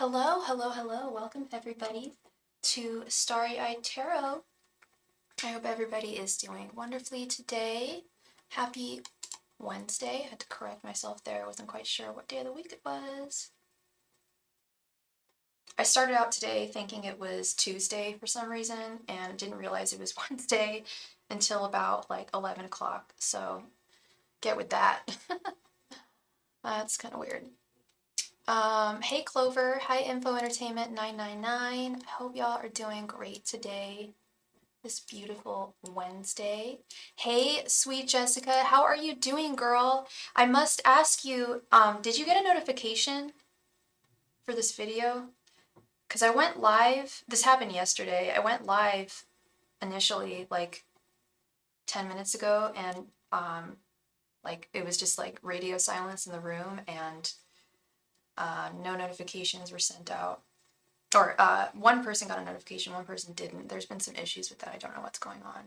Hello, hello, hello. Welcome everybody to Starry-Eyed Tarot. I hope everybody is doing wonderfully today. Happy Wednesday. I had to correct myself there. I wasn't quite sure what day of the week it was. I started out today thinking it was Tuesday for some reason and didn't realize it was Wednesday until about like 11 o'clock. So get with that. That's kind of weird. Hey Clover, hi Info Entertainment 999. I hope y'all are doing great today, this beautiful Wednesday. Hey sweet Jessica, how are you doing, girl? I must ask you, did you get a notification for this video? Because I went live, this happened yesterday, I went live initially like 10 minutes ago and like it was just like radio silence in the room and no notifications were sent out. Or one person got a notification, one person didn't. There's been some issues with that. I don't know what's going on.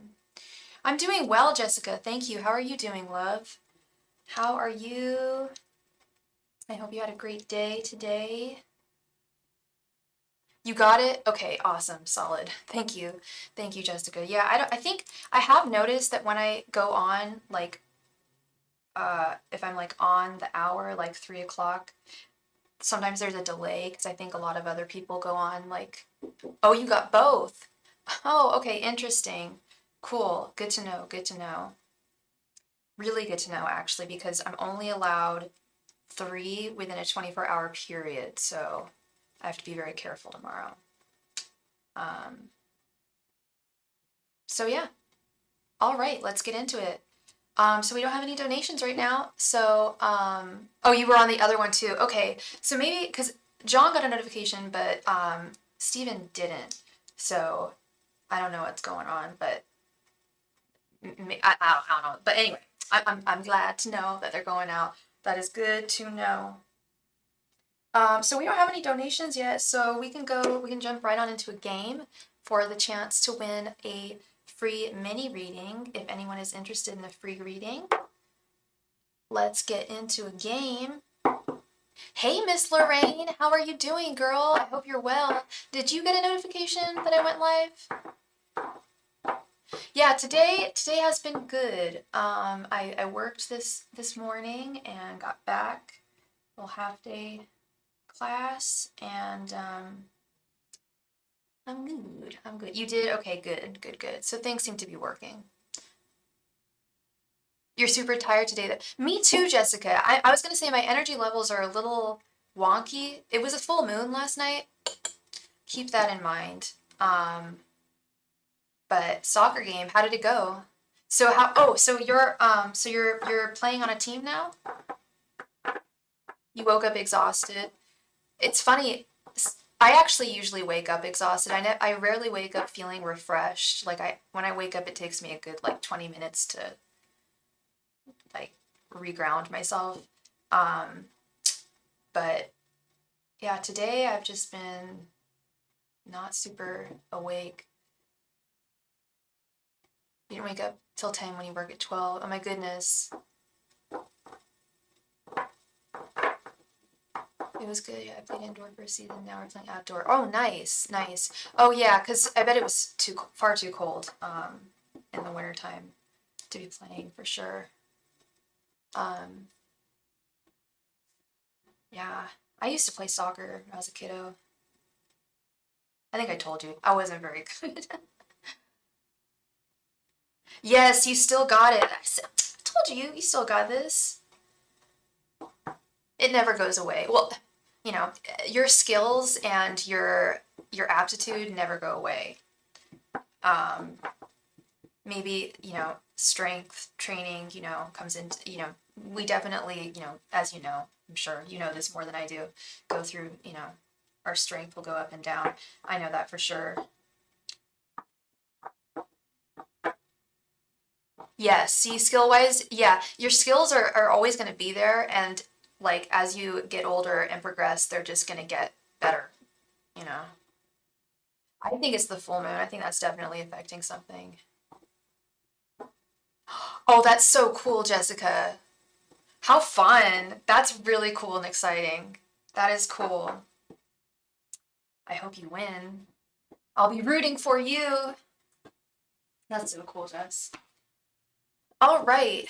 I'm doing well, Jessica. Thank you. How are you doing, love? How are you? I hope you had a great day today. You got it? Okay, awesome. Solid. Thank you. Thank you, Jessica. Yeah, I think I have noticed that when I go on, like, if I'm like on the hour, like 3 o'clock, sometimes there's a delay because I think a lot of other people go on like, oh, you got both. Oh, okay, interesting. Cool. Good to know. Good to know. Really good to know, actually, because I'm only allowed 3 within a 24-hour period, so I have to be very careful tomorrow. So yeah. All right, let's get into it. So we don't have any donations right now. So, oh, you were on the other one too. Okay, so maybe because John got a notification, but Steven didn't. So I don't know what's going on, but I don't know. But anyway, I'm glad to know that they're going out. That is good to know. So we don't have any donations yet, so we can jump right on into a game for the chance to win a free mini reading if anyone is interested in a free reading. Let's get into a game. Hey, Miss Lorraine, how are you doing, girl? I hope you're well. Did you get a notification that I went live? Yeah, today has been good. I worked this morning and got back, little half day class, and I'm good. I'm good. You did? Okay, good, good, good. So things seem to be working. You're super tired today. Me too, Jessica. I was gonna say my energy levels are a little wonky. It was a full moon last night. Keep that in mind. But soccer game, how did it go? So how? Oh, so you're playing on a team now? You woke up exhausted. It's funny. I actually usually wake up exhausted. I rarely wake up feeling refreshed. Like when I wake up, it takes me a good like 20 minutes to like reground myself. But yeah, today I've just been not super awake. You didn't wake up till 10 when you work at 12. Oh my goodness. It was good. Yeah, I played indoor for a season. Now we're playing outdoor. Oh, nice, nice. Oh yeah, because I bet it was far too cold in the wintertime to be playing for sure. Yeah, I used to play soccer when I was a kiddo. I think I told you I wasn't very good. Yes, you still got it. I told you, you still got this. It never goes away. Well, you know, your skills and your aptitude never go away. Maybe, you know, strength training, you know, comes into, you know, we definitely, you know, as you know, I'm sure you know this more than I do, go through, you know, our strength will go up and down. I know that for sure. Yes, see, skill-wise, yeah, your skills are always going to be there, and like as you get older and progress, they're just going to get better, you know. I think it's the full moon. I think that's definitely affecting something. Oh, that's so cool, Jessica. How fun. That's really cool and exciting. That is cool. I hope you win. I'll be rooting for you. That's so cool, Jess. All right.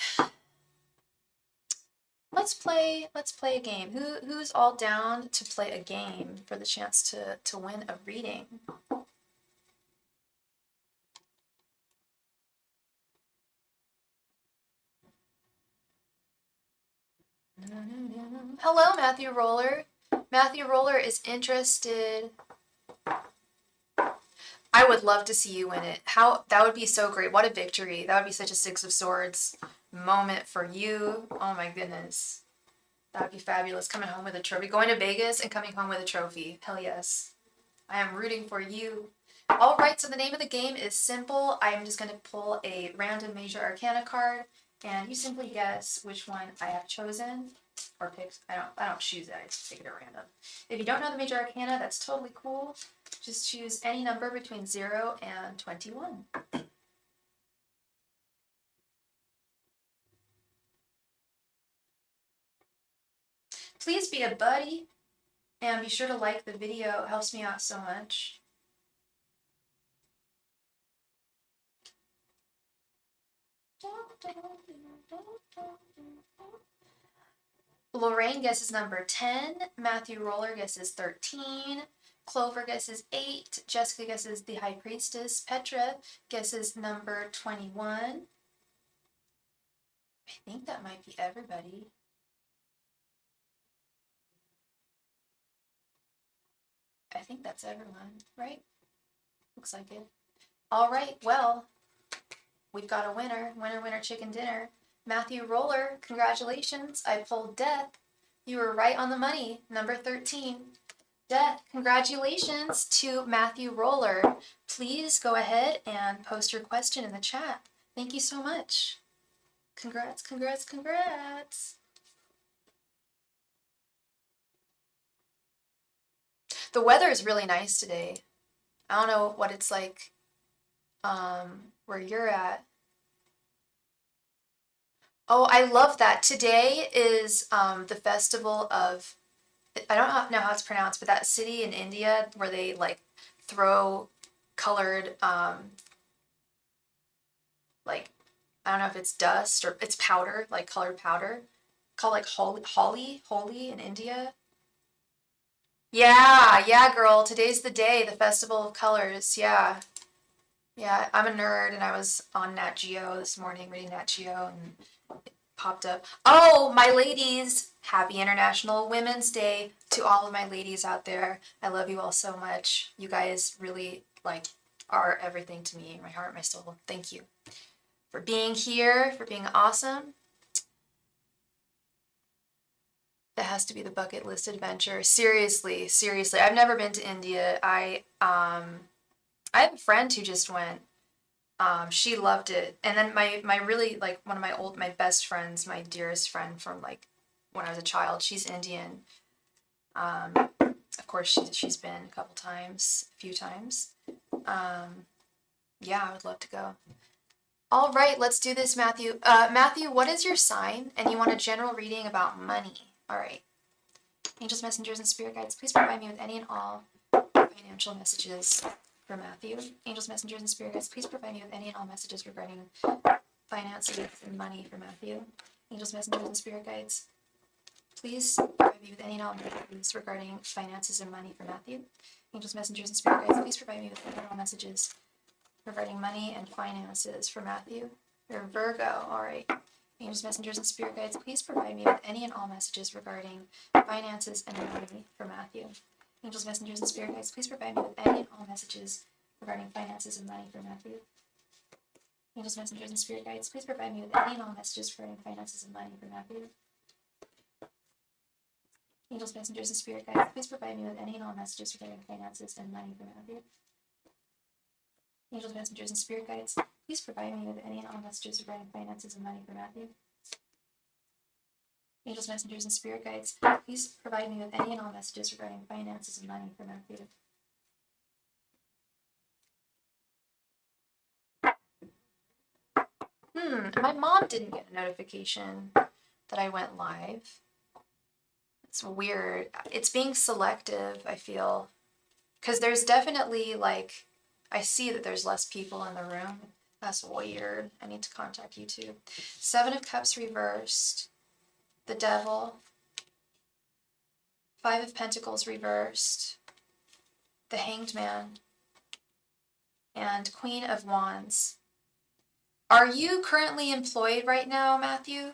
Let's play a game. Who's all down to play a game for the chance to win a reading? Hello, Matthew Roller. Matthew Roller is interested. I would love to see you win it. That would be so great. What a victory. That would be such a Six of Swords moment for you. Oh my goodness. That would be fabulous. Coming home with a trophy. Going to Vegas and coming home with a trophy. Hell yes. I am rooting for you. All right, so the name of the game is simple. I'm just going to pull a random major arcana card, and you simply guess which one I have chosen or picked. I don't choose it. I just take it at random. If you don't know the major arcana, that's totally cool. Just choose any number between 0 and 21. Please be a buddy and be sure to like the video. It helps me out so much. Lorraine guesses number 10. Matthew Roller guesses 13. Clover guesses 8. Jessica guesses the High Priestess. Petra guesses number 21. I think that might be everybody. I think that's everyone, right? Looks like it. All right, well, we've got a winner. Winner, winner, chicken dinner. Matthew Roller, congratulations. I pulled Death. You were right on the money. Number 13. Death, congratulations to Matthew Roller. Please go ahead and post your question in the chat. Thank you so much. Congrats, congrats, congrats. The weather is really nice today. I don't know what it's like where you're at. Oh, I love that. Today is the festival of, I don't know how it's pronounced, but that city in India where they like throw colored, like, I don't know if it's dust or it's powder, like colored powder, called like Holi in India. Yeah, girl. Today's the day, the festival of colors. Yeah. Yeah, I'm a nerd and I was on Nat Geo this morning reading Nat Geo and it popped up. Oh, my ladies, happy International Women's Day to all of my ladies out there. I love you all so much. You guys really like are everything to me, my heart, my soul. Thank you for being here, for being awesome. That has to be the bucket list adventure. Seriously, seriously. I've never been to India. I have a friend who just went. She loved it. And then my really like one of my best friends, my dearest friend from like when I was a child, she's Indian. Of course she's been a couple times, a few times. Yeah, I would love to go. All right, let's do this, Matthew. Matthew, what is your sign? And you want a general reading about money. All right. Angels, messengers, and spirit guides, please provide me with any and all financial messages for Matthew. Angels, messengers, and spirit guides, please provide me with any and all messages regarding finances and money for Matthew. Angels, messengers, and spirit guides, please provide me with any and all messages regarding finances and money for Matthew. Angels, messengers, and spirit guides, please provide me with any and all messages regarding money and finances for Matthew. You're Virgo, all right. Angels, messengers, and spirit guides, please provide me with any and all messages regarding finances and money for Matthew. Angels, messengers, and spirit guides, please provide me with any and all messages regarding finances and money for Matthew. Angels, messengers, and spirit guides, please provide me with any and all messages regarding finances and money for Matthew. Angels, messengers, and spirit guides, please provide me with any and all messages regarding finances and money for Matthew. Angels, messengers, and spirit guides, please provide me with any and all messages regarding finances and money for Matthew. Angels, messengers, and spirit guides, please provide me with any and all messages regarding finances and money for Matthew. My mom didn't get a notification that I went live. It's weird. It's being selective, I feel, Because there's definitely like, I see that there's less people in the room. That's weird. I need to contact you too. Seven of Cups reversed. The Devil. Five of Pentacles reversed. The Hanged Man. And Queen of Wands. Are you currently employed right now, Matthew?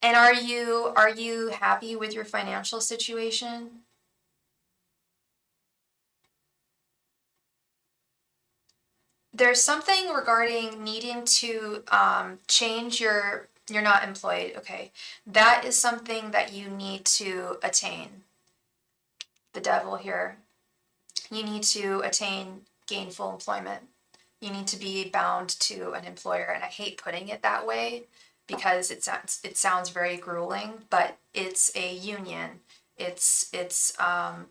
And are you happy with your financial situation? There's something regarding needing to change you're not employed, okay. That is something that you need to attain. The Devil here. You need to attain gainful employment. You need to be bound to an employer. And I hate putting it that way because it sounds very grueling, but it's a union. It's the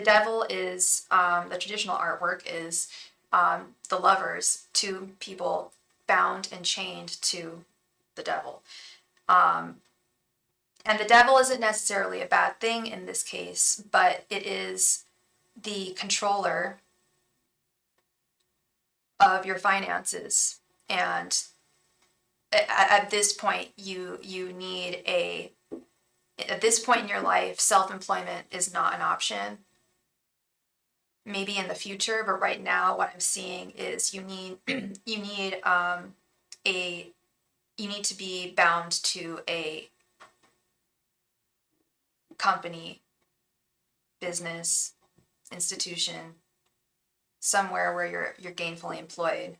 Devil is the traditional artwork is the lovers, two people bound and chained to the devil. And the devil isn't necessarily a bad thing in this case, but it is the controller of your finances. And at this point, you need at this point in your life, self-employment is not an option. Maybe in the future, but right now what I'm seeing is you need you need to be bound to a company, business, institution, somewhere where you're gainfully employed.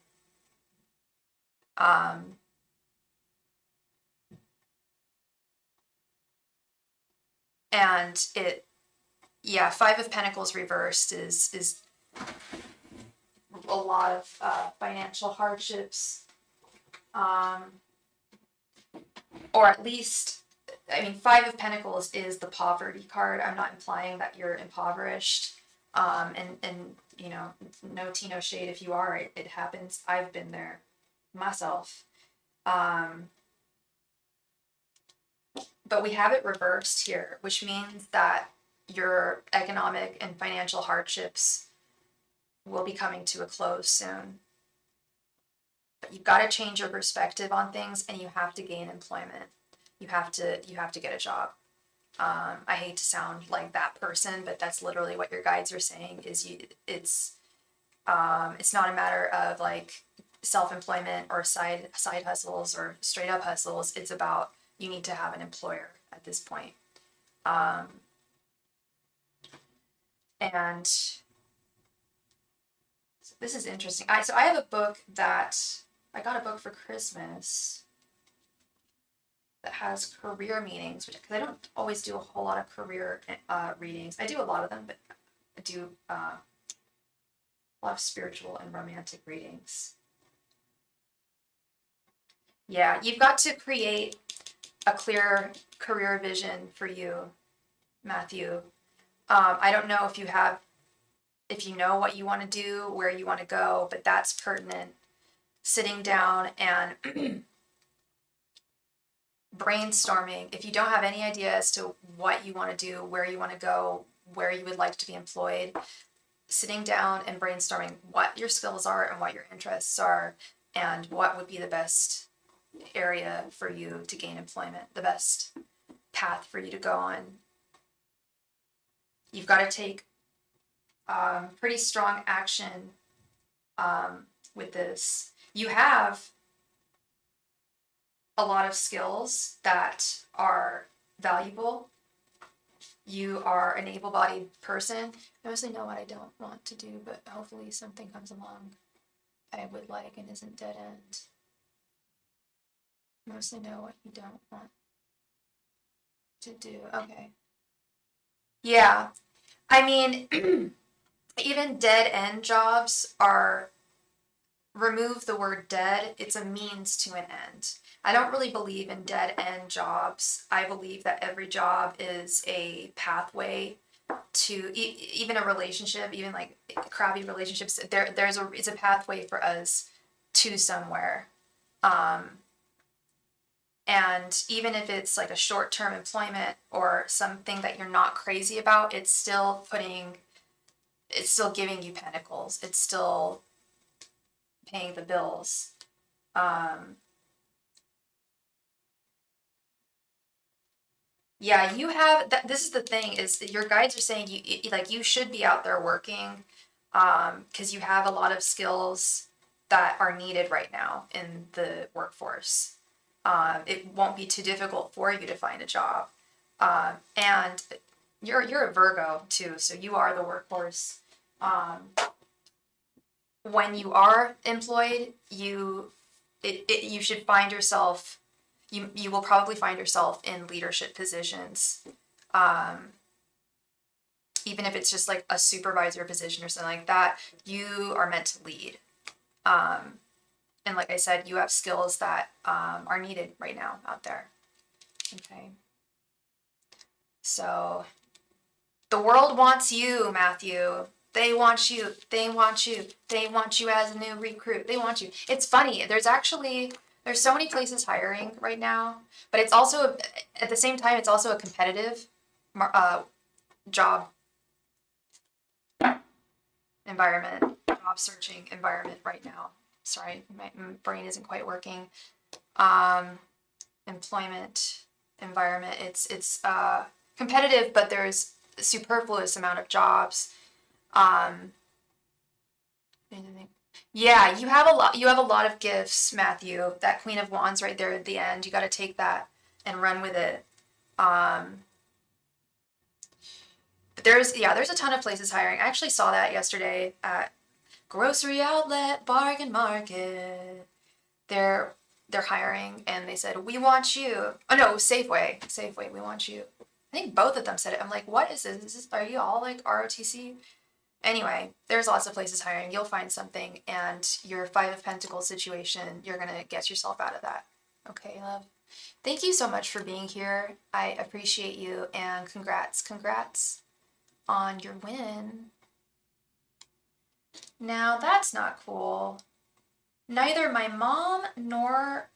And Five of Pentacles reversed is a lot of financial hardships, or at least, I mean, Five of Pentacles is the poverty card. I'm not implying that you're impoverished, and you know, no tea, no shade if you are. It happens. I've been there myself. But we have it reversed here, which means that your economic and financial hardships will be coming to a close soon. But you've got to change your perspective on things, and you have to gain employment. You have to get a job. I hate to sound like that person, but that's literally what your guides are saying. It's not a matter of like self-employment or side hustles or straight up hustles. It's about you need to have an employer at this point. And this is interesting. I have a book that I got a book for Christmas that has career meanings, because I don't always do a whole lot of career readings. I do a lot of them, but I do a lot of spiritual and romantic readings. Yeah, you've got to create a clear career vision for you, Matthew. I don't know if you know what you want to do, where you want to go, but that's pertinent. Sitting down and brainstorming. If you don't have any idea as to what you want to do, where you want to go, where you would like to be employed, sitting down and brainstorming what your skills are and what your interests are and what would be the best area for you to gain employment, the best path for you to go on. You've got to take pretty strong action with this. You have a lot of skills that are valuable. You are an able-bodied person. I mostly know what I don't want to do, but hopefully something comes along I would like and isn't dead end. Mostly know what you don't want to do. Okay. Yeah. I mean, even dead end jobs are, remove the word dead, it's a means to an end. I don't really believe in dead end jobs. I believe that every job is a pathway to even a relationship, even like crappy relationships. It's a pathway for us to somewhere. And even if it's like a short-term employment or something that you're not crazy about, it's still giving you pentacles. It's still paying the bills. Yeah, you have that. This is the thing is that your guides are saying like you should be out there working, because you have a lot of skills that are needed right now in the workforce. It won't be too difficult for you to find a job. And you're a Virgo too, so you are the workforce. Um, when you are employed, you should find yourself. You will probably find yourself in leadership positions, um, even if it's just like a supervisor position or something like that. You are meant to lead. Um, and like I said, you have skills that are needed right now out there. Okay. So the world wants you, Matthew. They want you. They want you. They want you as a new recruit. They want you. It's funny. There's so many places hiring right now, but it's also at the same time it's also a competitive job environment, job searching environment right now. Sorry, my brain isn't quite working. Employment environment. It's competitive, but there's a superfluous amount of jobs. Yeah, you have a lot. You have a lot of gifts, Matthew. That Queen of Wands right there at the end. You got to take that and run with it. But there's a ton of places hiring. I actually saw that yesterday at grocery outlet, bargain market. They're hiring, and they said, "We want you." Oh no, Safeway, we want you. I think both of them said it. I'm like, what is this? Are you all like ROTC? Anyway, there's lots of places hiring. You'll find something, and your Five of Pentacles situation, you're gonna get yourself out of that. Okay, love. Thank you so much for being here. I appreciate you, and congrats on your win. Now that's not cool. Neither my mom nor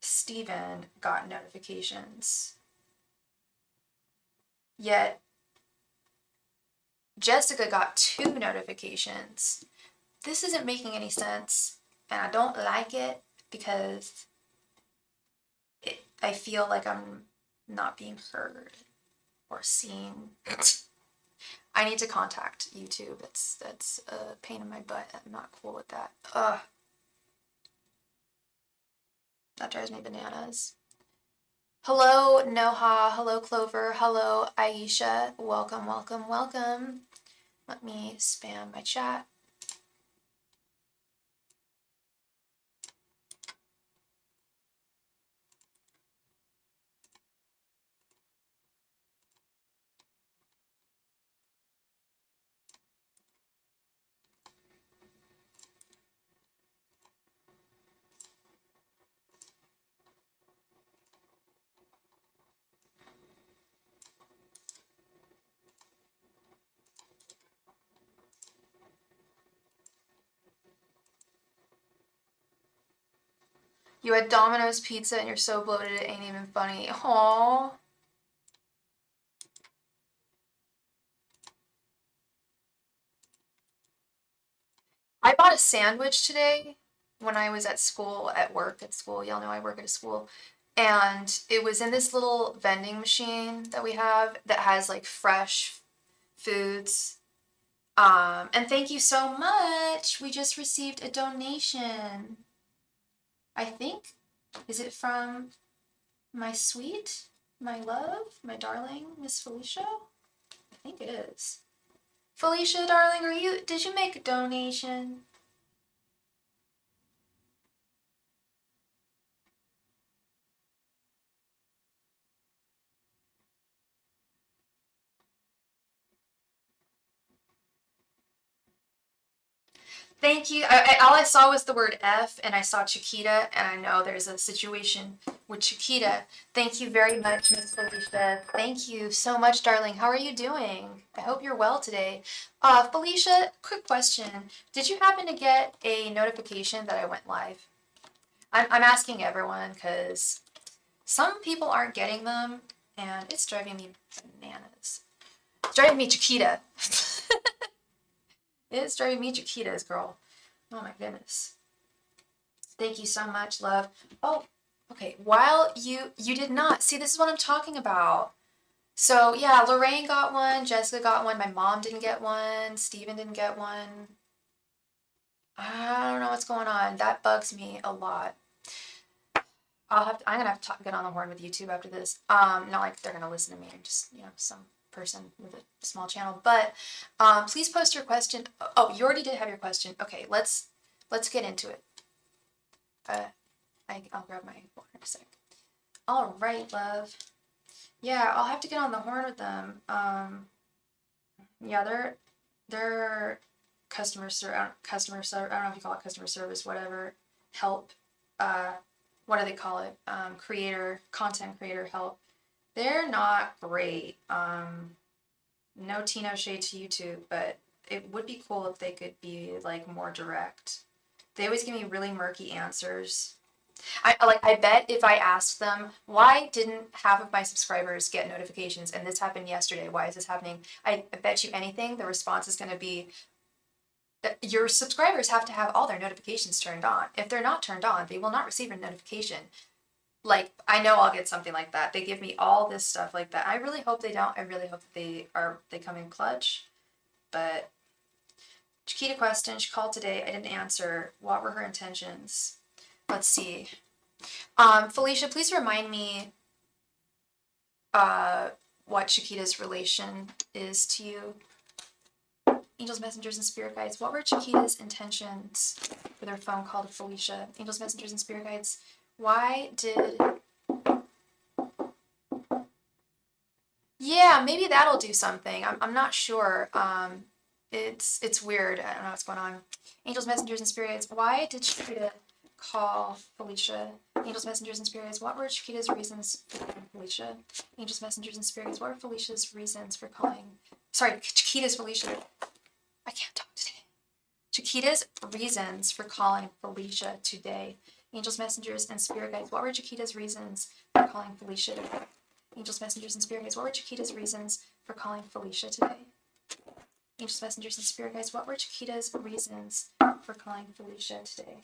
Steven got notifications. Yet Jessica got 2 notifications. This isn't making any sense, and I don't like it because I feel like I'm not being heard or seen. I need to contact YouTube. That's a pain in my butt. I'm not cool with that. Ugh. That drives me bananas. Hello, Noha. Hello, Clover. Hello, Aisha. Welcome, welcome, welcome. Let me spam my chat. You had Domino's pizza and you're so bloated it ain't even funny. Aww. I bought a sandwich today when I was at school, at school. Y'all know I work at a school. And it was in this little vending machine that we have that has like fresh foods. And thank you so much. We just received a donation. I think, is it from my sweet, my love, my darling, Miss Felicia? I think it is. Felicia, darling, did you make a donation? Thank you. All I saw was the word F, and I saw Chiquita, and I know there's a situation with Chiquita. Thank you very much, Miss Felicia. Thank you so much, darling. How are you doing? I hope you're well today. Felicia, quick question. Did you happen to get a notification that I went live? I'm asking everyone because Some people aren't getting them, and it's driving me bananas. It's driving me Chiquita. It's driving me Chiquitas, girl. Oh my goodness. Thank you so much, love. Oh, okay. While you did not see, this is what I'm talking about. So yeah, Lorraine got one, Jessica got one, my mom didn't get one, Steven didn't get one. I don't know what's going on. That bugs me a lot. I'm gonna have to get on the horn with YouTube after this. Not like they're gonna listen to me, just some person with a small channel. But please post your question. Oh, you already did have your question. Okay, let's get into it. I'll grab my water in a sec. All right, love. Yeah, I'll have to get on the horn with them. Yeah, they're customer service. I don't know if you call it customer service, whatever. Help. What do they call it? Content creator help. They're not great. No tea, no shade to YouTube, but it would be cool if they could be like more direct. They always give me really murky answers. I bet if I asked them why didn't half of my subscribers get notifications and this happened yesterday, why is this happening? I bet you anything the response is going to be that your subscribers have to have all their notifications turned on. If they're not turned on, they will not receive a notification. Like, I know I'll get something like that. They give me all this stuff like that. I really hope they don't. I really hope that they come in clutch. But Chiquita question, she called today. I didn't answer. What were her intentions? Let's see. Felicia, please remind me what Chiquita's relation is to you. Angels, messengers, and spirit guides. What were Chiquita's intentions for their phone call to Felicia? Angels, messengers, and spirit guides. Why did... Yeah, maybe that'll do something. I'm not sure. It's weird. I don't know what's going on. Angels, messengers, and spirit guides. Why did Chiquita call Felicia? Angels, messengers, and spirit guides. What were Chiquita's reasons for calling Felicia? Angels, messengers, and spirit guides. What were Felicia's reasons for calling... Sorry, Chiquita's Felicia. I can't talk today. Chiquita's reasons for calling Felicia today. Angels, messengers, and spirit guides. What were Chiquita's reasons for calling Felicia today? Angels, messengers, and spirit guides. What were Chiquita's reasons for calling Felicia today? Angels, messengers, and spirit guides. What were Chiquita's reasons for calling Felicia today?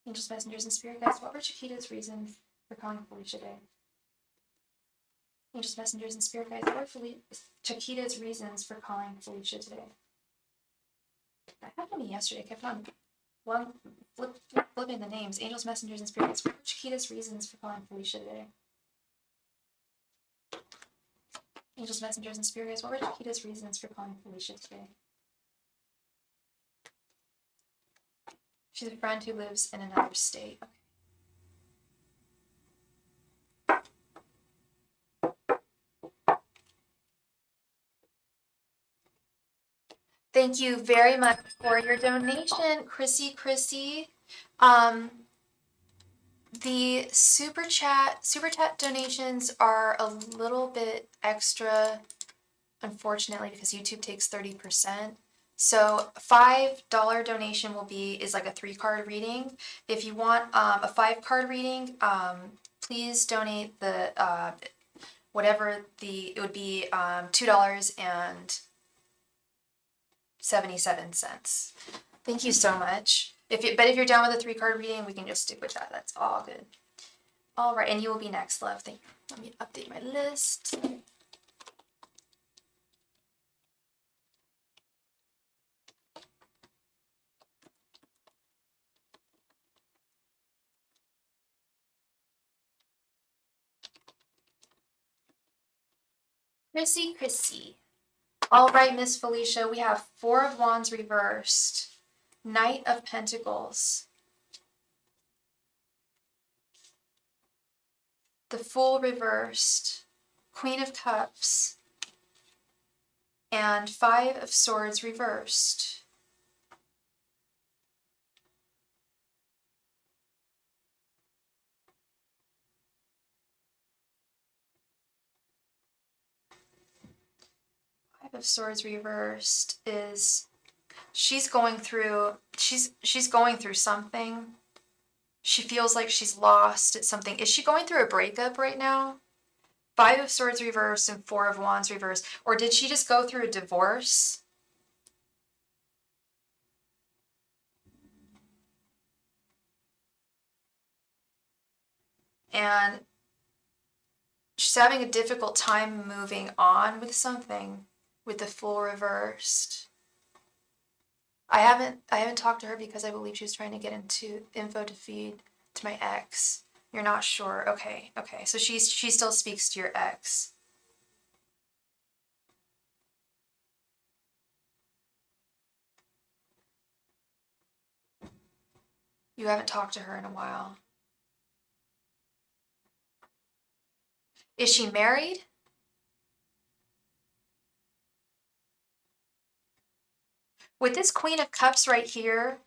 Angels, messengers, and spirit guides. What were Chiquita's reasons for calling Felicia today? Angels, messengers, and spirit guides. What were Chiquita's reasons for calling Felicia today? That happened to me yesterday. I kept on flipping the names. Angels, messengers, and spirit guides. What were Chiquita's reasons for calling Felicia today? Angels, messengers, and spirit guides. What were Chiquita's reasons for calling Felicia today? She's a friend who lives in another state. Okay. Thank you very much for your donation, Chrissy. The super chat donations are a little bit extra, unfortunately, because YouTube takes 30%. So $5 donation is like a 3-card reading. If you want a 5-card reading, please donate the it would be $2.77. Thank you so much. But if you're down with a 3-card reading, we can just stick with that. That's all good. All right, and you will be next, love. Thank you. Let me update my list. Chrissy. All right, Miss Felicia, we have 4 of Wands reversed, Knight of Pentacles, the Fool reversed, Queen of Cups, and 5 of Swords reversed. Of Swords reversed is she's going through something. She feels like she's lost at something. Is she going through a breakup right now? Five of Swords reversed and Four of Wands reversed. Or did she just go through a divorce? And she's having a difficult time moving on with something with the Fool reversed. I haven't talked to her because I believe she was trying to get into info to feed to my ex. You're not sure. Okay, okay. So she still speaks to your ex. You haven't talked to her in a while. Is she married? With this Queen of Cups right here,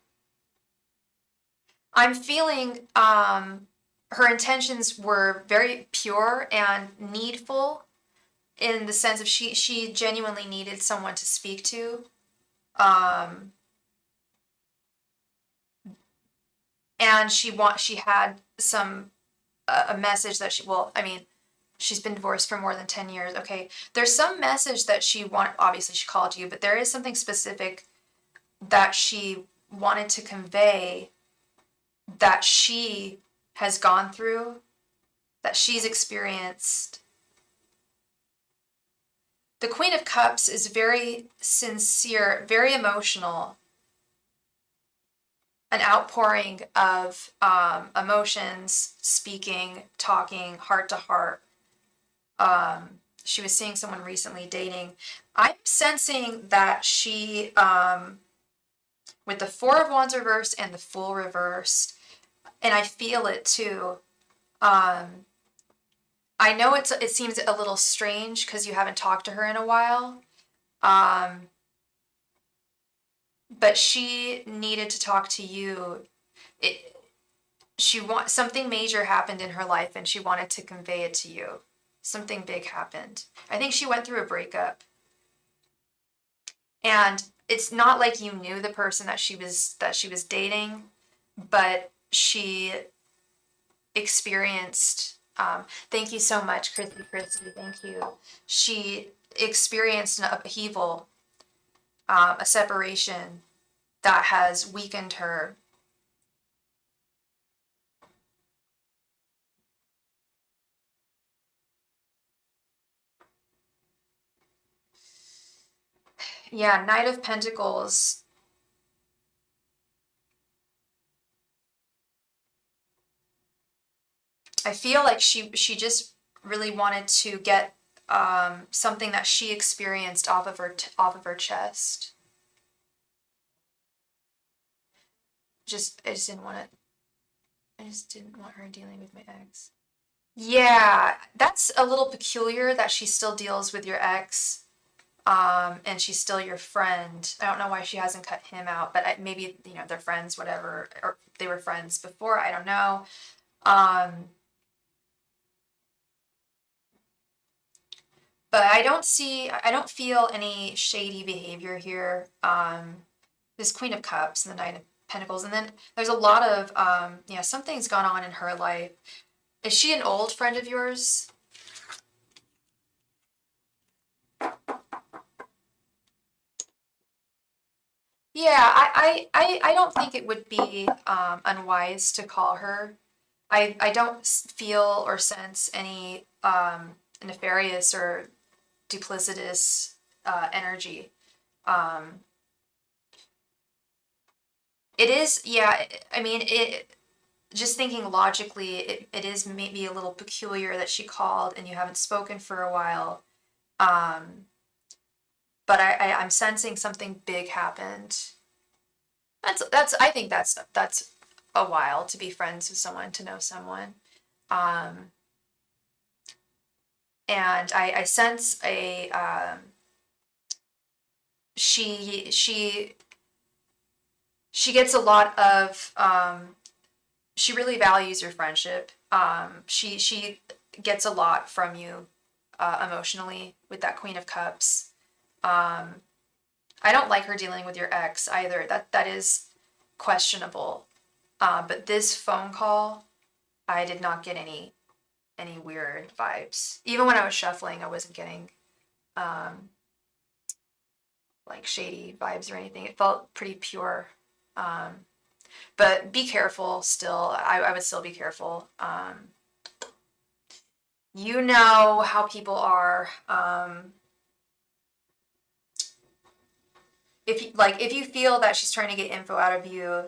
I'm feeling her intentions were very pure and needful in the sense of she genuinely needed someone to speak to. And she had some a message that she's been divorced for more than 10 years. Okay. There's some message that obviously she called you, but there is something specific that she wanted to convey that she has gone through, that she's experienced. The Queen of Cups is very sincere, very emotional, an outpouring of emotions, speaking, talking, heart to heart. She was seeing someone recently dating. I'm sensing that she, with the Four of Wands reversed and the Fool reversed, and I feel it too. I know it seems a little strange because you haven't talked to her in a while. But she needed to talk to you. Something major happened in her life and she wanted to convey it to you. Something big happened. I think she went through a breakup. And it's not like you knew the person that she was dating, but she experienced thank you so much, Christy. Thank you. She experienced an upheaval, a separation that has weakened her. Yeah, Knight of Pentacles. I feel like she just really wanted to get something that she experienced off of her chest. I just didn't want her dealing with my ex. Yeah, that's a little peculiar that she still deals with your ex, and she's still your friend. I don't know why she hasn't cut him out, but maybe, they're friends, whatever, or they were friends before, I don't know. But I don't feel any shady behavior here. This Queen of Cups and the Knight of Pentacles, and then there's a lot of, something's gone on in her life. Is she an old friend of yours? Yeah, I don't think it would be unwise to call her. I don't feel or sense any nefarious or duplicitous energy. Um, it is, yeah, I mean, just thinking logically, it is maybe a little peculiar that she called and you haven't spoken for a while. Um, but I'm sensing something big happened. I think that's a while to be friends with someone, to know someone. Um, and I sense she gets a lot of, she really values your friendship. She gets a lot from you emotionally with that Queen of Cups. I don't like her dealing with your ex either. That is questionable. But this phone call, I did not get any weird vibes. Even when I was shuffling, I wasn't getting like shady vibes or anything. It felt pretty pure. But be careful still. I would still be careful. You know how people are. If you feel that she's trying to get info out of you,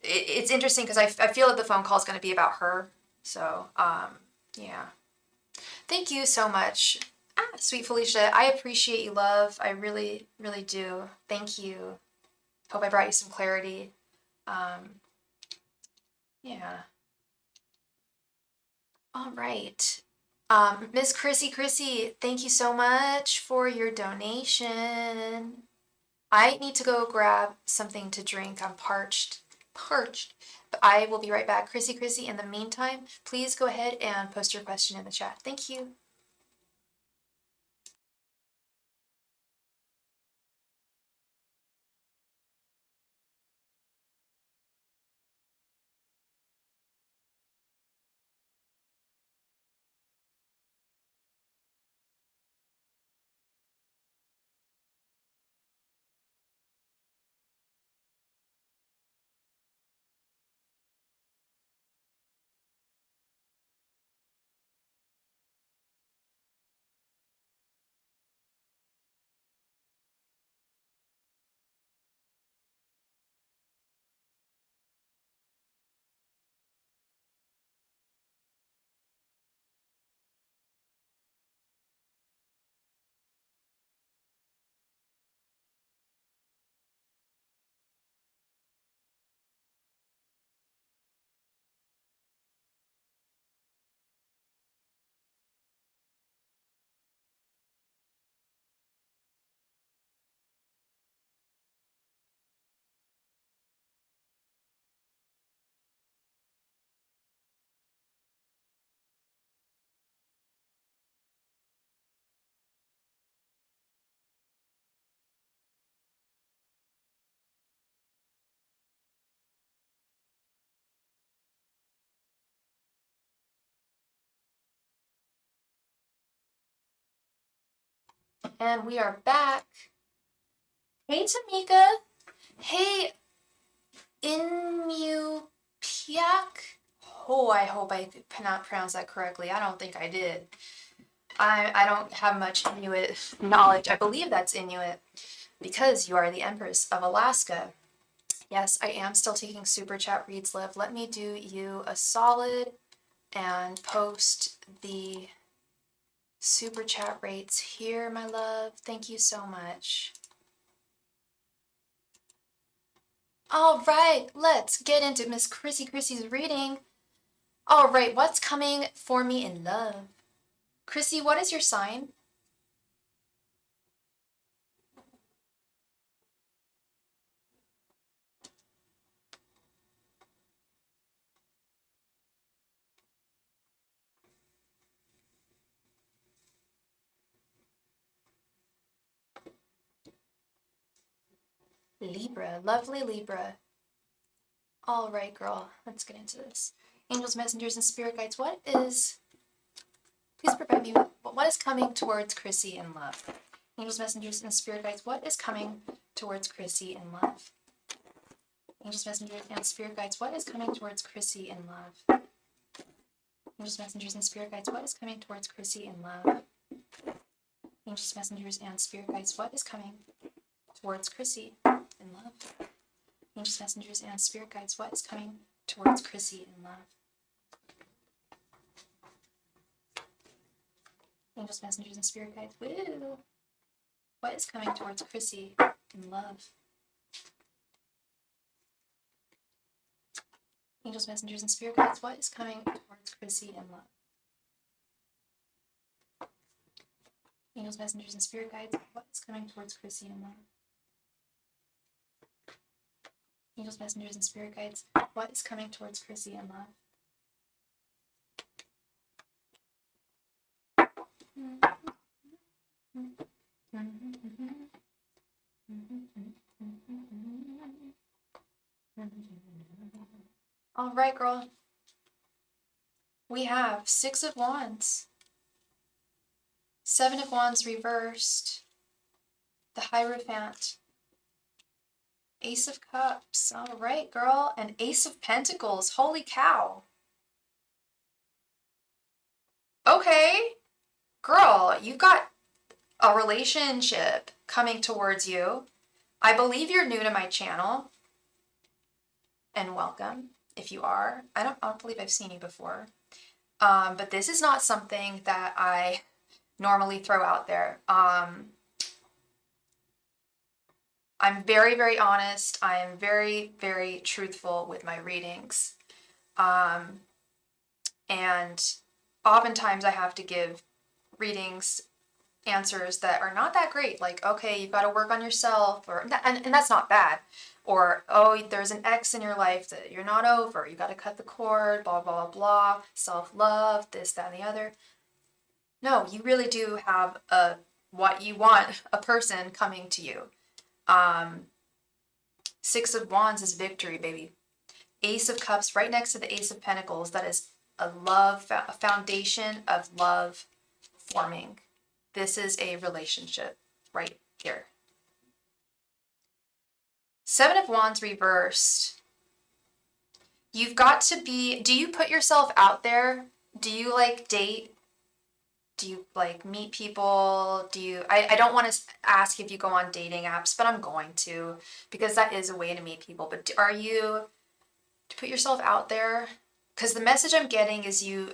it's interesting because I feel that the phone call is going to be about her. So, yeah. Thank you so much, sweet Felicia. I appreciate you, love. I really, really do. Thank you. Hope I brought you some clarity. Yeah. All right. Miss Chrissy, thank you so much for your donation. I need to go grab something to drink. I'm parched. But I will be right back. Chrissy, in the meantime, please go ahead and post your question in the chat. Thank you. And we are back. Hey, Tamika. Hey, Inupiak. Oh, I hope I pronounced that correctly. I don't think I did. I don't have much Inuit knowledge. I believe that's Inuit because you are the Empress of Alaska. Yes, I am still taking SuperChat reads, Liv. Let me do you a solid and post the SuperChat rates here, my love. Thank you so much. All right, let's get into Miss Chrissy's reading. All right, what's coming for me in love? Chrissy, what is your sign? Libra, lovely Libra. All right, girl, let's get into this. Angels, messengers, and spirit guides, please provide me with what is coming towards Chrissy in love? Angels, messengers, and spirit guides, what is coming towards Chrissy in love? Angels, messengers, and spirit guides, what is coming towards Chrissy in love? Angels, messengers, and spirit guides, what is coming towards Chrissy in love? Angels, messengers, and spirit guides, what is coming towards Chrissy in love? Angels, messengers, and spirit guides, what is coming towards Chrissy in love? Angels, messengers, and spirit guides, woo! What is coming towards Chrissy in love? Angels, messengers, and spirit guides, what is coming towards Chrissy in love? Angels, messengers, and spirit guides, what is coming towards Chrissy in love? Angels, messengers, and spirit guides, what is coming towards Chrissy in love? All right, girl. We have Six of Wands, Seven of Wands reversed, the Hierophant, Ace of Cups. All right, girl. And Ace of Pentacles. Holy cow. Okay, girl, you've got a relationship coming towards you. I believe you're new to my channel, and welcome if you are. I don't believe I've seen you before. But this is not something that I normally throw out there. I'm very, very honest. I am very, very truthful with my readings. And oftentimes I have to give readings answers that are not that great. Like, okay, you've got to work on yourself, or and that's not bad. Or, oh, there's an ex in your life that you're not over. You got to cut the cord, blah, blah, blah, self-love, this, that, and the other. No, you really do have what you want, a person coming to you. Six of Wands is victory, baby. Ace of Cups right next to the Ace of Pentacles. That is a foundation of love forming. This is a relationship right here. Seven of Wands reversed. You've got to be, do you put yourself out there? Do you like date? Do you like meet people? I don't want to ask if you go on dating apps, but I'm going to, because that is a way to meet people. But are you to put yourself out there? Because the message I'm getting is you,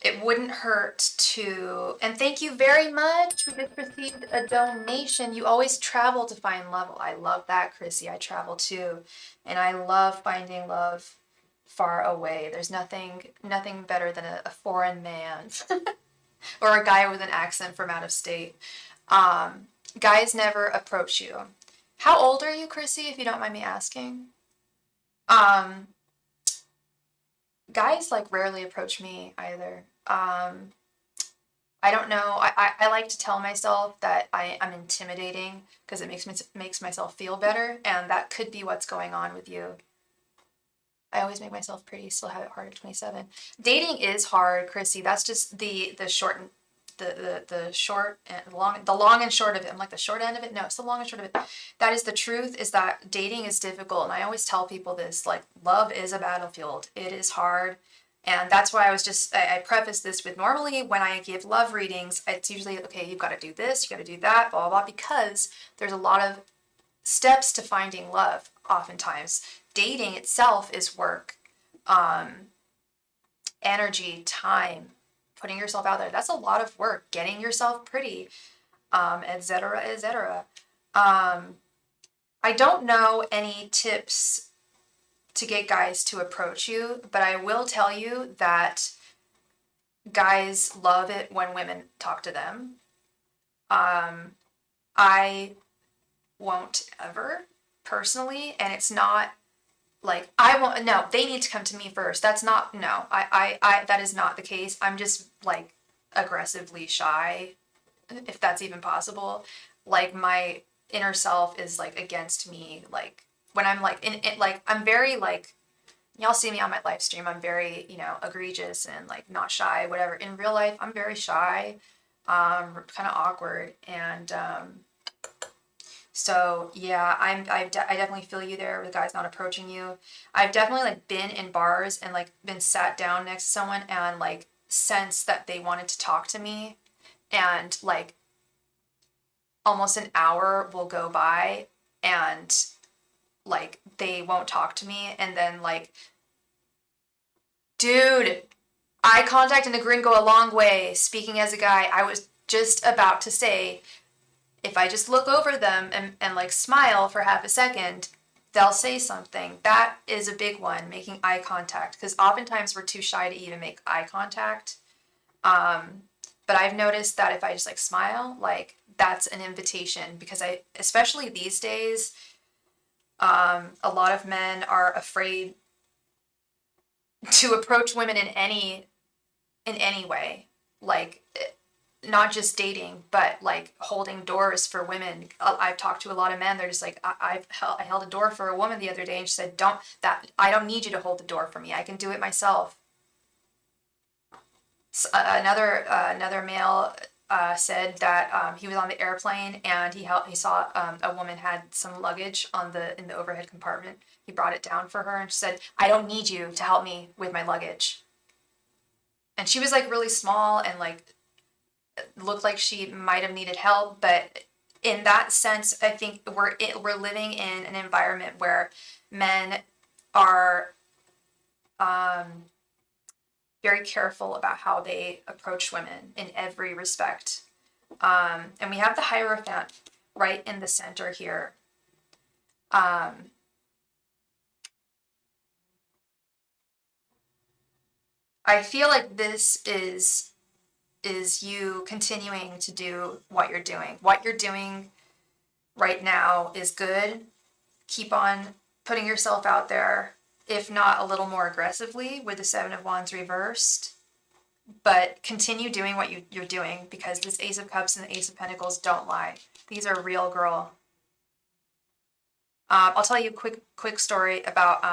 it wouldn't hurt to, and thank you very much. We just received a donation. You always travel to find love. I love that, Chrissy. I travel too. And I love finding love far away. There's nothing better than a foreign man or a guy with an accent from out of state. Guys never approach you. How old are you, Chrissy, if you don't mind me asking? Guys like rarely approach me either. I don't know. I like to tell myself that I'm intimidating because it makes myself feel better, and that could be what's going on with you. I always make myself pretty, still have it hard at 27. Dating is hard, Chrissy. That's just the short and the short and the long and short of it. I'm like the short end of it. No, it's the long and short of it. That is the truth, is that dating is difficult. And I always tell people this, like, love is a battlefield. It is hard. And that's why I preface this with, normally when I give love readings, it's usually, okay, you've got to do this, you got to do that, blah, blah, blah, because there's a lot of steps to finding love oftentimes. Dating itself is work, energy, time, putting yourself out there. That's a lot of work, getting yourself pretty, etc., etc. I don't know any tips to get guys to approach you, but I will tell you that guys love it when women talk to them. I won't ever, personally, and it's not like I won't. No, they need to come to me first. That's not, no. That is not the case. I'm just like aggressively shy, if that's even possible. Like my inner self is like against me. Like when I'm like like I'm very like, y'all see me on my live stream. I'm very, egregious and like not shy, whatever. In real life, I'm very shy, kind of awkward, and so yeah, I definitely feel you there with guys not approaching you. I've definitely like been in bars and like been sat down next to someone and like sensed that they wanted to talk to me, and like almost an hour will go by and like they won't talk to me, and then like, dude, eye contact and a grin go a long way. Speaking as a guy, I was just about to say, if I just look over them and like smile for half a second, they'll say something. That is a big one, making eye contact, because oftentimes we're too shy to even make eye contact. But I've noticed that if I just like smile, like that's an invitation, because especially these days, a lot of men are afraid to approach women in any way. Like, not just dating, but like holding doors for women. I've talked to a lot of men. They're just like, I held a door for a woman the other day, and she said, I don't need you to hold the door for me. I can do it myself. Another male said that he was on the airplane and he saw a woman had some luggage in the overhead compartment. He brought it down for her, and she said, I don't need you to help me with my luggage. And she was like really small and like looked like she might have needed help, but in that sense, I think we're living in an environment where men are very careful about how they approach women in every respect. And we have the Hierophant right in the center here. I feel like this is you continuing to do what you're doing. What you're doing right now is good. Keep on putting yourself out there, if not a little more aggressively with the Seven of Wands reversed. But continue doing what you're doing, because this Ace of Cups and the Ace of Pentacles don't lie. These are real, girl. I'll tell you a quick story about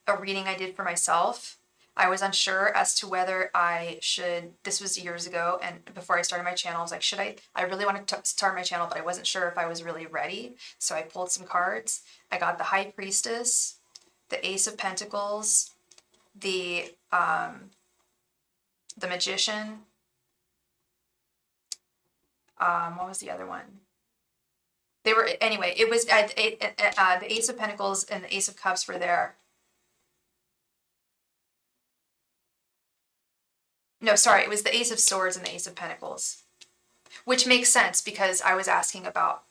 a reading I did for myself. I was unsure as to whether I should, this was years ago, and before I started my channel, I was like, I really wanted to start my channel, but I wasn't sure if I was really ready. So I pulled some cards. I got the High Priestess, the Ace of Pentacles, the Magician. What was the other one? They were, anyway, it was the Ace of Pentacles and the Ace of Cups were there. No, sorry, it was the Ace of Swords and the Ace of Pentacles, which makes sense because I was asking about,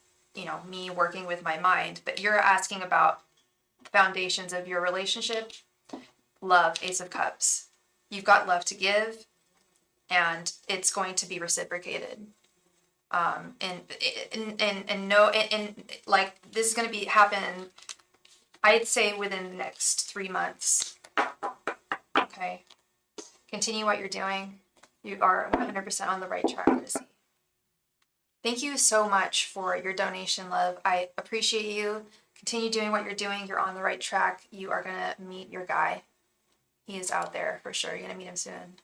me working with my mind, but you're asking about the foundations of your relationship. Love, Ace of Cups. You've got love to give, and it's going to be reciprocated. Like this is going to happen, I'd say within the next 3 months. Okay. Continue what you're doing. You are 100% on the right track, Chrissy. Thank you so much for your donation, love. I appreciate you. Continue doing what you're doing. You're on the right track. You are going to meet your guy. He is out there for sure. You're going to meet him soon.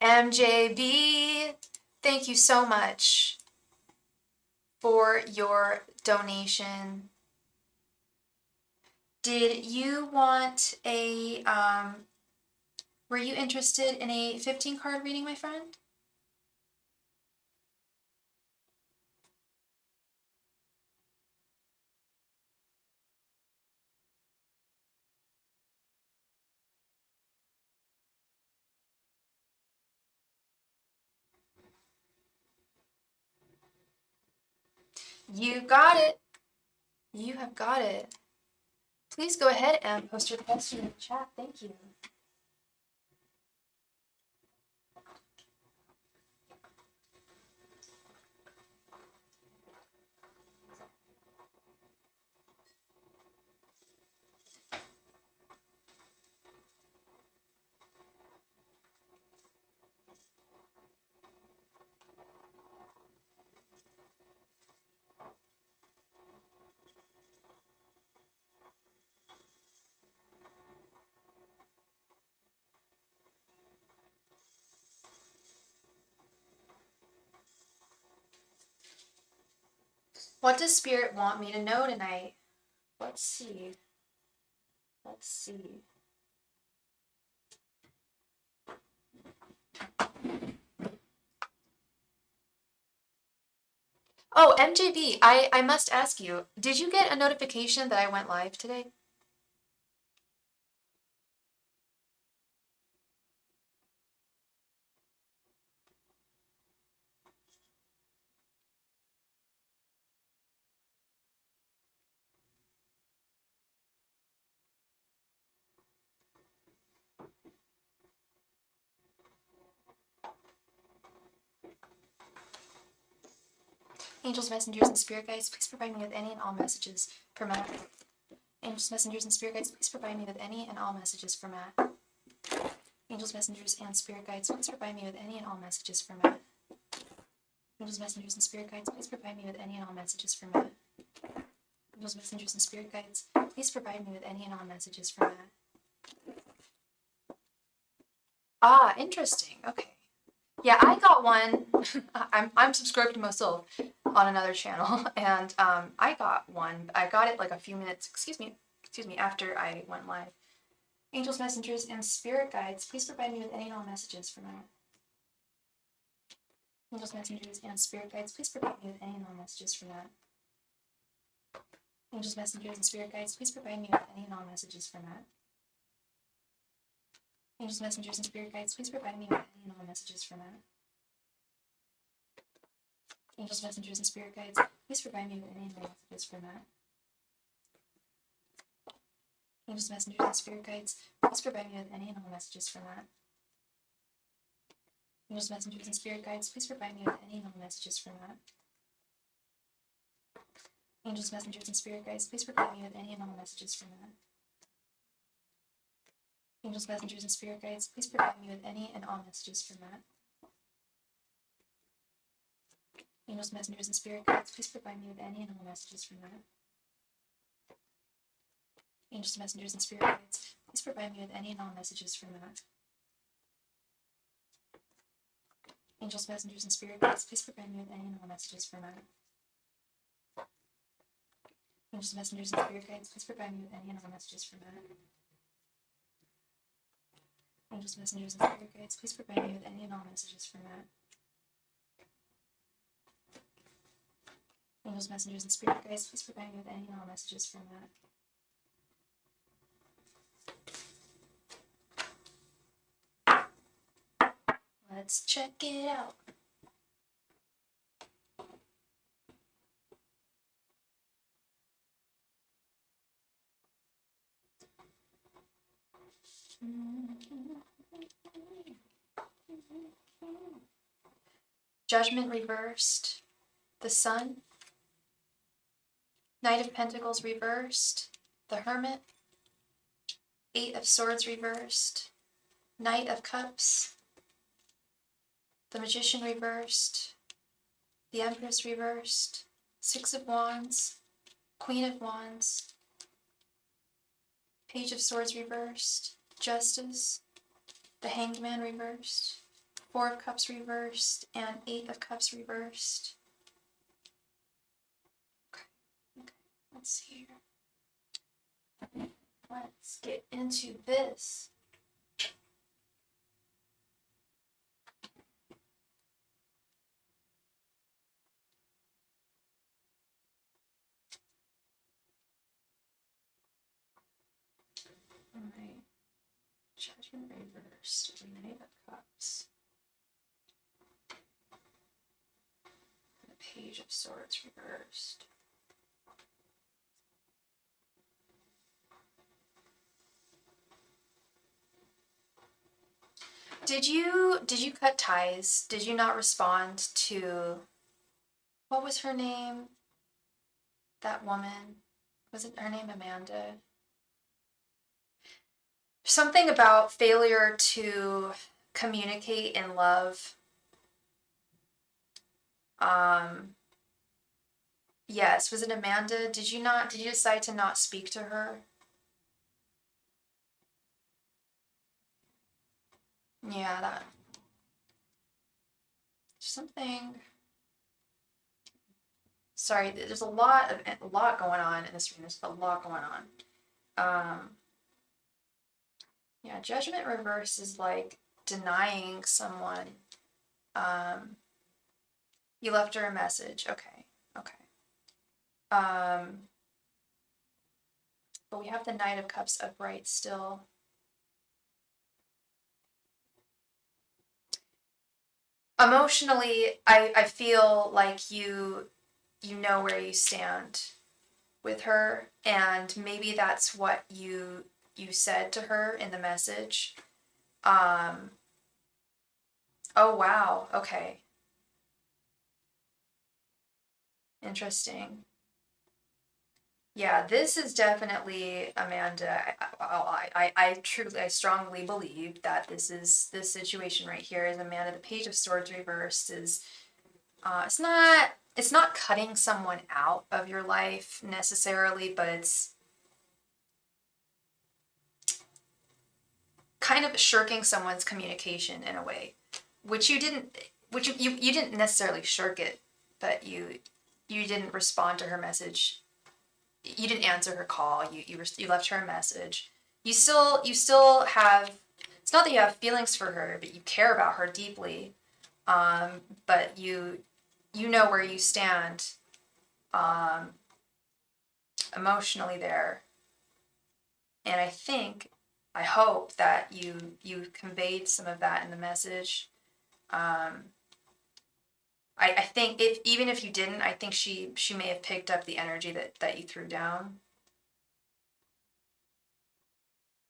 MJB, thank you so much for your donation. Did you want a, were you interested in a 15 card reading, my friend? You got it. You have got it. Please go ahead and post your question in the chat. Thank you. What does Spirit want me to know tonight? Let's see. Let's see. Oh, MJB, I must ask you, did you get a notification that I went live today? Angels, messengers, and spirit guides, please provide me with any and all messages for Matt. Angels, messengers, and spirit guides, please provide me with any and all messages for Matt. Angels, messengers, and spirit guides, please provide me with any and all messages for Matt. Angels, messengers, and spirit guides, please provide me with any and all messages for Matt. Angels, messengers, and spirit guides, please provide me with any and all messages for Matt. Ah, interesting. Okay. Yeah, I got one. I'm subscribed to myself on another channel, and I got one. I got it like a few minutes. Excuse me, after I went live. Angels, messengers, and spirit guides, please provide me with any and all messages for Matt. Angels, messengers, and spirit guides, please provide me with any and all messages for Matt. Angels, messengers, and spirit guides, please provide me with any and all messages for Matt. Angels, messengers, and spirit guides, please provide me with any and all messages for Matt. Angels, messengers, and spirit guides, please provide me with any and all messages for Matt. Angels, messengers, and spirit guides, please provide me with any and all messages for Matt. Angels, messengers, and spirit guides, please provide me with any and all messages for Matt. Angels, messengers, and spirit guides, please provide me with any and all messages for Matt. Angels, messengers, and spirit guides, please provide me with any and all messages for Matt. Angels, messengers, and spirit guides, please provide me with any and all messages for Matt. Angels, messengers, and spirit guides, please provide me with any and all messages for Matt. Angels, messengers, and spirit guides, please provide me with any and all messages for Matt. Angels, messengers, and spirit guides, please provide me with any and all messages for Matt. Angels, messengers, and spirit guides, please provide me with any and all messages for Matt. Angels, messengers, and spirit guides, please provide me with any and all messages for Matt. Let's check it out. Judgment reversed. The Sun. Knight of Pentacles reversed. The Hermit. Eight of Swords reversed. Knight of Cups. The Magician reversed. The Empress reversed. Six of Wands. Queen of Wands. Page of Swords reversed. Justice. The Hanged Man reversed. Four of Cups reversed. And Eight of Cups reversed. Okay. Let's see here. Let's get into this. Alright. Judgment reversed. The Knight of Cups. The Page of Swords reversed. Did you cut ties? Did you not respond to, what was her name? That woman. Was it her name Amanda? Something about failure to communicate in love. Yes, was it Amanda? Did you decide to not speak to her? Yeah, that something. Sorry, there's a lot going on in this room. There's a lot going on. Yeah, Judgment reverse is like denying someone. You left her a message. Okay. But we have the Knight of Cups upright still. Emotionally, I feel like you know where you stand with her, and maybe that's what you said to her in the message. Oh wow, okay. Interesting. Yeah, this is definitely Amanda. I truly, I strongly believe that this situation right here is Amanda. The Page of Swords reversed is, it's not cutting someone out of your life necessarily, but it's kind of shirking someone's communication in a way, which you didn't, which you didn't necessarily shirk it, but you didn't respond to her message. You didn't answer her call. You left her a message. You still have. It's not that you have feelings for her, but you care about her deeply. But you know where you stand um, emotionally there, and I hope that you conveyed some of that in the message. Um, I think if even if you didn't, I think she may have picked up the energy that you threw down.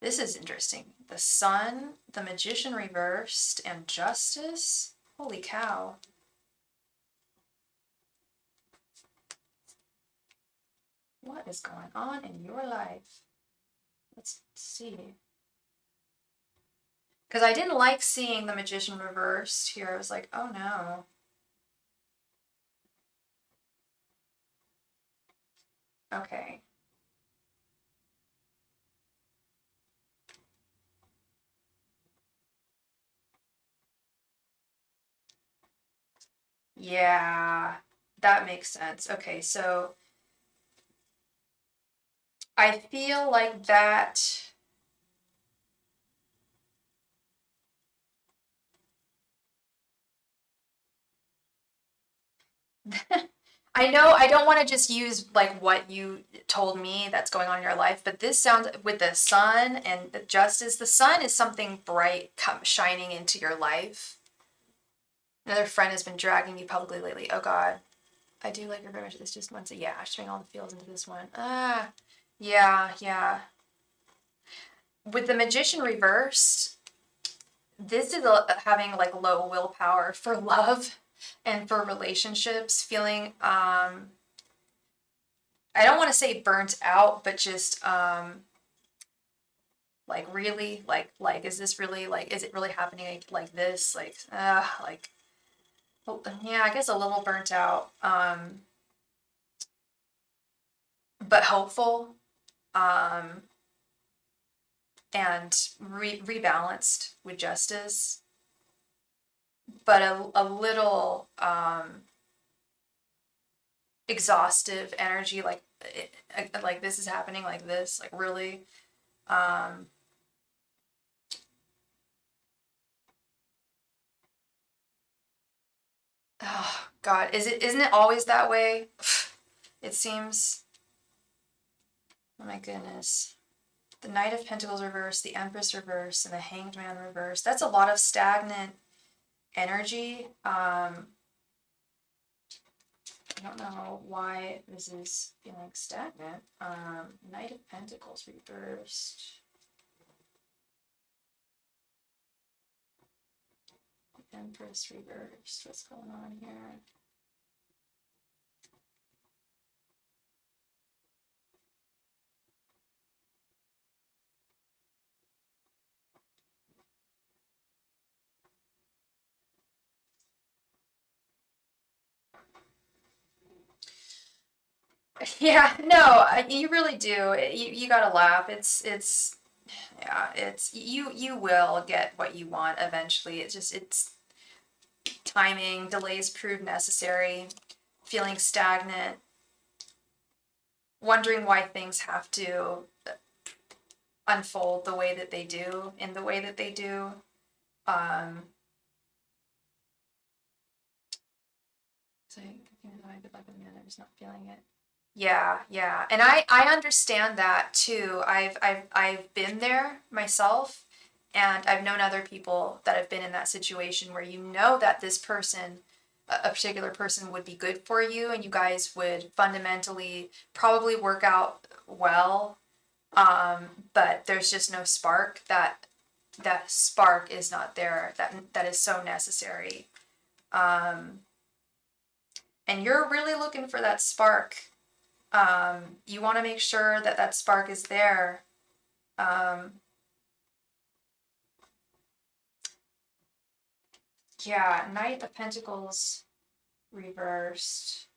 This is interesting. The Sun, the Magician reversed, and Justice. Holy cow. What is going on in your life? Let's see. Because I didn't like seeing the Magician reversed here. I was like, oh no. Okay. Yeah, that makes sense. Okay, so I feel like that. I know I don't want to just use like what you told me that's going on in your life, but this sounds with the sun and the justice. The sun is something bright shining into your life. Another friend has been dragging you publicly lately. Oh God, I do like her very much. It's just once a yeah. She's bringing all the feels into this one. Yeah, yeah. With the magician reversed, this is having like low willpower for love and for relationships, feeling I don't want to say burnt out, but just like really like is this really like is it really happening like this like well, yeah, I guess a little burnt out but hopeful um and rebalanced with justice, but a little exhaustive energy like this is happening like this like really um oh God, isn't it always that way? It seems. Oh my goodness. The Knight of Pentacles reversed, the Empress reversed, and the Hanged Man reversed. That's a lot of stagnant energy. I don't know why this is feeling stagnant. Knight of Pentacles reversed. Empress reversed. What's going on here? Yeah, no, you really do. You gotta laugh. It's yeah, it's you will get what you want eventually. It's timing, delays prove necessary, feeling stagnant, wondering why things have to unfold the way that they do, in the way that they do. Um, so good luck with me, I'm just not feeling it. Yeah, yeah, and I understand that too. I've been there myself, and I've known other people that have been in that situation where you know that this person, a particular person, would be good for you, and you guys would fundamentally probably work out well. But there's just no spark. That spark is not there. That is so necessary. Um, and you're really looking for that spark. You want to make sure that that spark is there. Yeah, Knight of Pentacles reversed.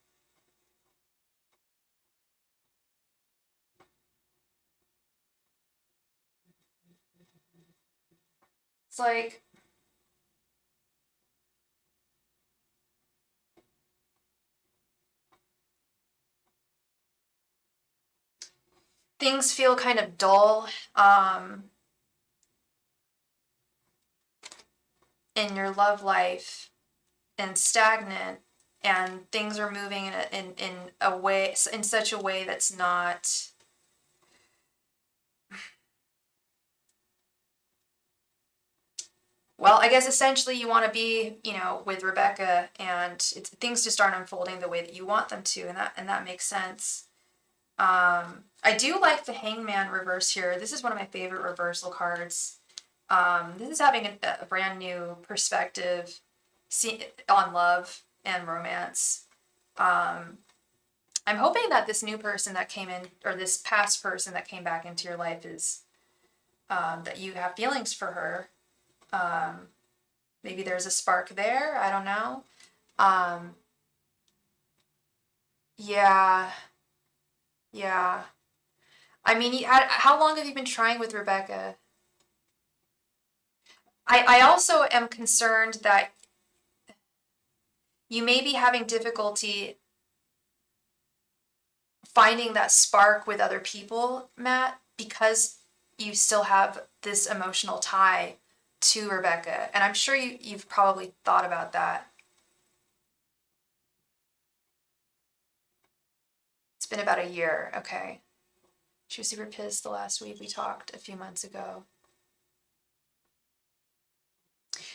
It's like, things feel kind of dull in your love life and stagnant, and things are moving in a way, in such a way that's not, well, I guess essentially you want to be, you know, with Rebecca, and things just aren't unfolding the way that you want them to, and that makes sense. I do like the Hangman reverse here. This is one of my favorite reversal cards. This is having a brand new perspective on love and romance. I'm hoping that this new person that came in, or this past person that came back into your life, is that you have feelings for her. Maybe there's a spark there. I don't know. Yeah. Yeah. I mean, how long have you been trying with Rebecca? I also am concerned that you may be having difficulty finding that spark with other people, Matt, because you still have this emotional tie to Rebecca. And I'm sure you've probably thought about that. It's been about a year. Okay. She was super pissed the last week we talked a few months ago.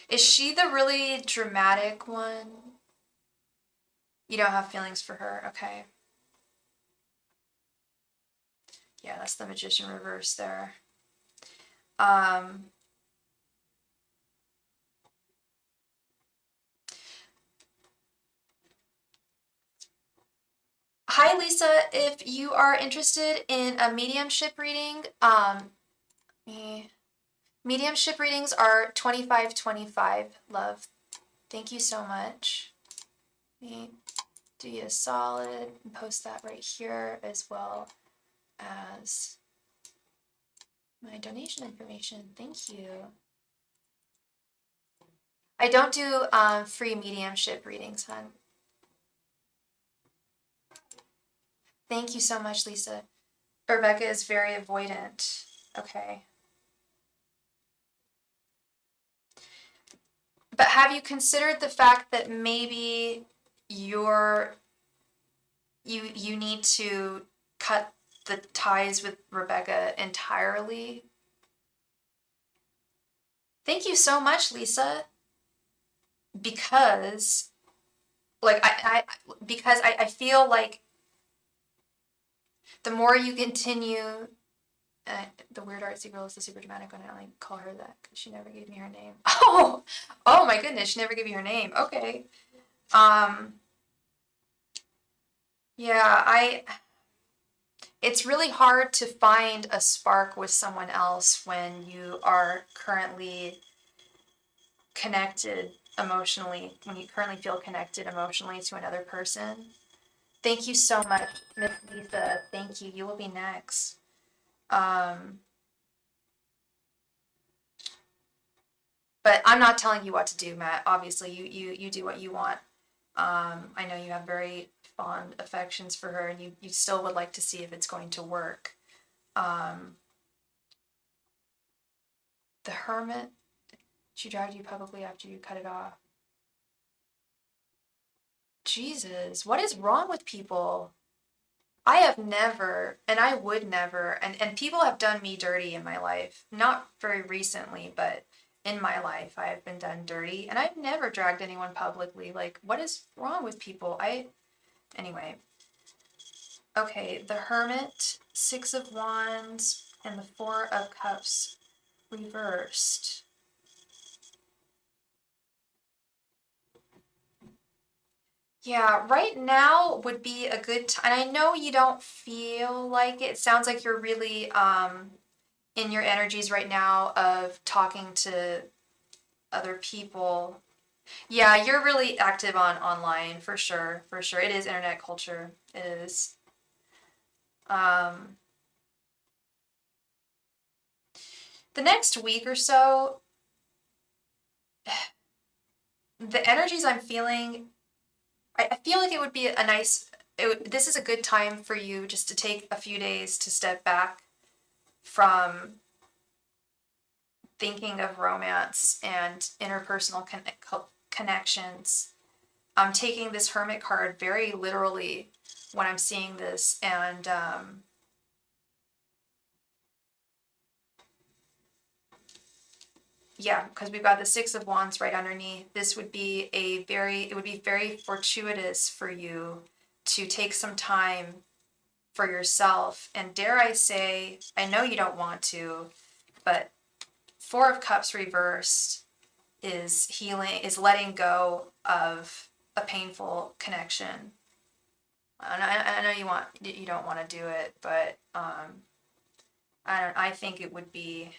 Is she the really dramatic one? You don't have feelings for her. Okay. Yeah, that's the Magician reverse there. Hi, Lisa. If you are interested in a mediumship reading, mediumship readings are $25.25, love. Thank you so much. Let me do you a solid and post that right here, as well as my donation information. Thank you. I don't do free mediumship readings, hon. Thank you so much, Lisa. Rebecca is very avoidant. Okay. But have you considered the fact that maybe you need to cut the ties with Rebecca entirely? Thank you so much, Lisa. Because like I feel like the more you continue, the weird artsy girl is the super dramatic one. I only call her that because she never gave me her name. Oh my goodness, she never gave me her name. Okay. Yeah, it's really hard to find a spark with someone else when you are currently connected emotionally, when you currently feel connected emotionally to another person. Thank you so much, Miss Lisa. Thank you. You will be next. But I'm not telling you what to do, Matt. Obviously, you do what you want. I know you have very fond affections for her, and you still would like to see if it's going to work. The Hermit, she dragged you publicly after you cut it off. Jesus, what is wrong with people? I have never, and I would never, and people have done me dirty in my life. Not very recently, but in my life, I have been done dirty, and I've never dragged anyone publicly. Like, what is wrong with people? Anyway. Okay, the Hermit, Six of Wands, and the Four of Cups reversed. Yeah, right now would be a good time. And I know you don't feel like it. It sounds like you're really in your energies right now of talking to other people. Yeah, you're really active on online for sure, for sure. It is internet culture. It is. Um, the next week or so, the energies I'm feeling, I feel like it would be a nice, this is a good time for you just to take a few days to step back from thinking of romance and interpersonal connections. I'm taking this hermit card very literally when I'm seeing this, and yeah, because we've got the Six of Wands right underneath. This would be it would be very fortuitous for you to take some time for yourself. And dare I say, I know you don't want to, but Four of Cups reversed is healing, is letting go of a painful connection. I know you don't want to do it, but I think it would be.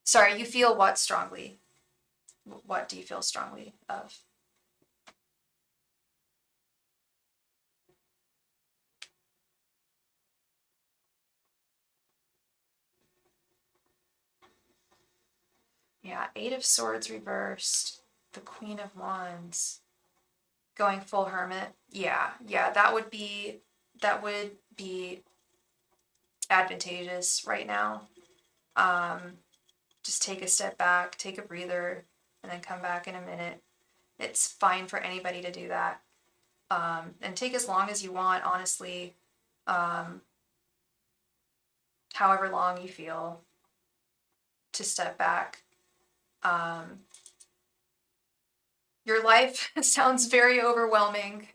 Sorry, you feel what strongly? What do you feel strongly of? Yeah, Eight of Swords reversed, the Queen of Wands, going full hermit. Yeah, yeah, that would be advantageous right now. Um, just take a step back, take a breather, and then come back in a minute. It's fine for anybody to do that. And take as long as you want, honestly. Um, however long you feel to step back. Um, your life sounds very overwhelming.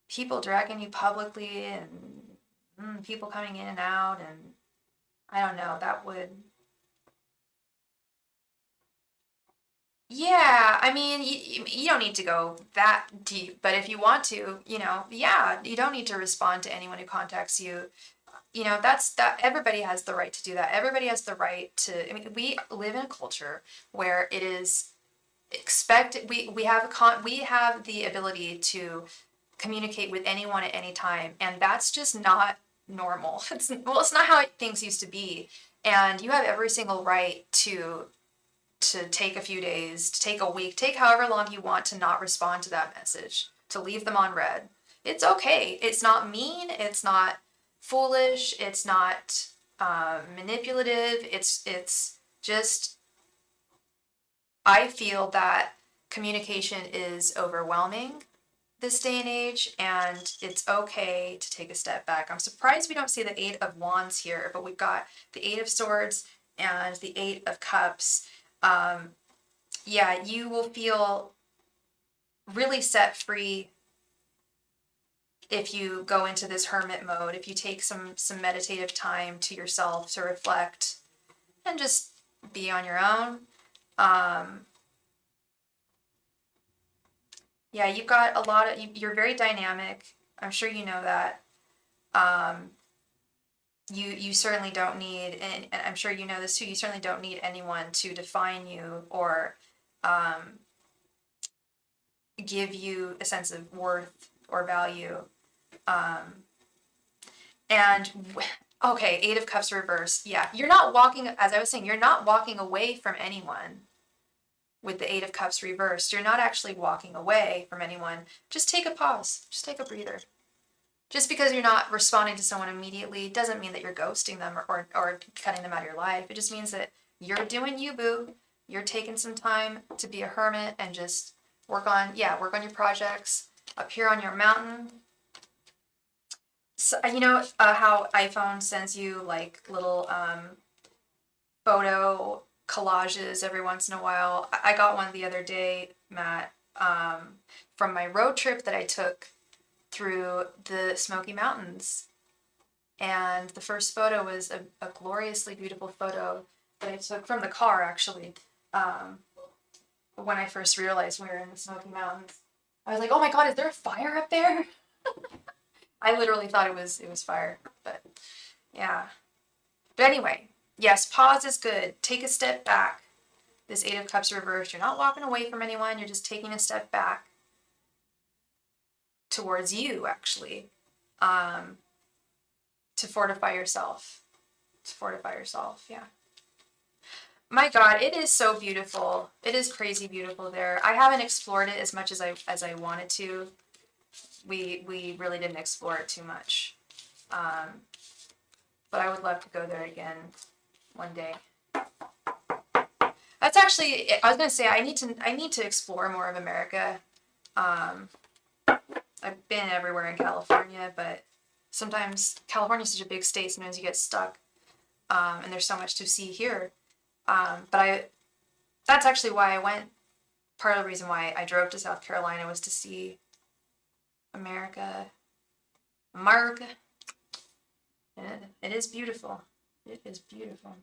People dragging you publicly and people coming in and out, and I don't know, that would. Yeah, I mean, you don't need to go that deep, but if you want to, yeah, you don't need to respond to anyone who contacts you. That everybody has the right to do that. Everybody has the right to, I mean, we live in a culture where it is expected, we have the ability to communicate with anyone at any time, and that's just not normal. It's not how things used to be, and you have every single right to take a few days, to take a week, take however long you want to not respond to that message, to leave them on red. It's okay. It's not mean. It's not foolish. It's not manipulative. It's just, I feel that communication is overwhelming this day and age, and it's okay to take a step back. I'm surprised we don't see the Eight of Wands here, but we've got the Eight of Swords and the Eight of Cups. Um, yeah, you will feel really set free if you go into this hermit mode, if you take some meditative time to yourself to reflect and just be on your own. Um, yeah, you've got a lot of you're very dynamic. I'm sure you know that. Um, you certainly don't need, and I'm sure you know this too. You certainly don't need anyone to define you or um, give you a sense of worth or value. Um, and okay, Eight of Cups reverse. Yeah, you're not walking, as I was saying, you're not walking away from anyone with the Eight of Cups reversed. You're not actually walking away from anyone. Just take a pause. Just take a breather. Just because you're not responding to someone immediately doesn't mean that you're ghosting them or cutting them out of your life. It just means that you're doing you, boo. You're taking some time to be a hermit and just work on your projects up here on your mountain. So, how iPhone sends you like little photo collages every once in a while. I got one the other day, Matt, from my road trip that I took through the Smoky Mountains. And the first photo was a gloriously beautiful photo that I took from the car, actually, when I first realized we were in the Smoky Mountains. I was like, oh my God, is there a fire up there? I literally thought it was fire, but yeah. But anyway, yes, pause is good. Take a step back. This Eight of Cups reversed. You're not walking away from anyone. You're just taking a step back towards you, actually, to fortify yourself. To fortify yourself, yeah. My God, it is so beautiful. It is crazy beautiful there. I haven't explored it as much as I wanted to. We really didn't explore it too much. But I would love to go there again one day. That's actually, I was gonna say, I need to explore more of America. I've been everywhere in California, but sometimes California's such a big state. Sometimes you get stuck, and there's so much to see here. But that's actually why I went. Part of the reason why I drove to South Carolina was to see America. America. It is beautiful. It is beautiful.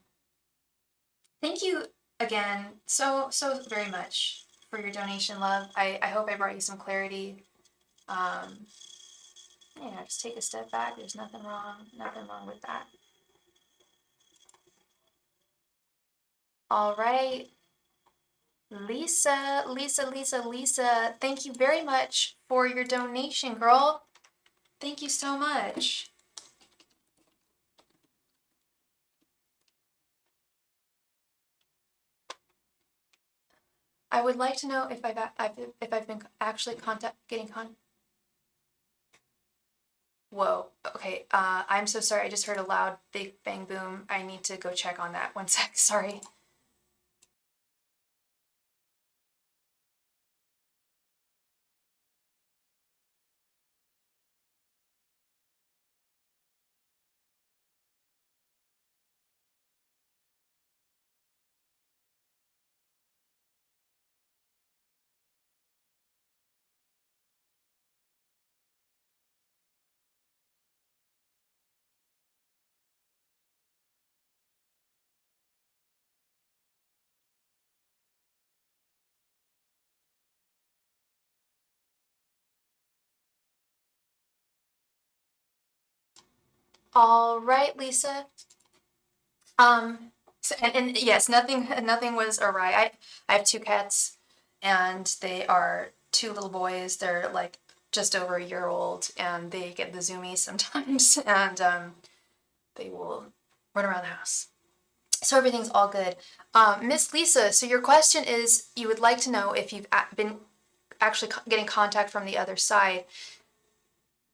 Thank you again so very much for your donation, love. I hope I brought you some clarity. Yeah, just take a step back. There's nothing wrong with that. All right. Lisa, thank you very much for your donation, girl. Thank you so much. I would like to know if I've been actually getting contact. Whoa. Okay. I'm so sorry. I just heard a loud big bang boom. I need to go check on that. One sec. Sorry. All right, Lisa. So, and yes, nothing was awry. I have two cats, and they are two little boys. They're like just over a year old, and they get the zoomies sometimes, and they will run around the house. So everything's all good. Miss Lisa, so your question is, you would like to know if you've been actually getting contact from the other side.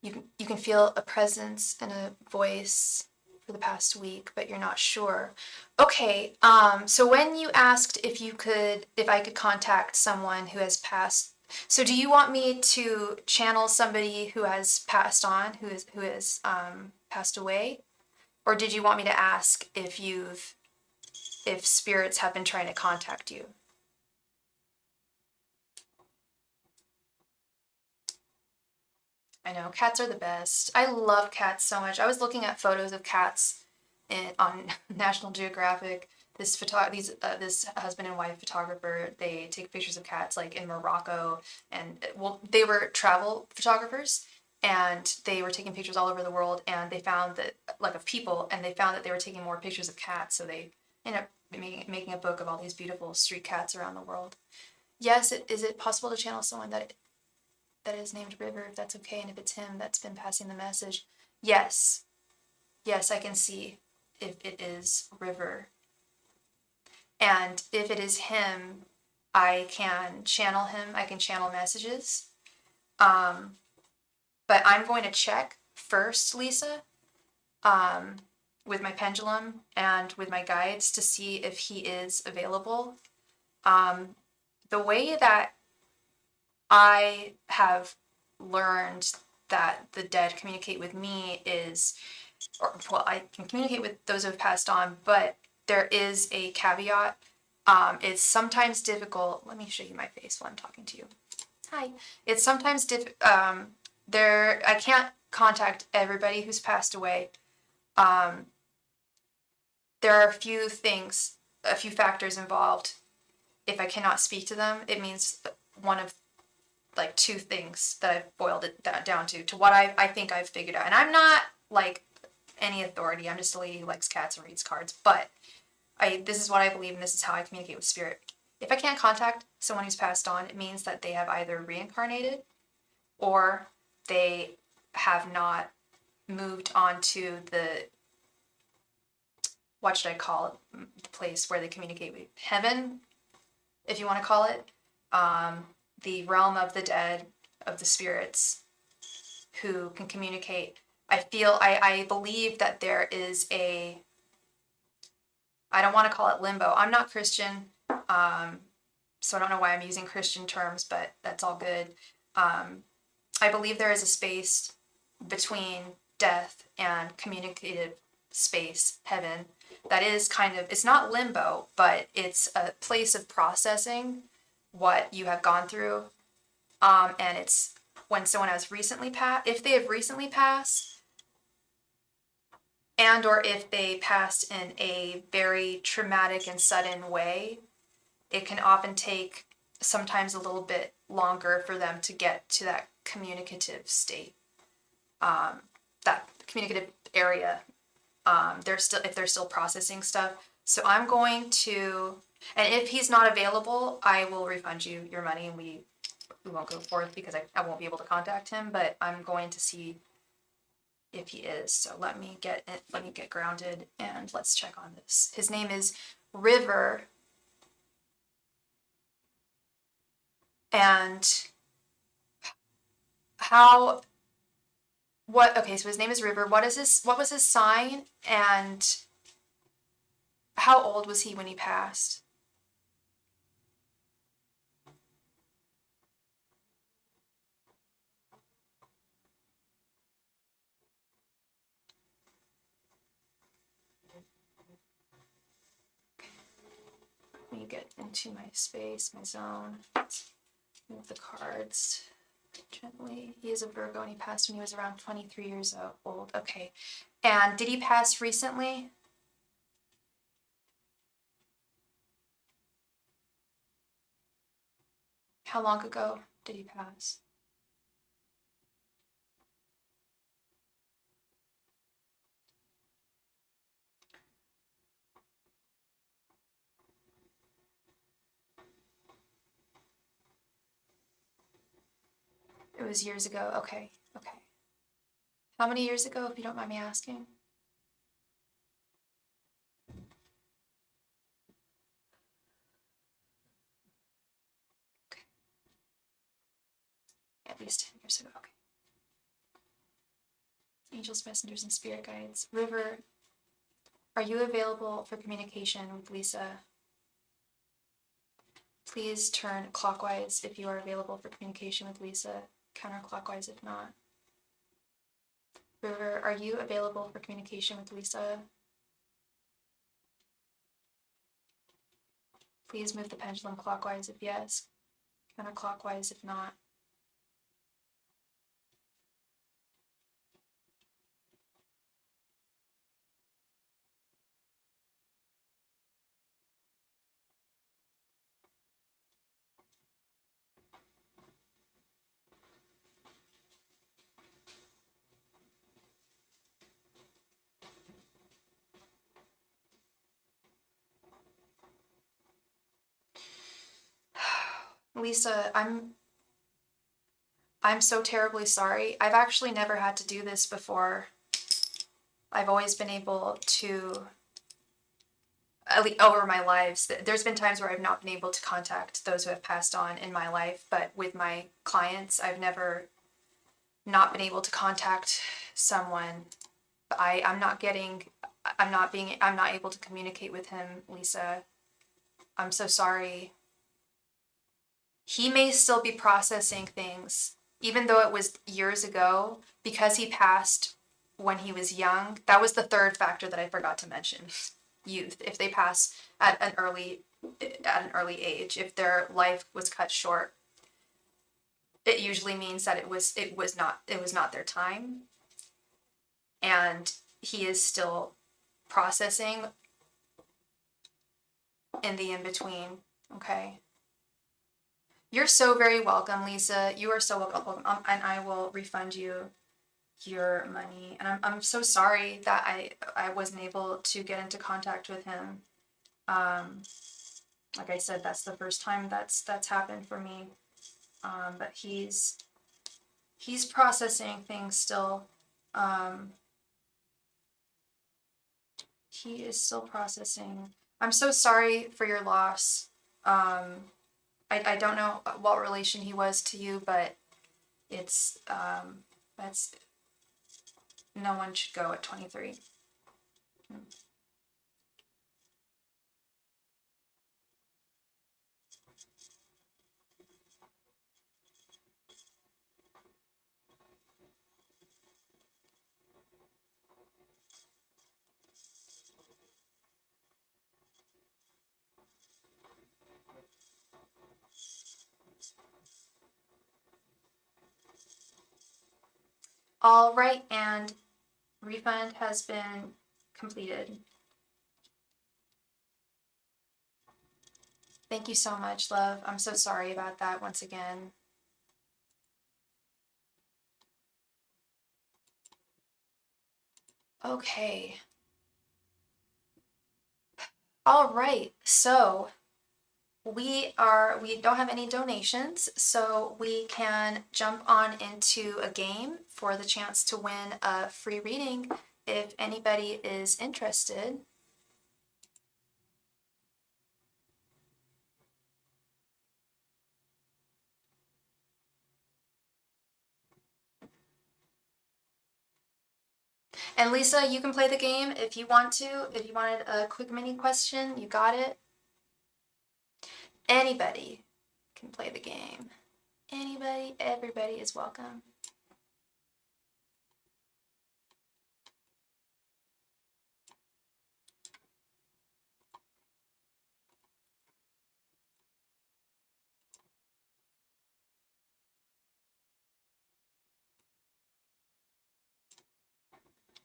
You can feel a presence and a voice for the past week, but you're not sure. Okay, so when you asked if I could contact someone who has passed, so do you want me to channel somebody who has passed on, who has passed away, or did you want me to ask if spirits have been trying to contact you? I know, cats are the best. I love cats so much. I was looking at photos of cats on National Geographic. This husband and wife photographer, they take pictures of cats like in Morocco, and well, they were travel photographers, and they were taking pictures all over the world, and they found that, like, of people, and they found that they were taking more pictures of cats, so they ended up making a book of all these beautiful street cats around the world. Yes, is it possible to channel someone that is named River, if that's okay, and if it's him that's been passing the message? Yes. Yes, I can see if it is River. And if it is him, I can channel him. I can channel messages. But I'm going to check first, Lisa, with my pendulum and with my guides to see if he is available. The way that I have learned that the dead communicate with me is, well, I can communicate with those who have passed on, but there is a caveat. It's sometimes difficult. Let me show you my face while I'm talking to you. Hi. It's sometimes I can't contact everybody who's passed away. There are a few factors involved. If I cannot speak to them, it means one of like two things that I've boiled it down to what I think I've figured out. And I'm not like any authority. I'm just a lady who likes cats and reads cards. But this is what I believe, and this is how I communicate with spirit. If I can't contact someone who's passed on, it means that they have either reincarnated or they have not moved on to the, what should I call it, the place where they communicate with heaven, if you want to call it, the realm of the dead, of the spirits who can communicate. I believe that there is a, I don't want to call it limbo. I'm not Christian, so I don't know why I'm using Christian terms, but that's all good. I believe there is a space between death and communicative space, heaven, that is kind of, it's not limbo, but it's a place of processing what you have gone through. And it's when someone has recently passed, if they have recently passed, and or if they passed in a very traumatic and sudden way, it can often take sometimes a little bit longer for them to get to that communicative state, that communicative area. If they're still processing stuff. So I'm going to, and if he's not available, I will refund you your money, and we won't go forth because I won't be able to contact him, but I'm going to see if he is. So let me get grounded and let's check on this. His name is River. And okay, so his name is River. What was his sign, and how old was he when he passed? Let me get into my space, my zone. Move the cards gently. He is a Virgo and he passed when he was around 23 years old. Okay. And did he pass recently? How long ago did he pass? It was years ago. Okay. Okay. How many years ago, if you don't mind me asking? Okay. At least 10 years ago. Okay. Angels, messengers, and spirit guides. River, are you available for communication with Lisa? Please turn clockwise if you are available for communication with Lisa, counterclockwise if not. River, are you available for communication with Lisa? Please move the pendulum clockwise if yes, counterclockwise if not. Lisa, I'm so terribly sorry. I've actually never had to do this before. I've always been able to, at least over my lives, there's been times where I've not been able to contact those who have passed on in my life, but with my clients, I've never not been able to contact someone. I'm not able to communicate with him, Lisa. I'm so sorry. He may still be processing things, even though it was years ago, because he passed when he was young. That was the third factor that I forgot to mention. Youth. If they pass at an early age, if their life was cut short, it usually means that it was not their time. And he is still processing in the in-between, okay? You're so very welcome, Lisa. You are so welcome, and I will refund you your money. And I'm so sorry that I wasn't able to get into contact with him. Like I said, that's the first time that's happened for me. But he's processing things still. He is still processing. I'm so sorry for your loss. I don't know what relation he was to you, but it's that's no one should go at 23. All right, and refund has been completed. Thank you so much, love. I'm so sorry about that once again. Okay. All right, so we don't have any donations, so we can jump on into a game for the chance to win a free reading if anybody is interested. And Lisa, you can play the game if you want to. If you wanted a quick mini question, you got it. Anybody can play the game. Anybody, everybody is welcome.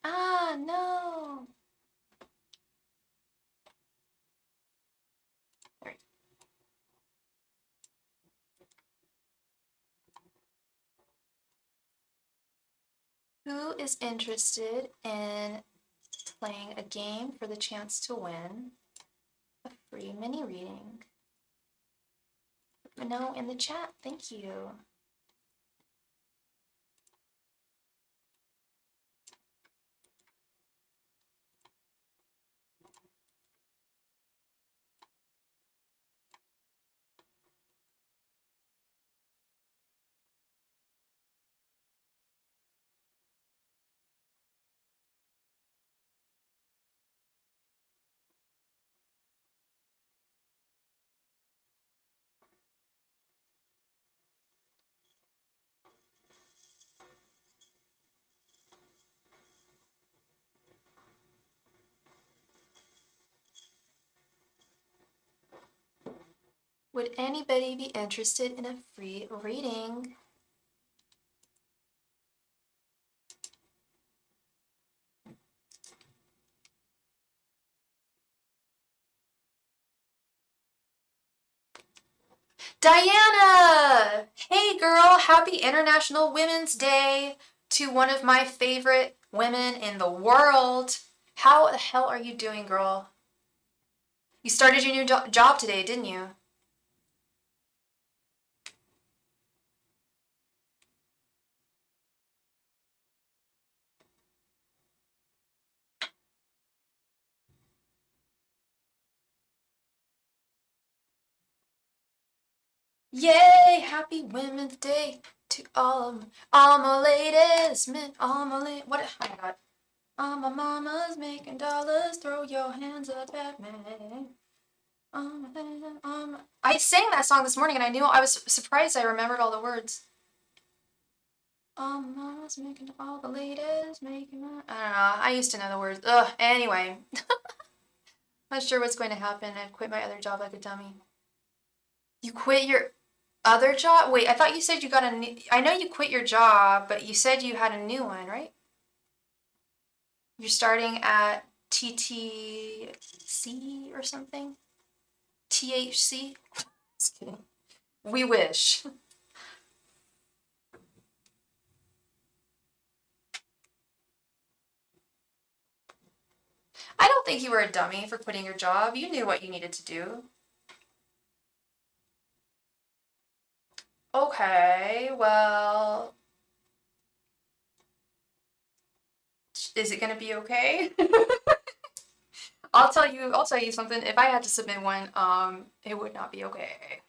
Ah, no. There. Who is interested in playing a game for the chance to win a free mini reading? Let me know in the chat. Thank you. Would anybody be interested in a free reading? Diana! Hey girl, happy International Women's Day to one of my favorite women in the world. How the hell are you doing, girl? You started your new job today, didn't you? Yay! Happy Women's Day to all my ladies, men, all my ladies. What? Oh my god. All my mamas making dollars, throw your hands up at me. I sang that song this morning and I was surprised I remembered all the words. All my mamas making all the ladies making. I don't know. I used to know the words. Ugh. Anyway, not sure what's going to happen. I quit my other job like a dummy. You quit your other job? Wait, I thought you said you got a new. I know you quit your job, but you said you had a new one, right? You're starting at TTC or something? THC? Just kidding. We wish. I don't think you were a dummy for quitting your job. You knew what you needed to do. Okay, well, is it gonna be okay? I'll tell you something. If I had to submit one, it would not be okay.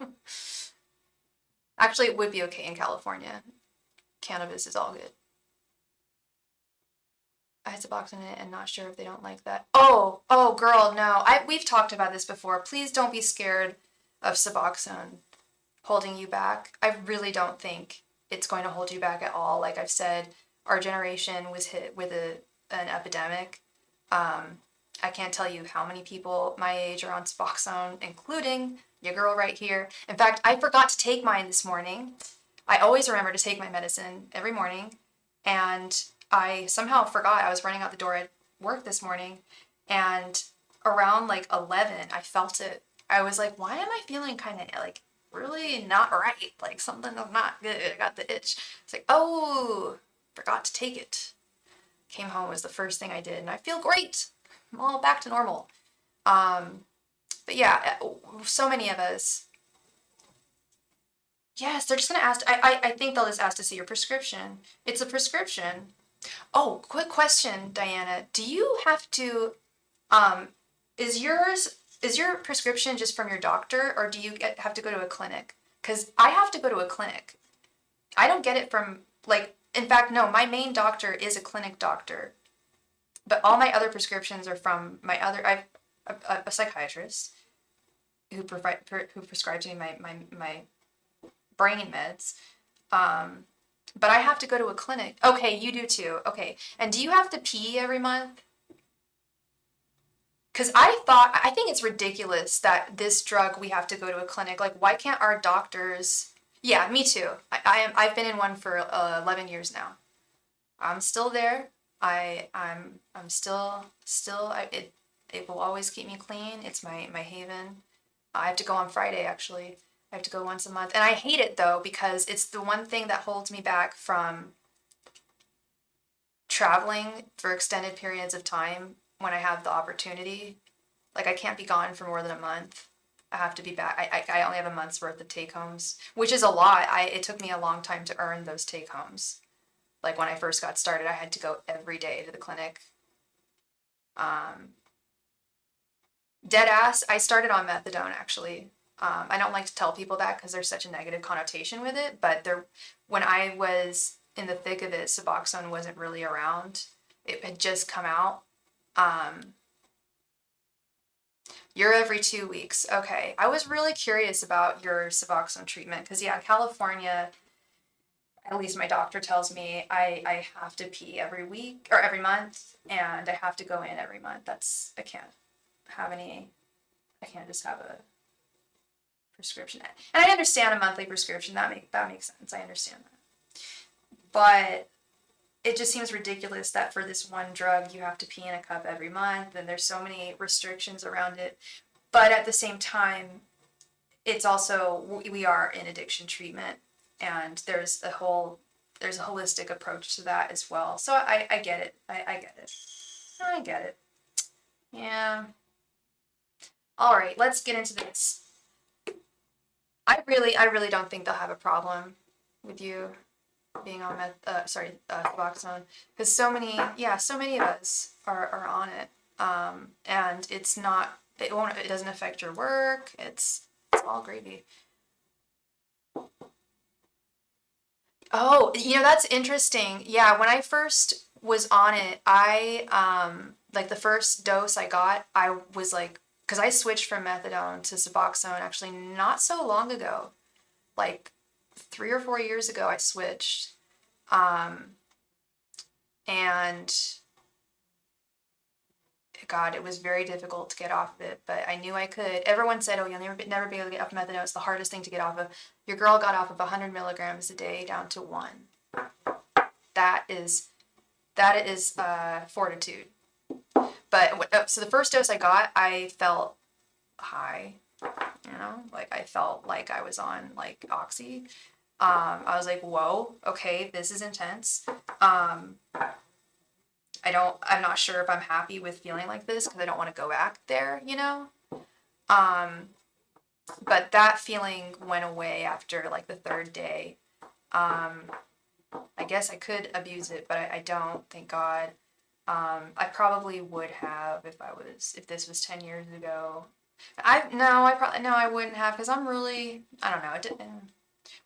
Actually, it would be okay in California. Cannabis is all good. I had Suboxone in it and not sure if they don't like that. Oh, girl, no. We've talked about this before. Please don't be scared of Suboxone holding you back. I really don't think it's going to hold you back at all. Like I've said, our generation was hit with an epidemic. I can't tell you how many people my age are on Suboxone, including your girl right here. In fact, I forgot to take mine this morning. I always remember to take my medicine every morning, and I somehow forgot. I was running out the door at work this morning, and around like 11, I felt it. I was like, why am I feeling kind of like really not right? Like something is not good. I got the itch. It's like, oh, forgot to take it. Came home was the first thing I did, and I feel great. I'm all back to normal. But yeah, so many of us. Yes, they're just gonna ask. I think they'll just ask to see your prescription. It's a prescription. Oh, quick question, Diana. Do you have to, um, is your prescription just from your doctor, or do you have to go to a clinic? Because I have to go to a clinic. I don't get it from, like, in fact, no, my main doctor is a clinic doctor, but all my other prescriptions are from I've a psychiatrist who prescribes me my brain meds. But I have to go to a clinic. Okay, you do too. Okay. And do you have to pee every month? Because I think it's ridiculous that this drug we have to go to a clinic. Like, why can't our doctors? Yeah, me too. I've been in one for 11 years now. I'm still there. I'm it will always keep me clean. It's my haven. I have to go on Friday actually. I have to go once a month. And I hate it though because it's the one thing that holds me back from traveling for extended periods of time when I have the opportunity. Like I can't be gone for more than a month. I have to be back. I only have a month's worth of take homes, which is a lot. It took me a long time to earn those take homes. Like when I first got started, I had to go every day to the clinic. Um, Dead ass, I started on methadone actually. I don't like to tell people that because there's such a negative connotation with it, but when I was in the thick of it, Suboxone wasn't really around. It had just come out. Um, you're every 2 weeks. Okay. I was really curious about your Suboxone treatment because, yeah, in California, at least my doctor tells me I have to pee every week or every month and I have to go in every month. I can't just have a prescription. And I understand a monthly prescription. That makes sense. I understand that. But it just seems ridiculous that for this one drug you have to pee in a cup every month and there's so many restrictions around it. But at the same time, it's also we are in addiction treatment and there's a holistic approach to that as well. So I get it. I get it. I get it. Yeah. All right, let's get into this. I really don't think they'll have a problem with you being on Suboxone because so many of us are on it. And it doesn't affect your work. It's all gravy. Oh, that's interesting. Yeah, when I first was on it, like the first dose I got, I was like, because I switched from methadone to Suboxone actually not so long ago, like 3 or 4 years ago, I switched. And God, it was very difficult to get off of it, but I knew I could. Everyone said, "Oh, you'll never be able to get off methadone. It's the hardest thing to get off of." Your girl got off of 100 milligrams a day down to 1. That is fortitude. But so the first dose I got, I felt high. you know, like I felt like I was on like oxy. I was like, whoa, okay, this is intense. I'm not sure if I'm happy with feeling like this because I don't want to go back there, you know? Um, but that feeling went away after like the third day. Um, I guess I could abuse it, but I don't, thank God. I probably would have if this was 10 years ago. No, I wouldn't have because I'm really, I don't know.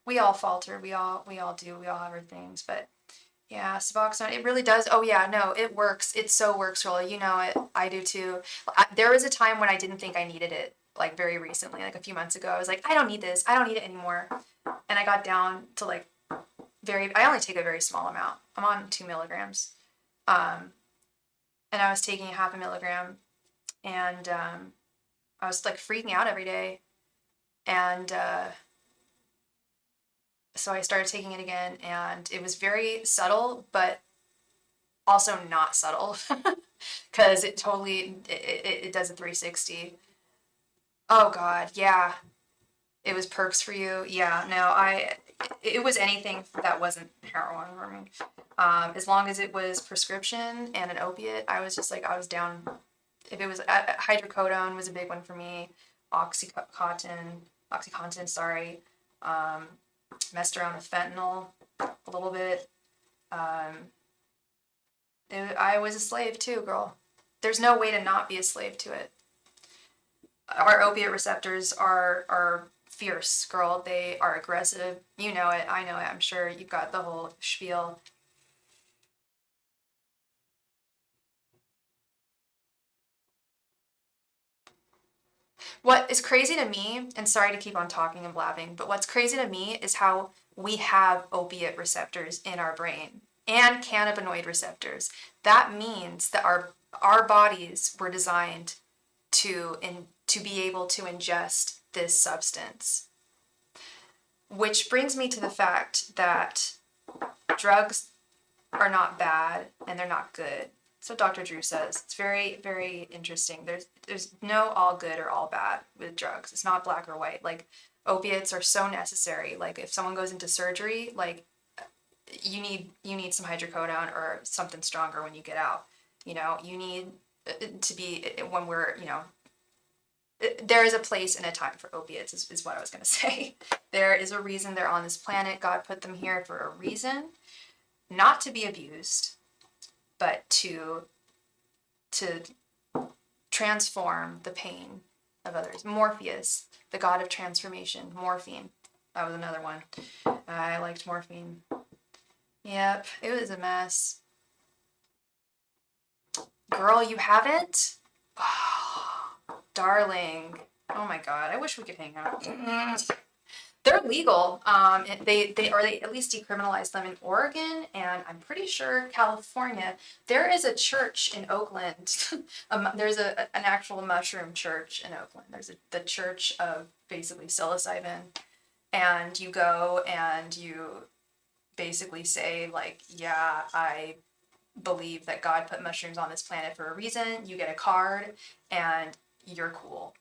We all falter. We all do. We all have our things, but yeah, Suboxone, it really does. Oh yeah, no, it works. It so works, really. You know it. I do too. There was a time when I didn't think I needed it, like very recently, like a few months ago. I was like, I don't need this. I don't need it anymore. And I got down to like I only take a very small amount. I'm on 2 milligrams. Um, and I was taking half a milligram and I was like freaking out every day. And so I started taking it again and it was very subtle, but also not subtle because it does a 360. Oh God, yeah. It was perks for you. Yeah, no, it was anything that wasn't heroin for me. As long as it was prescription and an opiate, I was just like, I was down. If it was hydrocodone was a big one for me. Oxycontin, sorry. Um, Messed around with fentanyl a little bit. Um, I was a slave too, girl. There's no way to not be a slave to it. Our opiate receptors are fierce, girl. They are aggressive. You know it. I know it. I'm sure you've got the whole spiel. What is crazy to me, and sorry to keep on talking and blabbing, but what's crazy to me is how we have opiate receptors in our brain and cannabinoid receptors. That means that our bodies were designed to be able to ingest this substance. Which brings me to the fact that drugs are not bad and they're not good. So Dr. Drew says. It's very, very interesting. There's no all good or all bad with drugs. It's not black or white. Like opiates are so necessary. Like if someone goes into surgery, like you need some hydrocodone or something stronger when you get out. You know, you need to be when we're, you know, there is a place and a time for opiates is what I was going to say. There is a reason they're on this planet. God put them here for a reason, not to be abused, but to transform the pain of others. Morpheus, the god of transformation. Morphine, that was another one. I liked morphine. Yep, it was a mess. Girl, you haven't? Oh, darling. Oh my God, I wish we could hang out. They're legal. They at least decriminalized them in Oregon, and I'm pretty sure California. There is a church in Oakland. There's an actual mushroom church in Oakland. There's the Church of basically psilocybin, and you go and you basically say like, yeah, I believe that God put mushrooms on this planet for a reason. You get a card, and you're cool.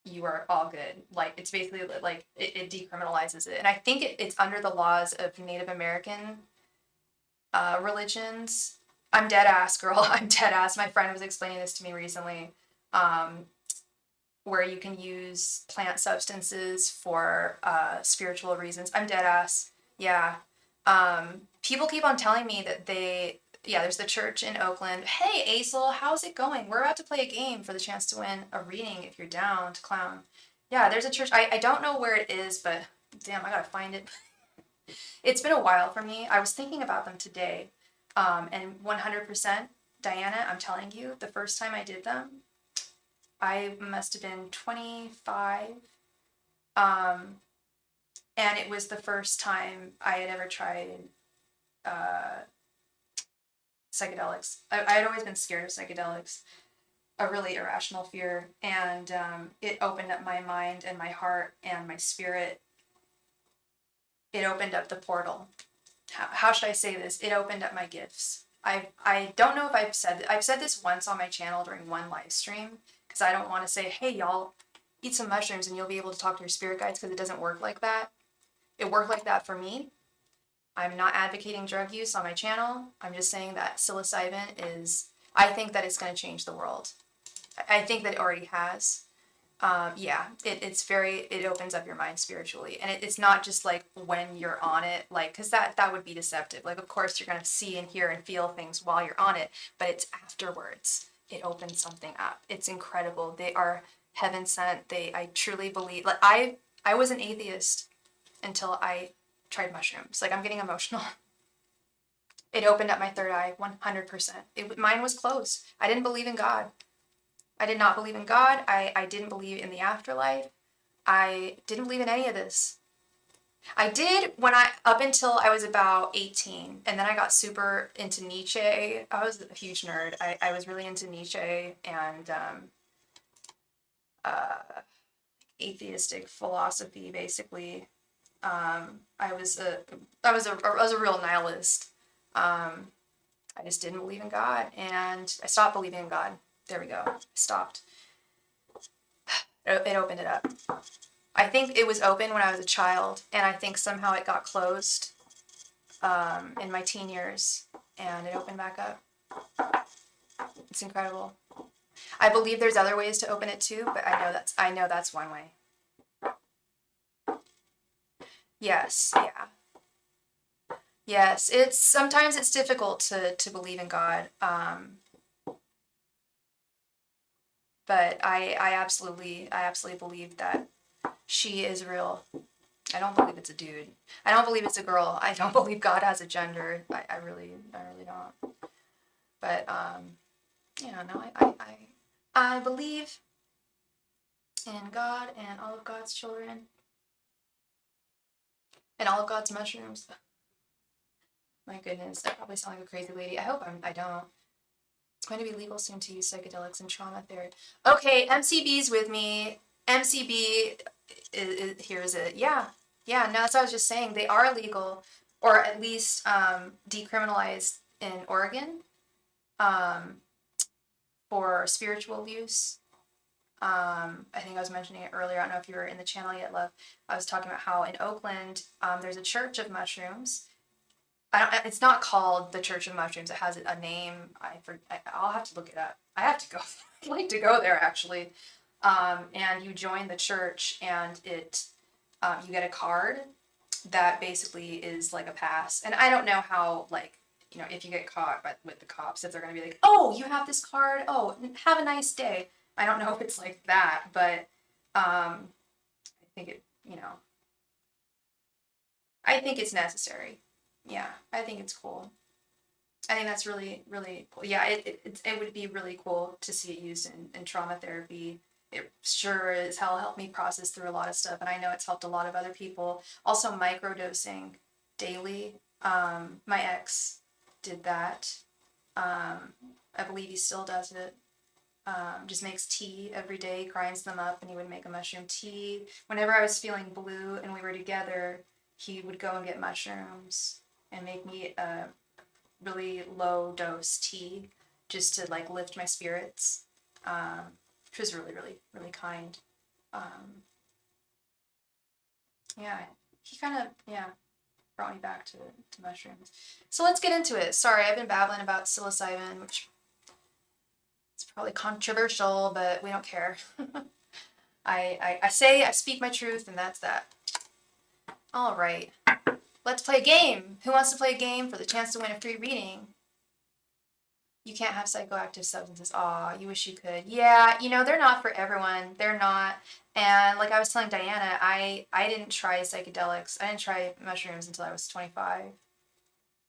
You are all good. Like it's basically like it decriminalizes it, and I think it's under the laws of Native American religions. I'm dead ass, girl. I'm dead ass. My friend was explaining this to me recently, where you can use plant substances for spiritual reasons. I'm dead ass. Yeah. People keep on telling me that there's the church in Oakland. Hey, Aisel, how's it going? We're about to play a game for the chance to win a reading if you're down to clown. Yeah, there's a church. I don't know where it is, but damn, I gotta find it. It's been a while for me. I was thinking about them today. And 100%, Diana, I'm telling you, the first time I did them, I must have been 25. And it was the first time I had ever tried psychedelics. I had always been scared of psychedelics, a really irrational fear, and it opened up my mind and my heart and my spirit. It opened up the portal. How should I say this? It opened up my gifts. I don't know if I've said this once on my channel during one live stream because I don't want to say, hey y'all, eat some mushrooms and you'll be able to talk to your spirit guides, because it doesn't work like that. It worked like that for me. I'm not advocating drug use on my channel. I'm just saying that psilocybin is, I think that it's going to change the world. I think that it already has. Yeah, it opens up your mind spiritually. And it's not just like when you're on it, like, because that would be deceptive. Like, of course, you're going to see and hear and feel things while you're on it, but it's afterwards. It opens something up. It's incredible. They are heaven sent. I truly believe, like, I was an atheist until I tried mushrooms. Like, I'm getting emotional. It opened up my third eye 100%. Mine was closed. I didn't believe in God. I did not believe in God. I didn't believe in the afterlife. I didn't believe in any of this. I did up until I was about 18, and then I got super into Nietzsche. I was a huge nerd. I was really into Nietzsche and atheistic philosophy, basically. I was a real nihilist. I just didn't believe in God, and I stopped believing in God. There we go. I stopped. It opened it up. I think it was open when I was a child, and I think somehow it got closed in my teen years, and it opened back up. It's incredible. I believe there's other ways to open it too, but I know that's one way. Yes, yeah. Yes, sometimes it's difficult to believe in God. But I absolutely believe that she is real. I don't believe it's a dude. I don't believe it's a girl. I don't believe God has a gender. I really don't. But yeah, no, I believe in God and all of God's children and all of God's mushrooms. My goodness, I probably sound like a crazy lady. I hope I don't. It's going to be legal soon to use psychedelics and trauma therapy. Okay, MCB's with me. MCB, here's it. Yeah, no, that's what I was just saying. They are legal, or at least decriminalized in Oregon for spiritual use. I think I was mentioning it earlier. I don't know if you were in the channel yet, love. I was talking about how in Oakland, there's a church of mushrooms. It's not called the Church of Mushrooms. It has a name. I'll have to look it up. I have to go. I'd like to go there, actually. And you join the church, and you get a card that basically is like a pass. And I don't know how, like, if you get caught with the cops, if they're going to be like, oh, you have this card. Oh, have a nice day. I don't know if it's like that, but I think I think it's necessary. Yeah, I think it's cool. I think that's really, really cool. Yeah, it would be really cool to see it used in trauma therapy. It sure as hell helped me process through a lot of stuff, and I know it's helped a lot of other people. Also, microdosing daily. My ex did that. I believe he still does it. Just makes tea every day, grinds them up, and he would make a mushroom tea. Whenever I was feeling blue and we were together, he would go and get mushrooms and make me a really low dose tea just to like lift my spirits, which was really, really, really kind. Yeah, he kind of, brought me back to mushrooms. So let's get into it. Sorry, I've been babbling about psilocybin, which is probably controversial, but we don't care. I speak my truth, and that's that. All right. Let's play a game. Who wants to play a game for the chance to win a free reading? You can't have psychoactive substances. Aw, you wish you could. Yeah, they're not for everyone. They're not. And like I was telling Diana, I didn't try psychedelics. I didn't try mushrooms until I was 25.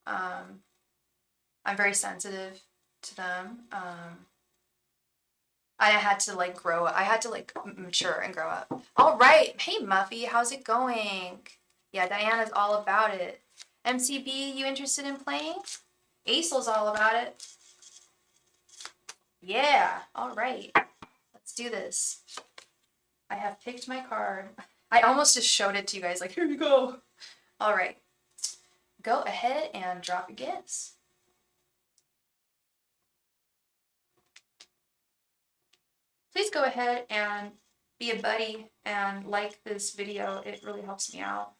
I'm very sensitive to them. I had to like grow up. I had to like mature and grow up. All right. Hey, Muffy, how's it going? Yeah, Diana's all about it. MCB, you interested in playing? Acel's all about it. Yeah, all right. Let's do this. I have picked my card. I almost just showed it to you guys, like, here you go. All right. Go ahead and drop your guess. Please go ahead and be a buddy and like this video. It really helps me out.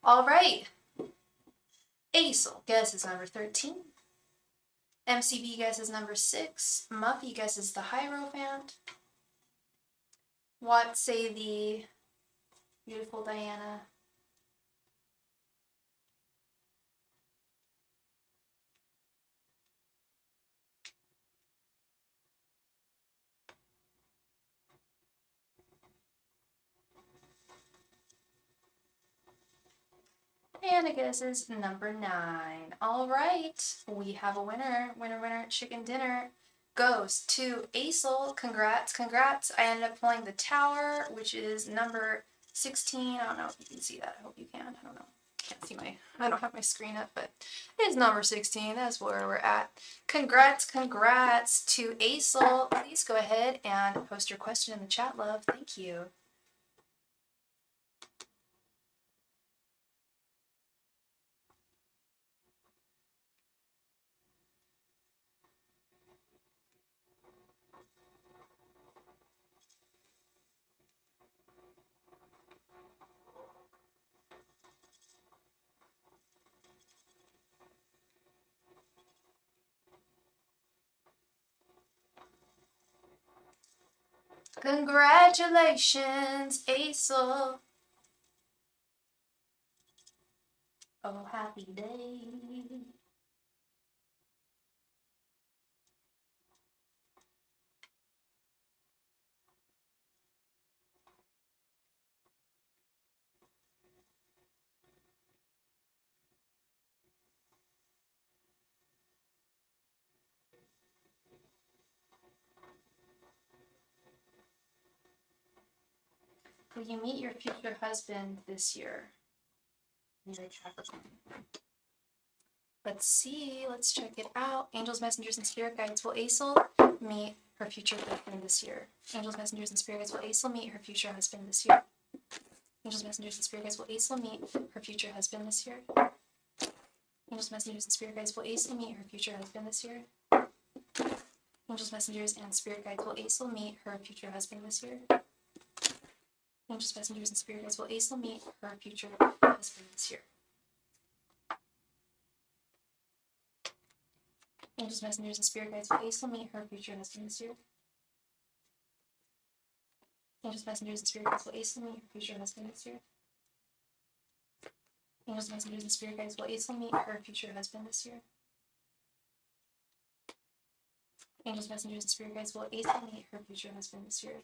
All right. Aesel guesses number 13. MCB guesses number 6. Muffy guesses the Hierophant. What say the beautiful Diana? Anna guesses number 9. All right, we have a winner. Winner, chicken dinner goes to Aesel. Congrats, congrats. I ended up pulling the Tower, which is number 16. I don't know if you can see that. I hope you can. I don't know. Can't see I don't have my screen up, but it's number 16. That's where we're at. Congrats, congrats to Aesel. Please go ahead and post your question in the chat, love. Thank you. Congratulations, Aesel. Oh, happy day. Will you meet your future husband this year? Let's see. Let's check it out. Angels, messengers, and spirit guides. Will Aesel meet her future husband this year? Angels, messengers, and spirit guides. Will Aesel meet her future husband this year? Angels, messengers, and spirit guides. Will Aesel meet her future husband this year? Angels, messengers, and spirit guides. Will Aesel meet her future husband this year? Angels, messengers, and spirit guides. Will Aesel meet her future husband this year? Angels, messengers, and spirit guides. Will Aesel meet her future husband this year? Angels, messengers, and spirit guides. Will Aesel meet her future husband this year? Angels, messengers, and spirit guides. Will Aesel meet her future husband this year? Angels, messengers, and spirit guides. Will Aesel meet her future husband this year? Angels, messengers, and spirit guides. Will Aesel meet her future husband this year?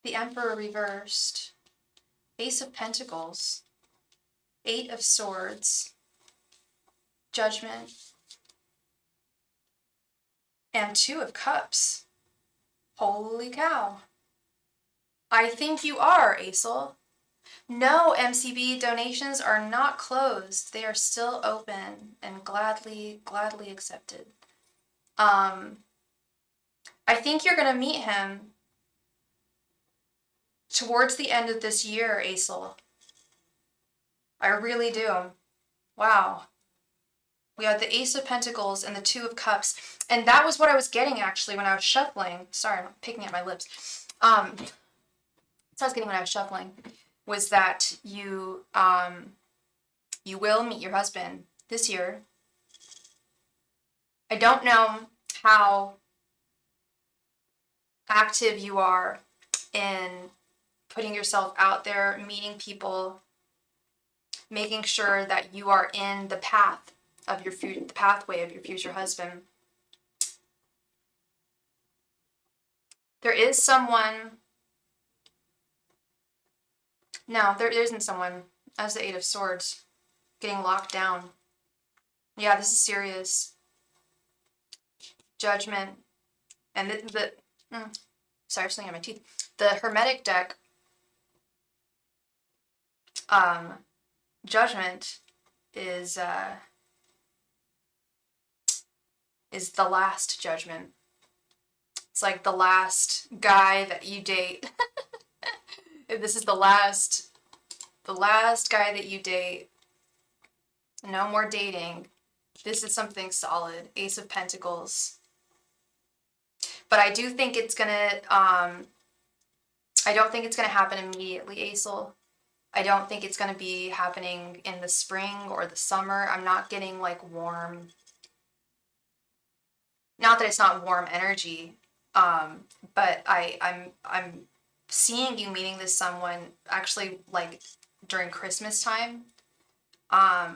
The Emperor reversed. Ace of Pentacles. 8 of Swords. Judgment. And 2 of Cups. Holy cow. I think you are, Aesel. No, MCB, donations are not closed. They are still open and gladly accepted. I think you're going to meet him towards the end of this year, Aesel. I really do. Wow. We had the Ace of Pentacles and the 2 of Cups. And that was what I was getting, actually, when I was shuffling. Sorry, I'm picking at my lips. So I was getting when I was shuffling was that you will meet your husband this year. I don't know how active you are in putting yourself out there, meeting people, making sure that you are in the path of your the pathway of your future husband. There is someone No, there isn't someone. As the Eight of Swords, getting locked down. Yeah, this is serious. Judgment. And sorry, I'm slinging on my teeth. The Hermetic deck, Judgment is the last judgment. It's like the last guy that you date. If this is the last guy that you date, no more dating. This is something solid. Ace of Pentacles. But I do think it's gonna, I don't think it's gonna happen immediately, Aesel. I don't think it's gonna be happening in the spring or the summer. I'm not getting like warm, not that it's not warm energy, but I'm seeing you meeting this someone actually like during Christmas time. A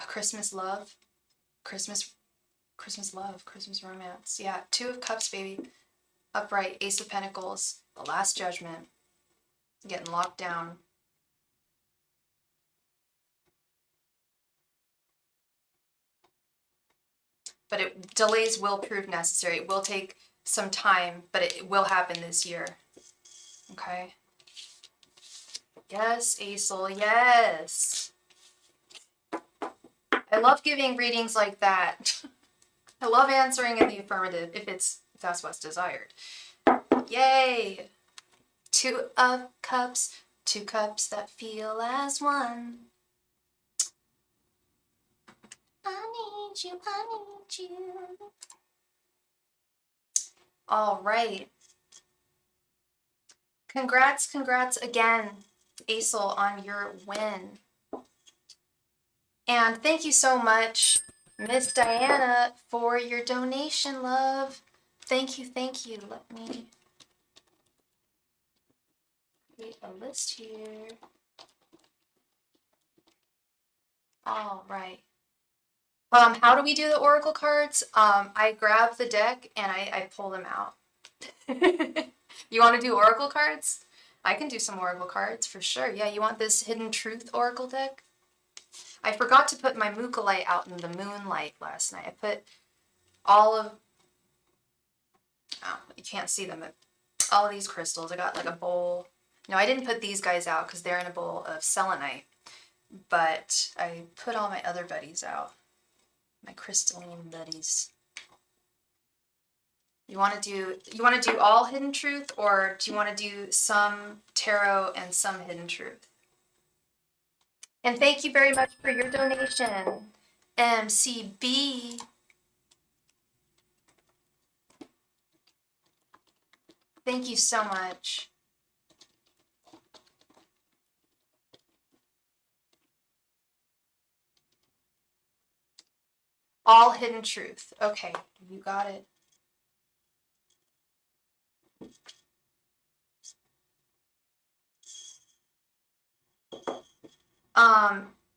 Christmas love, Christmas love, Christmas romance. Yeah, Two of Cups, baby. Upright, Ace of Pentacles, the Last Judgment, getting locked down. But delays will prove necessary. It will take some time, but it will happen this year. Okay? Yes, Aesel, yes. I love giving readings like that. I love answering in the affirmative if that's what's desired. Yay! Two of Cups, two cups that feel as one. I need you, I need you. All right. Congrats again, Aesel, on your win. And thank you so much, Miss Diana, for your donation, love. Thank you, thank you. Let me create a list here. All right. How do we do the oracle cards? I grab the deck and I pull them out. You want to do oracle cards? I can do some oracle cards for sure. Yeah, you want this Hidden Truth oracle deck? I forgot to put my Mookalite out in the moonlight last night. I put all of, oh, you can't see them, but all of these crystals. I got like a bowl. No, I didn't put these guys out because they're in a bowl of selenite, but I put all my other buddies out. My crystalline buddies. You want to do all Hidden Truth, or do you want to do some tarot and some Hidden Truth? And thank you very much for your donation, MCB. Thank you so much. All Hidden Truth. Okay, you got it.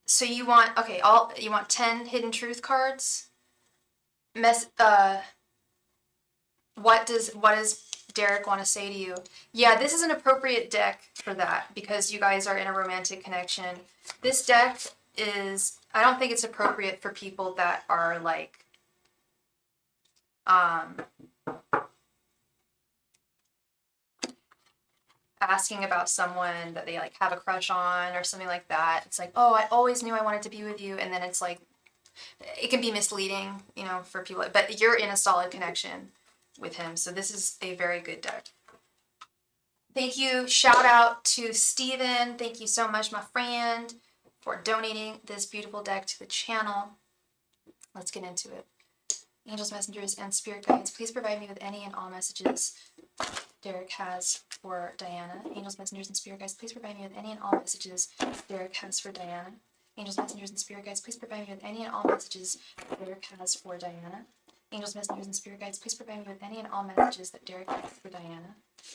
So you want, okay, you want 10 Hidden Truth cards? What does Derek want to say to you? Yeah, this is an appropriate deck for that because you guys are in a romantic connection. This deck is, I don't think it's appropriate for people that are like, asking about someone that they like have a crush on or something like that. It's like, oh, I always knew I wanted to be with you, and then it's like, it can be misleading, you know, for people, but you're in a solid connection with him, so this is a very good deck. Thank you. Shout out to Steven. Thank you so much, my friend, for donating this beautiful deck to the channel. Let's get into it. Angels, messengers, and spirit guides, please provide me with any and all messages Derek has for Diana. Angels, messengers, and spirit guides, please provide me with any and all messages Derek has for Diana. Angels, messengers, and spirit guides, please provide me with any and all messages Derek has for Diana. Angels, messengers, and spirit guides, please provide me with any and all messages that Derek has for Diana.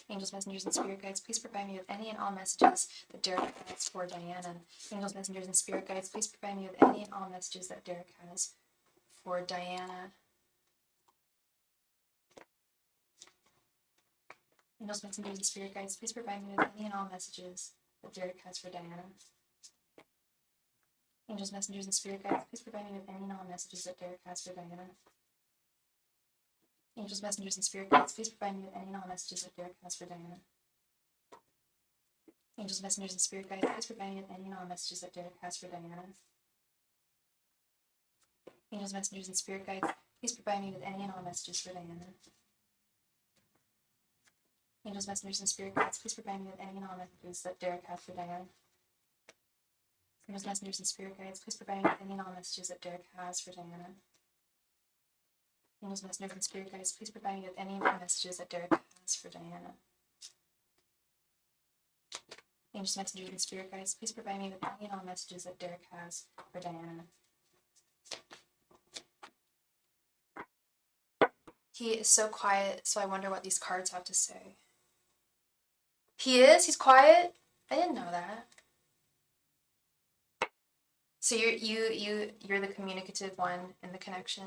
Angels, messengers, and spirit guides, please provide me with any and all messages that Derek has for Diana. Angels, messengers, and spirit guides, please provide me with any and all messages that Derek has for Diana. Angels, messengers, and spirit guides, please provide me with any and all messages that Derek has for Diana. Angels, messengers, and spirit guides, please provide me with any and all messages that Derek has for Diana. Angels, messengers, and spirit guides, please provide me with any and all messages that Derek has for Diana. Angels, messengers, and spirit guides, please provide me with any and all messages that Derek has for Diana. Angels, messengers, and spirit guides, please provide me with any and all messages for Diana. Angels, messengers, and spirit guides, please provide me with any and all messages that Derek has for Diana. Angels, messengers, and spirit guides, please provide me with any and all messages that Derek has for Diana. Angels, messengers, and spirit guides, please provide me with any and all messages that Derek has for Diana. Angels, messengers, and spirit guides, please provide me with any and all messages that Derek has for Diana. He is so quiet, so I wonder what these cards have to say. He is? He's quiet? I didn't know that. So you're the communicative one in the connection.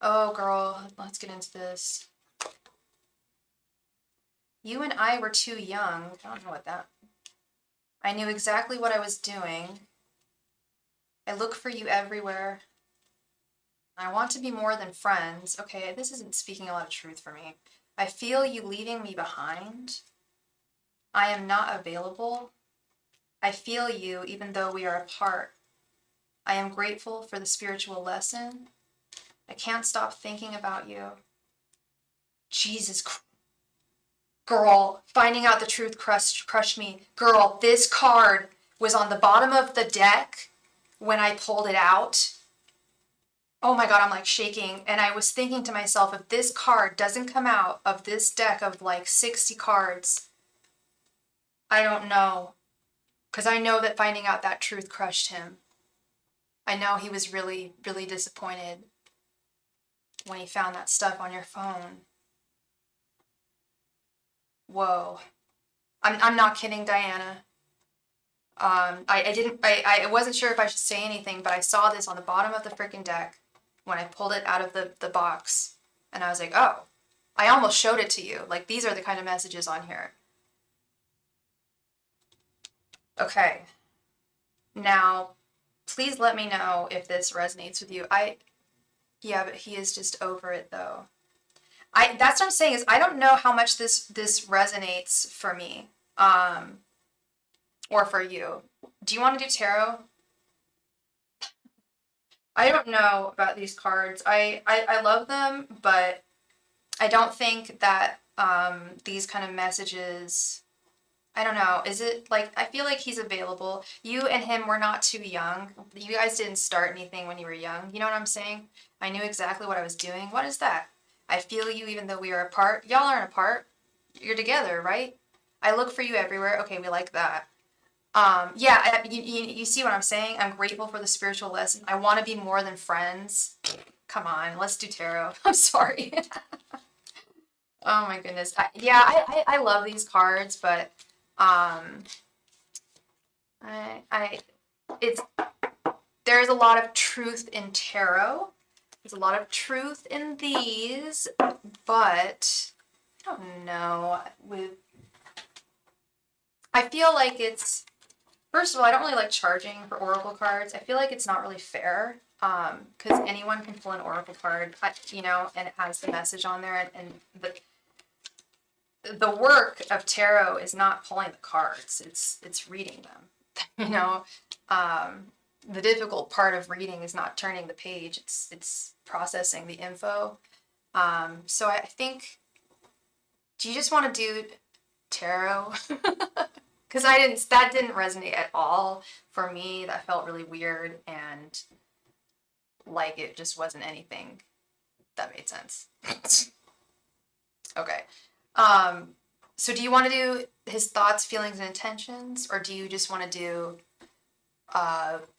Oh girl, let's get into this. You and I were too young. I don't know what that. I knew exactly what I was doing. I look for you everywhere. I want to be more than friends. Okay, this isn't speaking a lot of truth for me. I feel you leaving me behind. I am not available. I feel you even though we are apart. I am grateful for the spiritual lesson. I can't stop thinking about you. Jesus Christ. Girl, finding out the truth crushed me. Girl, this card was on the bottom of the deck when I pulled it out. Oh my God, I'm like shaking. And I was thinking to myself, if this card doesn't come out of this deck of like 60 cards, I don't know. Because I know that finding out that truth crushed him. I know he was really, really disappointed when he found that stuff on your phone. Whoa. I'm not kidding, Diana. I wasn't sure if I should say anything, but I saw this on the bottom of the freaking deck when I pulled it out of the box. And I was like, oh, I almost showed it to you. Like, these are the kind of messages on here. Okay. Now, please let me know if this resonates with you. Yeah, but he is just over it though. That's what I'm saying is I don't know how much this resonates for me, or for you. Do you want to do tarot? I don't know about these cards. I love them, but I don't think that these kind of messages, I don't know, is it like, I feel like he's available. You and him were not too young. You guys didn't start anything when you were young. You know what I'm saying? I knew exactly what I was doing. What is that? I feel you even though we are apart. Y'all aren't apart. You're together, right? I look for you everywhere. Okay, we like that. Yeah, you see what I'm saying? I'm grateful for the spiritual lesson. I want to be more than friends. Come on, let's do tarot. I'm sorry. Oh my goodness. I love these cards, but it's there's a lot of truth in tarot. There's a lot of truth in these, but I don't know. I feel like it's, first of all, I don't really like charging for oracle cards. I feel like it's not really fair, because anyone can pull an oracle card, you know, and it has the message on there, and the work of tarot is not pulling the cards, it's reading them. You know, the difficult part of reading is not turning the page, it's processing the info. So I think, do you just want to do tarot? Because that didn't resonate at all for me. That felt really weird, and like it just wasn't anything that made sense. Okay. So do you want to do his thoughts, feelings, and intentions, or do you just want to do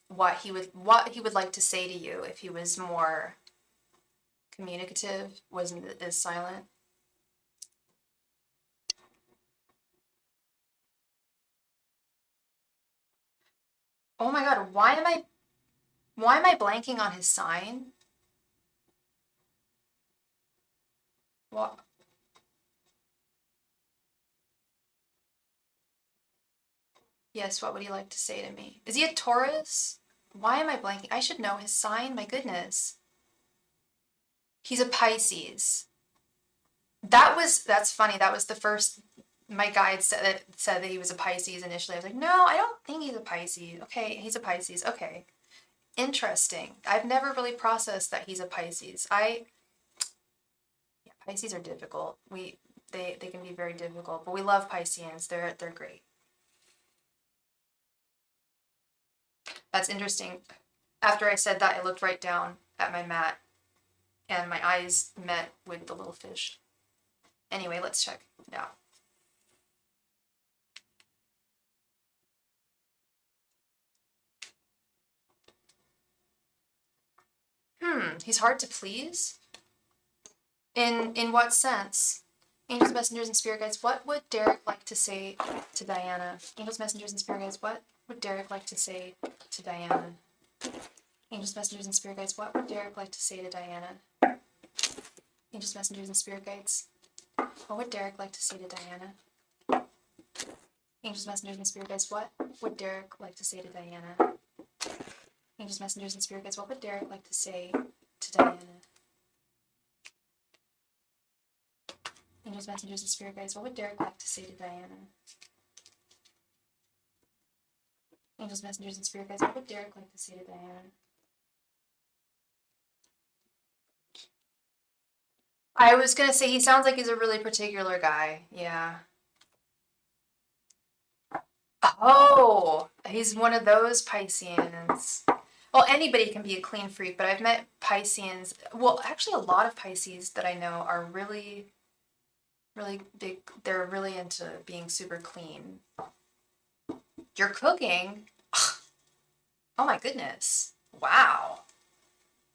what he would like to say to you if he was more communicative, wasn't as silent? Oh my God, why am I blanking on his sign? What? Yes, what would he like to say to me? Is he a Taurus? Why am I blanking? I should know his sign. My goodness. He's a Pisces. That's funny. That was the first, my guide said that he was a Pisces initially. I was like, no, I don't think he's a Pisces. Okay, he's a Pisces. Okay. Interesting. I've never really processed that he's a Pisces. Yeah, Pisces are difficult. They can be very difficult, but we love Pisceans. They're great. That's interesting. After I said that, I looked right down at my mat and my eyes met with the little fish. Anyway, let's check now. He's hard to please? In what sense? Angels, messengers, and spirit guides, what would Derek like to say to Diana? Angels, messengers, and spirit guides, what would Derek like to say to Diana? Angels, messengers, and spirit guides, what would Derek like to say to Diana? Angels, messengers, and spirit guides, what would Derek like to say to Diana? Angels, messengers, and spirit guides, what would Derek like to say to Diana? Angels, messengers, and spirit guides, what would Derek like to say to Diana? Angels, messengers, and spirit guides, what would Derek like to say to Diana? Angels, messengers, and spirit guides, what would Derek like to say to Diana? I was gonna say he sounds like he's a really particular guy. Yeah. Oh, he's one of those Pisceans. Well, anybody can be a clean freak, but I've met Pisceans. Well, actually, a lot of Pisces that I know are really, really big. They're really into being super clean. You're cooking? Oh my goodness. Wow.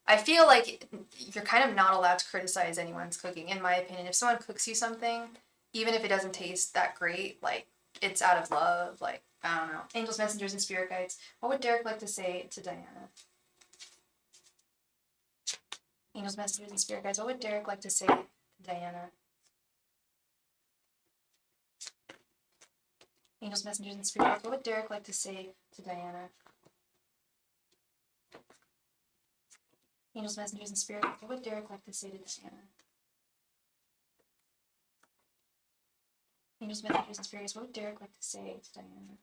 I feel like you're kind of not allowed to criticize anyone's cooking, in my opinion. If someone cooks you something, even if it doesn't taste that great, like, it's out of love, like, I don't know. Angels, messengers, and spirit guides. What would Derek like to say to Diana? Angels, messengers, and spirit guides. What would Derek like to say to Diana? Angels, messengers, and spirit guides. What would Derek like to say to Diana? Angels, messengers, and spirit guides. What would Derek like to say to Diana? Angels, messengers, and spirit guides. What would Derek like to say to Diana?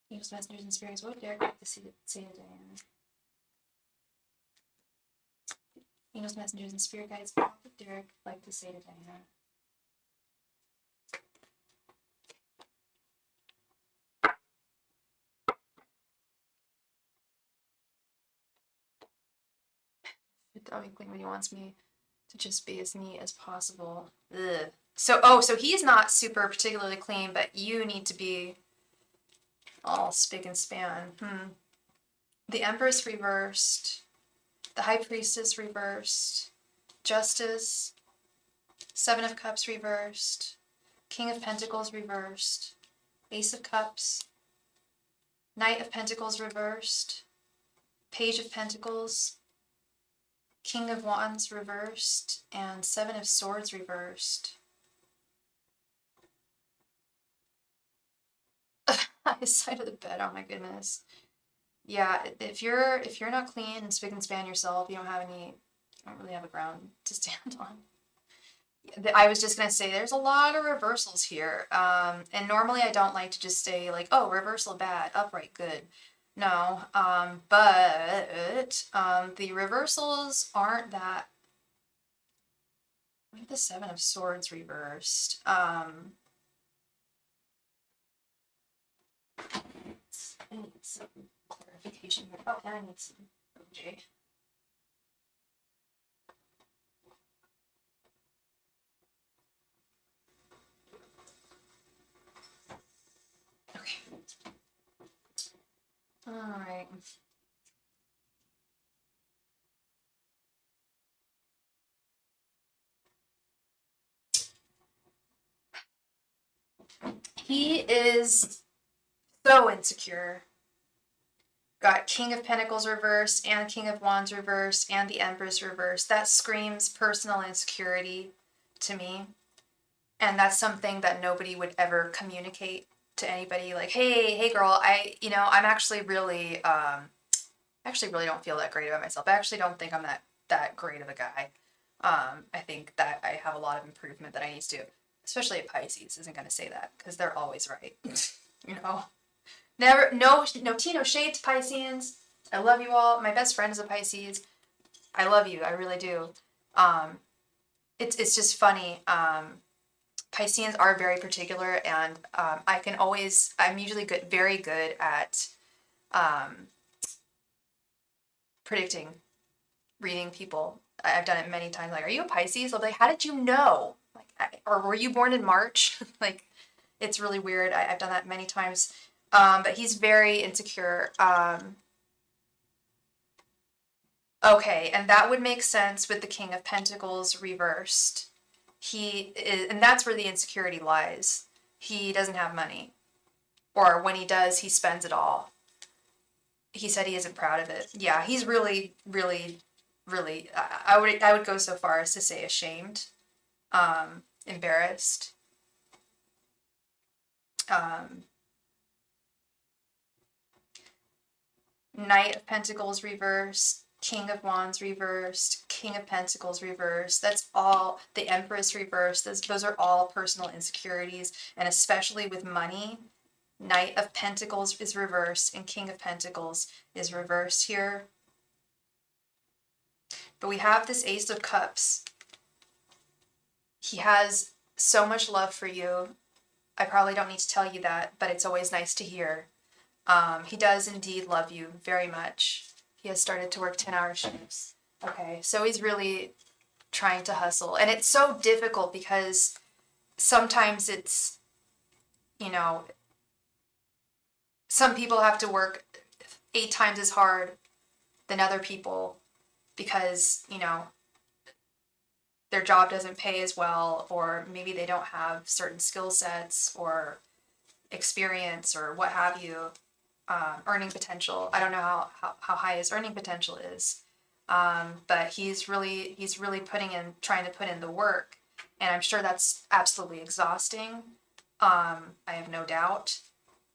Angels, messengers, and spirit guides. What would Derek like to say to Diana? Angels, messengers, and spirit guides. What would Derek like to say to Diana? When he wants me to just be as neat as possible. Ugh. So he's not super particularly clean, but you need to be all spick and span. The Empress reversed. The High Priestess reversed. Justice. Seven of Cups reversed. King of Pentacles reversed. Ace of Cups. Knight of Pentacles reversed. Page of Pentacles. King of Wands reversed, and Seven of Swords reversed. His side of the bed, oh my goodness. Yeah, if you're not clean and spick and span yourself, you don't really have a ground to stand on. I was just gonna say there's a lot of reversals here. And normally I don't like to just say like, oh, reversal bad, upright good. No, but the reversals aren't that. We have the Seven of Swords reversed. I need some clarification here. Oh, and I need some OJ. Okay. All right. He is so insecure. Got King of Pentacles reversed and King of Wands reversed and the Empress reversed. That screams personal insecurity to me. And that's something that nobody would ever communicate to anybody. Like, hey girl, I'm actually really don't feel that great about myself. I actually don't think I'm that great of a guy. I think that I have a lot of improvement that I need to do. Especially a Pisces isn't going to say that because they're always right. you know, never, no tea, no shade to Pisceans. I love you all. My best friend is a Pisces. I love you. I really do. Um, it's just funny. Pisceans are very particular, and I'm usually very good at um, predicting, reading people. I've done it many times. Like, are you a Pisces? I'll be like, how did you know? Like, or were you born in March? Like, it's really weird. I've done that many times. But he's very insecure. Okay, and that would make sense with the King of Pentacles reversed. And that's where the insecurity lies. He doesn't have money, or when he does, he spends it all. He said he isn't proud of it. Yeah, he's really, really, really. I would go so far as to say ashamed, embarrassed. Knight of Pentacles reversed, King of Wands reversed, King of Pentacles reversed. That's all. The Empress reversed. Those are all personal insecurities, and especially with money. Knight of Pentacles is reversed, and King of Pentacles is reversed here. But we have this Ace of Cups. He has so much love for you. I probably don't need to tell you that, but it's always nice to hear. He does indeed love you very much. He has started to work 10-hour shifts. Okay, so he's really trying to hustle. And it's so difficult because sometimes it's, some people have to work 8 times as hard than other people because, their job doesn't pay as well, or maybe they don't have certain skill sets or experience or what have you. Earning potential. I don't know how high his earning potential is, but he's really trying to put in the work, and I'm sure that's absolutely exhausting. I have no doubt.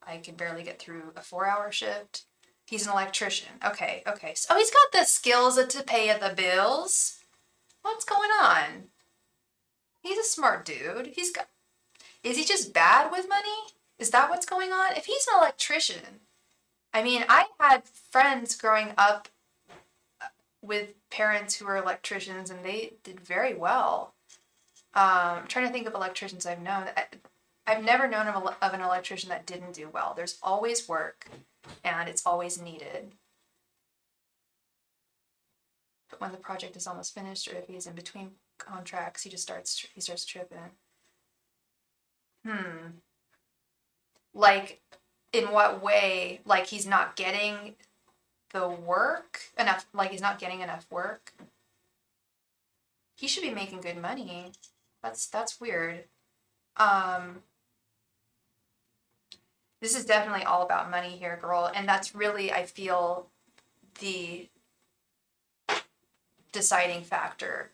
I can barely get through a 4-hour shift. He's an electrician. Okay. So he's got the skills to pay the bills. What's going on? He's a smart dude. Is he just bad with money? Is that what's going on? If he's an electrician, I mean, I had friends growing up with parents who were electricians, and they did very well. I'm trying to think of electricians I've known. I've never known of an electrician that didn't do well. There's always work, and it's always needed. But when the project is almost finished, or if he's in between contracts, he starts tripping. Like, in what way? Like, he's not getting the work enough, like he's not getting enough work. He should be making good money. That's weird. This is definitely all about money here, girl, and that's really, I feel, the deciding factor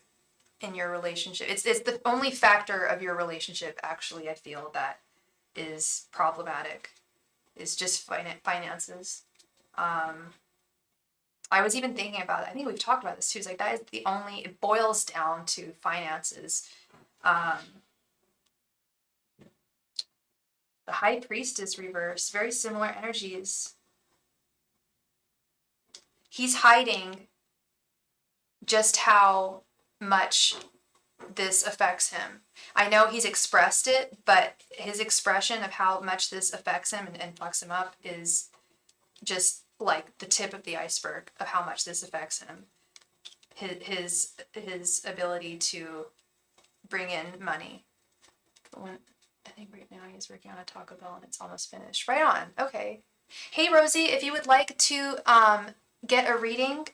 in your relationship. It's the only factor of your relationship, actually, I feel, that is problematic. Is just finances. I was even thinking about it. I think we've talked about this too. It's like that is it boils down to finances. The High Priestess reverse, very similar energies. He's hiding just how much this affects him. I know he's expressed it, but his expression of how much this affects him and fucks him up is just like the tip of the iceberg of how much this affects him. His ability to bring in money. I think right now he's working on a Taco Bell and it's almost finished. Right on. Okay. Hey Rosie, if you would like to get a reading,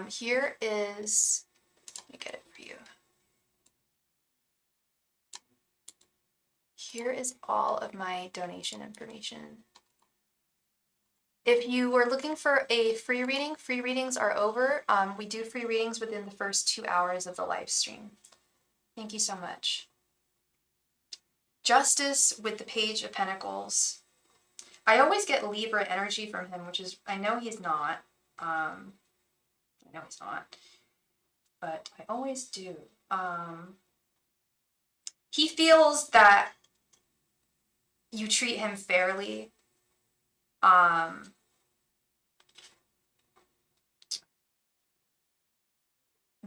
here is, let me get it for you. Here is all of my donation information. If you were looking for a free reading, free readings are over. We do free readings within the first 2 hours of the live stream. Thank you so much. Justice with the Page of Pentacles. I always get Libra energy from him, which is, I know he's not. I know he's not. But I always do. He feels that you treat him fairly.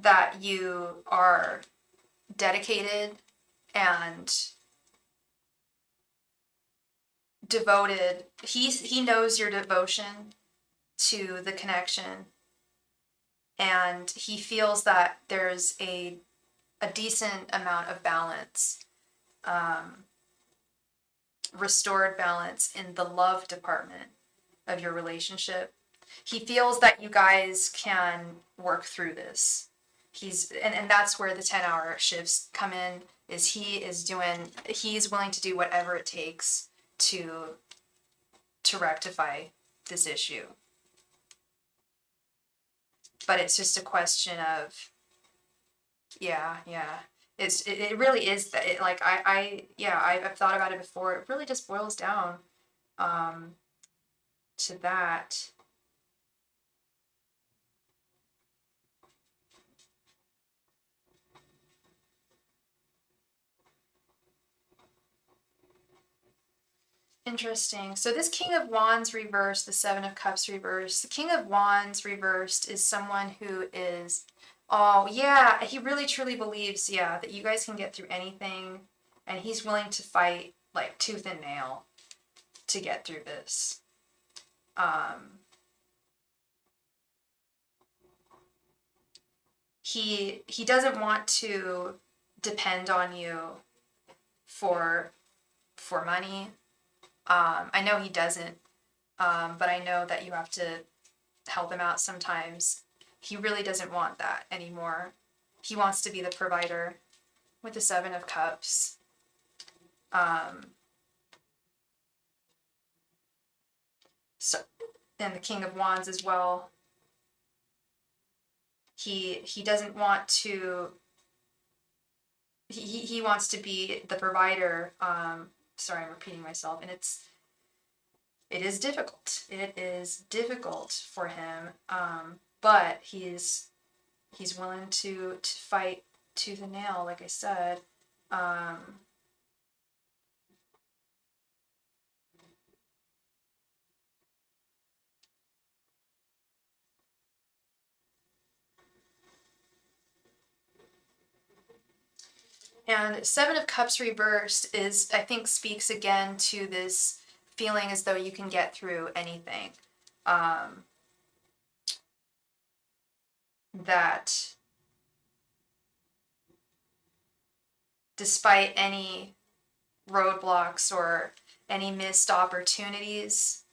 That you are dedicated and devoted. He knows your devotion to the connection, and he feels that there's a decent amount of balance, restored balance in the love department of your relationship. He feels that you guys can work through this. And that's where the 10-hour shifts come in, is he's willing to do whatever it takes to rectify this issue. But it's just a question of, yeah. It really is that, like, I've thought about it before. It really just boils down to that. Interesting. So this King of Wands reversed, the Seven of Cups reversed. The King of Wands reversed is someone who is, oh yeah, he really truly believes, yeah, that you guys can get through anything, and he's willing to fight like tooth and nail to get through this. He doesn't want to depend on you for money. I know he doesn't, but I know that you have to help him out sometimes. He really doesn't want that anymore. He wants to be the provider with the Seven of Cups. So, and the King of Wands as well. He doesn't want to. He wants to be the provider. Sorry, I'm repeating myself, and it is difficult. It is difficult for him, but he's willing to fight tooth and nail, like I said. And Seven of Cups reversed is, I think, speaks again to this feeling as though you can get through anything. That despite any roadblocks or any missed opportunities,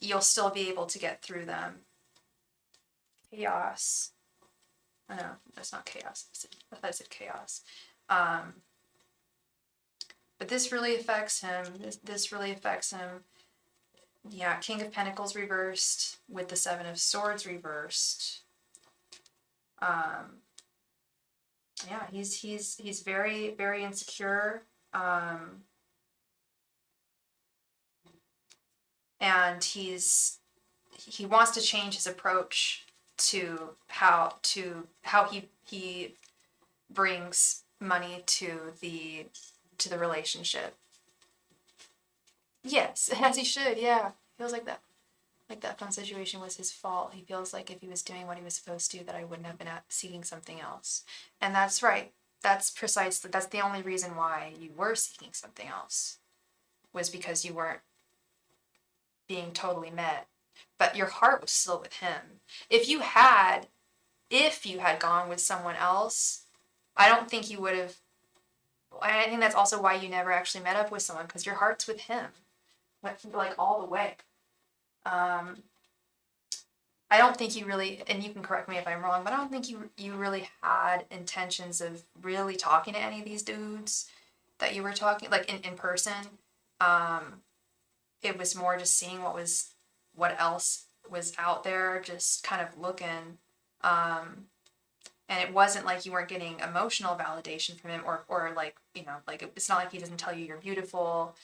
you'll still be able to get through them. Chaos. Oh, no, that's not chaos. I thought I said chaos. But this really affects him. This really affects him. Yeah, King of Pentacles reversed with the Seven of Swords reversed. Yeah, he's very, very insecure. And he wants to change his approach to how he brings money to the relationship. Yes, as he should. Yeah, feels like that. Like that phone situation was his fault. He feels like if he was doing what he was supposed to, that I wouldn't have been seeking something else. And that's right. That's the only reason why you were seeking something else, was because you weren't being totally met. But your heart was still with him. If you had gone with someone else, I don't think you would have. I think that's also why you never actually met up with someone, because your heart's with him, like all the way. I don't think you really, and you can correct me if I'm wrong, but I don't think you really had intentions of really talking to any of these dudes that you were talking, like in person. It was more just seeing what else was out there, just kind of looking. And it wasn't like you weren't getting emotional validation from him, or like, you know, like it's not like he doesn't tell you you're beautiful,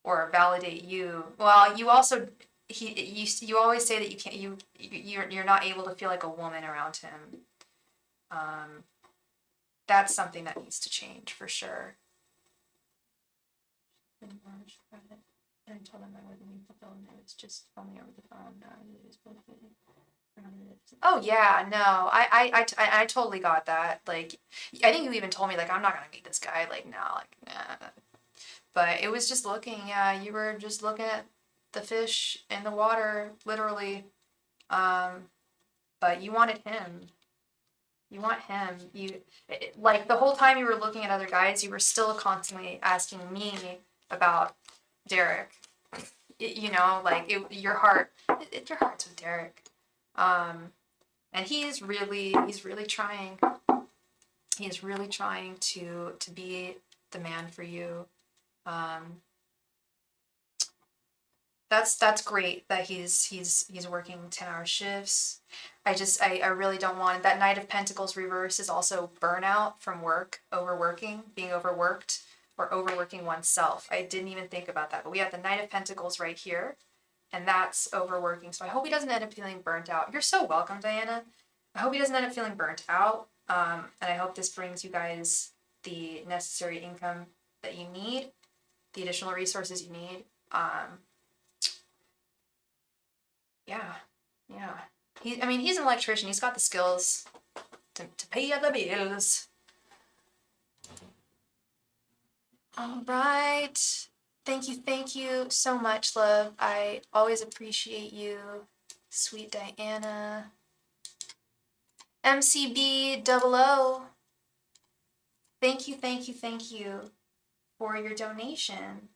or validate you. Well, you also, you always say that you can't, you're not able to feel like a woman around him. That's something that needs to change for sure. And I told him I wouldn't be fulfilled. It was just only over the phone. Oh yeah, no, I totally got that. Like, I think you even told me like I'm not gonna meet this guy. Like, no, like nah. But it was just looking. Yeah, you were just looking at the fish in the water, literally. But you wanted him. You want him. Like the whole time you were looking at other guys, you were still constantly asking me about Derek. You know, like your heart's with Derek. And he's really trying. He's really trying to be the man for you. That's great that he's working 10-hour shifts. I really don't want it. That Knight of Pentacles reverse is also burnout from work, overworking, being overworked, or overworking oneself. I didn't even think about that, but we have the Knight of Pentacles right here, and that's overworking. So I hope he doesn't end up feeling burnt out. You're so welcome, Diana. I hope he doesn't end up feeling burnt out, and I hope this brings you guys the necessary income that you need, the additional resources you need. Yeah. He's an electrician. He's got the skills to pay the bills. All right. Thank you so much, love. I always appreciate you, sweet Diana. MCB00. Thank you for your donation.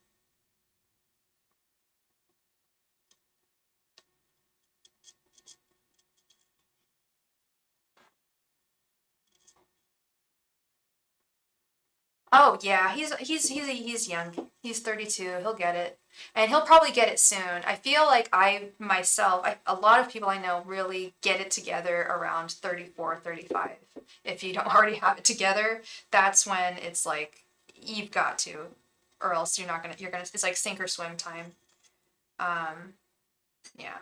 Oh yeah, he's young. He's 32. He'll get it, and he'll probably get it soon. I feel like a lot of people I know really get it together around 34, 35. If you don't already have it together, that's when it's like you've got to, or else you're not gonna. You're gonna. It's like sink or swim time. Yeah.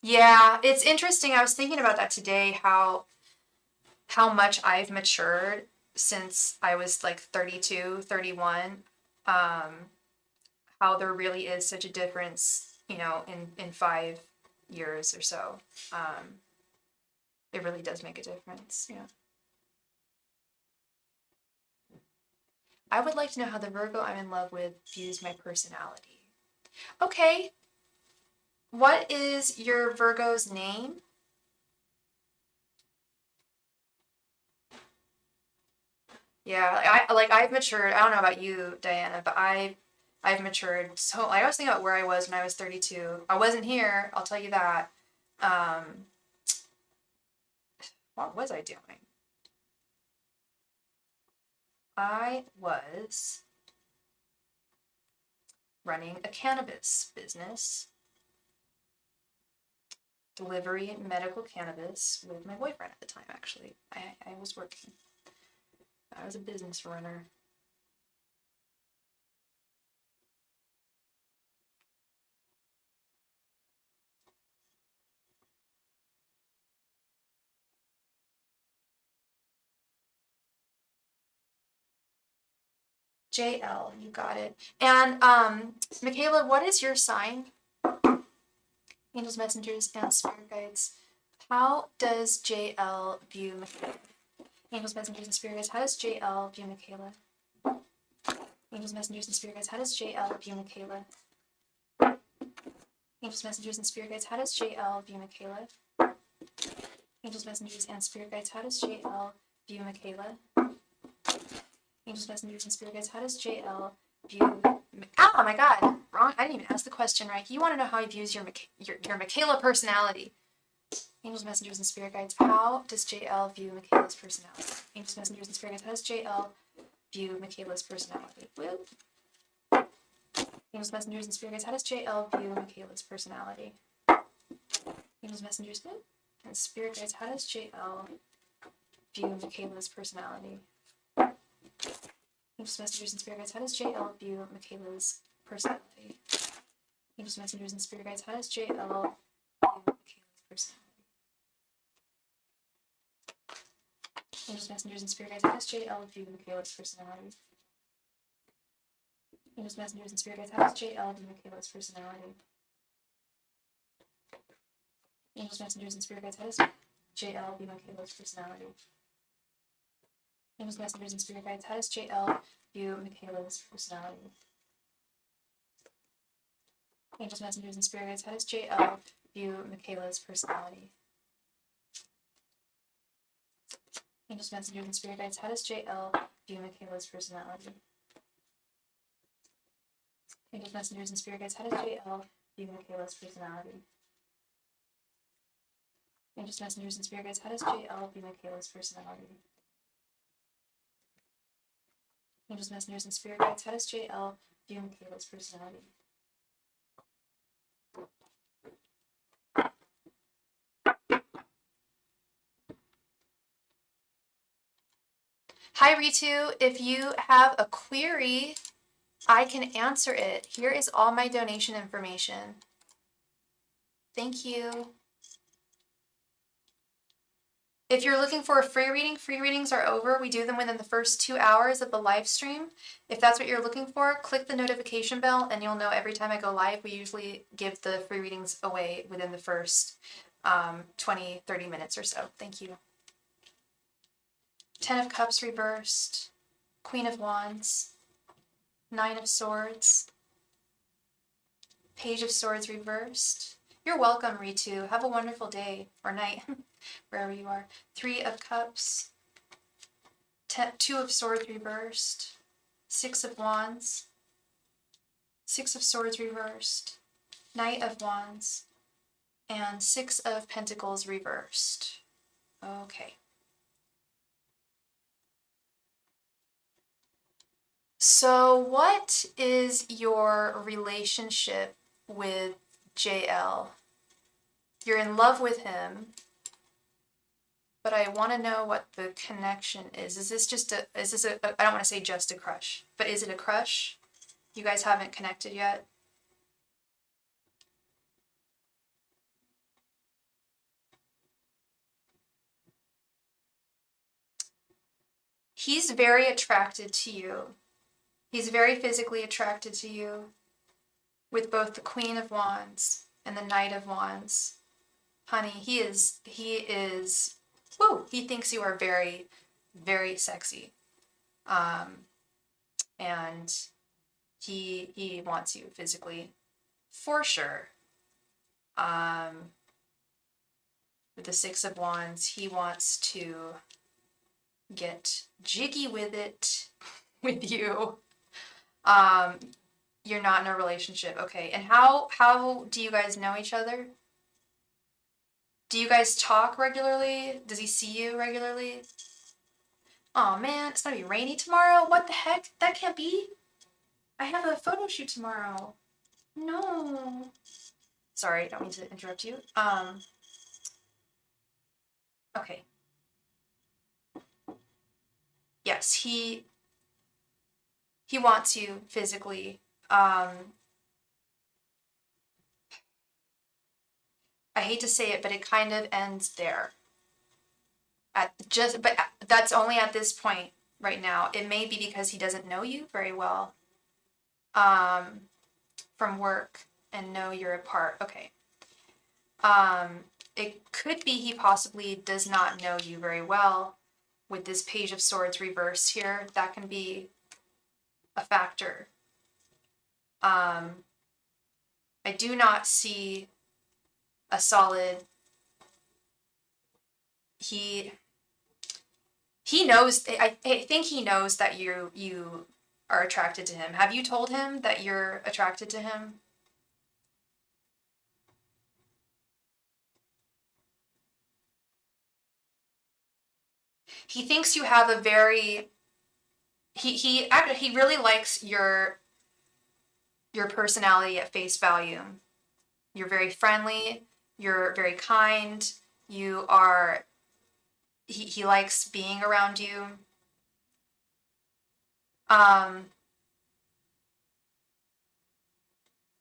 Yeah, it's interesting. I was thinking about that today. How much I've matured since I was like 32, 31. How there really is such a difference, you know, in 5 years or so. It really does make a difference. Yeah. I would like to know how the Virgo I'm in love with views my personality. Okay. What is your Virgo's name? Yeah, I've matured. I don't know about you, Diana, but I've matured. So I was thinking about where I was when I was 32. I wasn't here, I'll tell you that. What was I doing? I was running a cannabis business, delivery medical cannabis with my boyfriend at the time, actually. I was working. I was a business runner. JL, you got it. And Michaela, what is your sign? Angels, messengers, and spirit guides. How does JL view Michaela? Angels, messengers, and spirit guides. How does JL view Michaela? Angels, messengers, and spirit guides. How does JL view Michaela? Angels, messengers, and spirit guides. How does JL view Michaela? Angels, messengers, and spirit guides. How does JL view Michaela? Angels, messengers, and spirit guides. How does JL view? Oh my God! Wrong. I didn't even ask the question right. You want to know how he views your Michaela personality? Angels, messengers, and spirit guides. How does JL view Michaela's personality? Angels, messengers, and spirit guides. How does JL view Michaela's personality? Woo. Angels, messengers, and spirit guides. How does JL view Michaela's personality? Angels, messengers, and spirit guides. How does JL view Michaela's personality? Angels, messengers, and spirit guides. How does JL view Michaela's personality? Angels, messengers, and spirit guides. How does JL view Michaela's personality? Angels, messengers, and spirit guides. How does JL view Michaela's personality? Angels, messengers, and spirit guides. How does JL view Michaela's personality? Angels, messengers, and spirit guides. How does JL view Michaela's personality? Angels, messengers, and spirit guides. How does JL view Michaela's personality? Angels, messengers, and spirit guides. How does JL view Michaela's personality? Angels, messengers, and spirit guides. How does JL view Michaela's personality? Angels, messengers, and spirit guides. How does JL view Michaela's personality? Angels, messengers, and spirit guides. How does JL view Michaela's personality? Angels, messengers, and spirit guides. How does JL view Michaela's personality? Hi, Ritu. If you have a query, I can answer it. Here is all my donation information. Thank you. If you're looking for a free readings are over. We do them within the first 2 hours of the live stream. If that's what you're looking for, click the notification bell and you'll know every time I go live. We usually give the free readings away within the first 20, 30 minutes or so. Thank you. 10 of Cups reversed, Queen of Wands, 9 of Swords, Page of Swords reversed. You're welcome, Ritu. Have a wonderful day or night, wherever you are. 3 of Cups, 2 of Swords reversed, 6 of Wands, 6 of Swords reversed, Knight of Wands, and 6 of Pentacles reversed. Okay. So what is your relationship with JL? You're in love with him, but I want to know what the connection is. Is this a, I don't want to say just a crush, but is it a crush? You guys haven't connected yet? He's very attracted to you. He's very physically attracted to you with both the Queen of Wands and the Knight of Wands. Honey, he is, woo, he thinks you are very, very sexy. And he wants you physically, for sure. With the 6 of Wands, he wants to get jiggy with it with you. You're not in a relationship. Okay. And how do you guys know each other? Do you guys talk regularly? Does he see you regularly? Oh man, it's gonna be rainy tomorrow. What the heck? That can't be. I have a photo shoot tomorrow. No. Sorry, I don't mean to interrupt you. Okay. Yes, he wants you physically. I hate to say it, but it kind of ends there. But that's only at this point right now. It may be because he doesn't know you very well from work and know you're apart. Okay. It could be he possibly does not know you very well with this Page of Swords reverse here. That can be a factor. I do not see a solid. He knows. I think he knows that you are attracted to him. Have you told him that you're attracted to him? He thinks you have a very. He really likes your personality at face value. You're very friendly. You're very kind. You are, he likes being around you.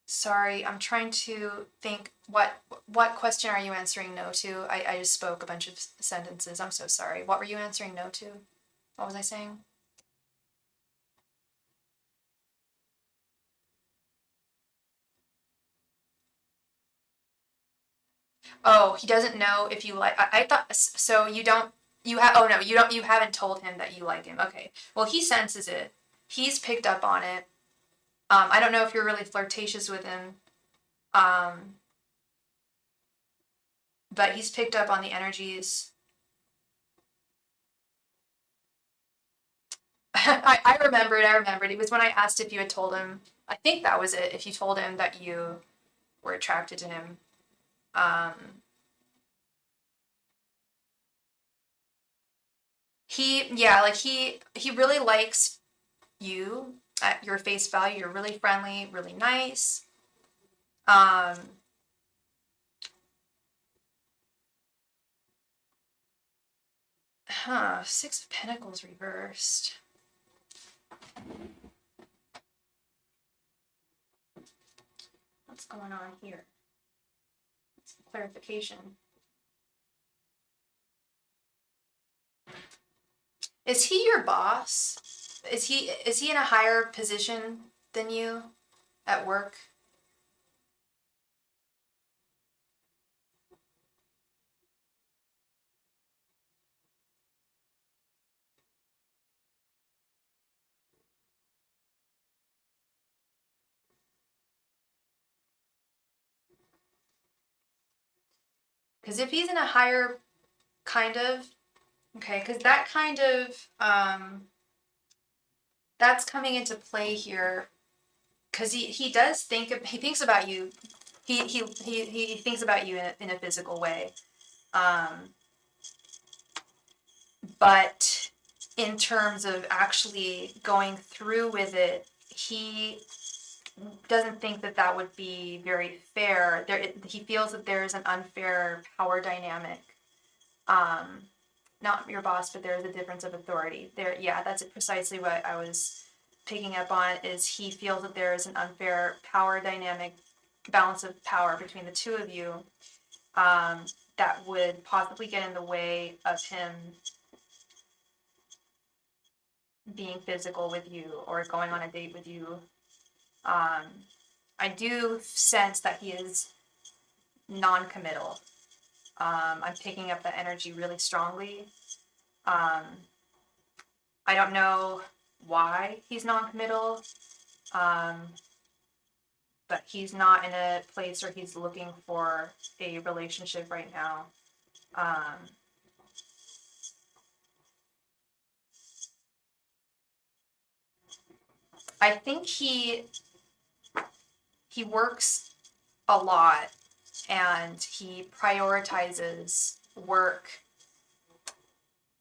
Sorry, I'm trying to think what question are you answering no to? I just spoke a bunch of sentences. I'm so sorry. What were you answering no to? What was I saying? Oh, he doesn't know if you like. I thought so. You don't. You have. Oh no, you don't. You haven't told him that you like him. Okay. Well, he senses it. He's picked up on it. I don't know if you're really flirtatious with him. Um, but he's picked up on the energies. I remembered. I remembered. It was when I asked if you had told him. I think that was it. If you told him that you were attracted to him. Um, yeah, like he really likes you at your face value. You're really friendly, really nice. Um, Six of Pentacles reversed. What's going on here? Some clarification. Is he your boss? Is he in a higher position than you at work? Because if he's in a higher kind of, okay, because that kind of that's coming into play here. Because he does he thinks about you. He thinks about you in a physical way. Um, but in terms of actually going through with it, he doesn't think that that would be very fair. He feels that there is an unfair power dynamic. Um, Not your boss, but there is a difference of authority. There, yeah, that's precisely what I was picking up on. Is he feels that there is an unfair power dynamic, balance of power between the two of you, that would possibly get in the way of him being physical with you or going on a date with you. I do sense that he is non-committal. I'm picking up that energy really strongly. I don't know why he's non-committal, but he's not in a place where he's looking for a relationship right now. I think he works a lot and he prioritizes work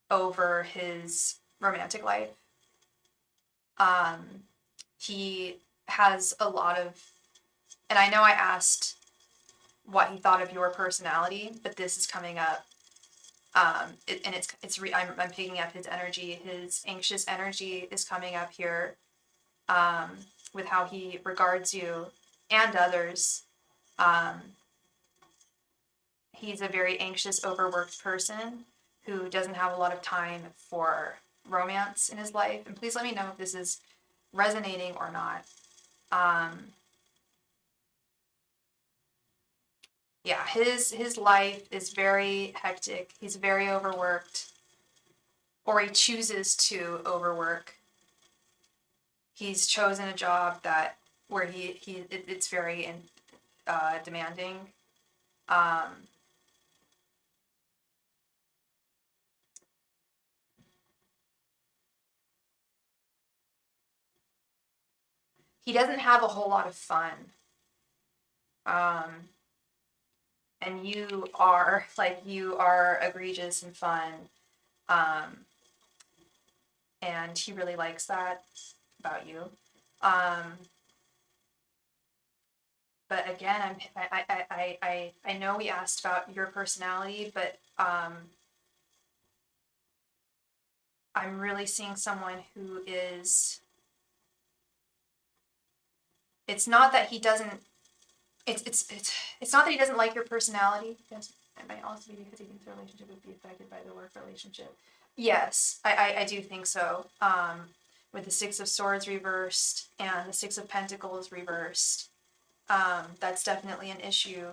over his romantic life. He has a lot of, and I know I asked what he thought of your personality, but this is coming up. I'm picking up his energy. His anxious energy is coming up here, with how he regards you and others. He's a very anxious, overworked person who doesn't have a lot of time for romance in his life. And please let me know if this is resonating or not. Yeah, his life is very hectic. He's very overworked, or he chooses to overwork. He's chosen a job that where it's very demanding. He doesn't have a whole lot of fun. And you are egregious and fun. And he really likes that about you. But again, I know we asked about your personality, but I'm really seeing someone who is, it's not that he doesn't, it's not that he doesn't like your personality. Yes, it might also be because he thinks the relationship would be affected by the work relationship. Yes, I do think so. With the Six of Swords reversed and the Six of Pentacles reversed, that's definitely an issue.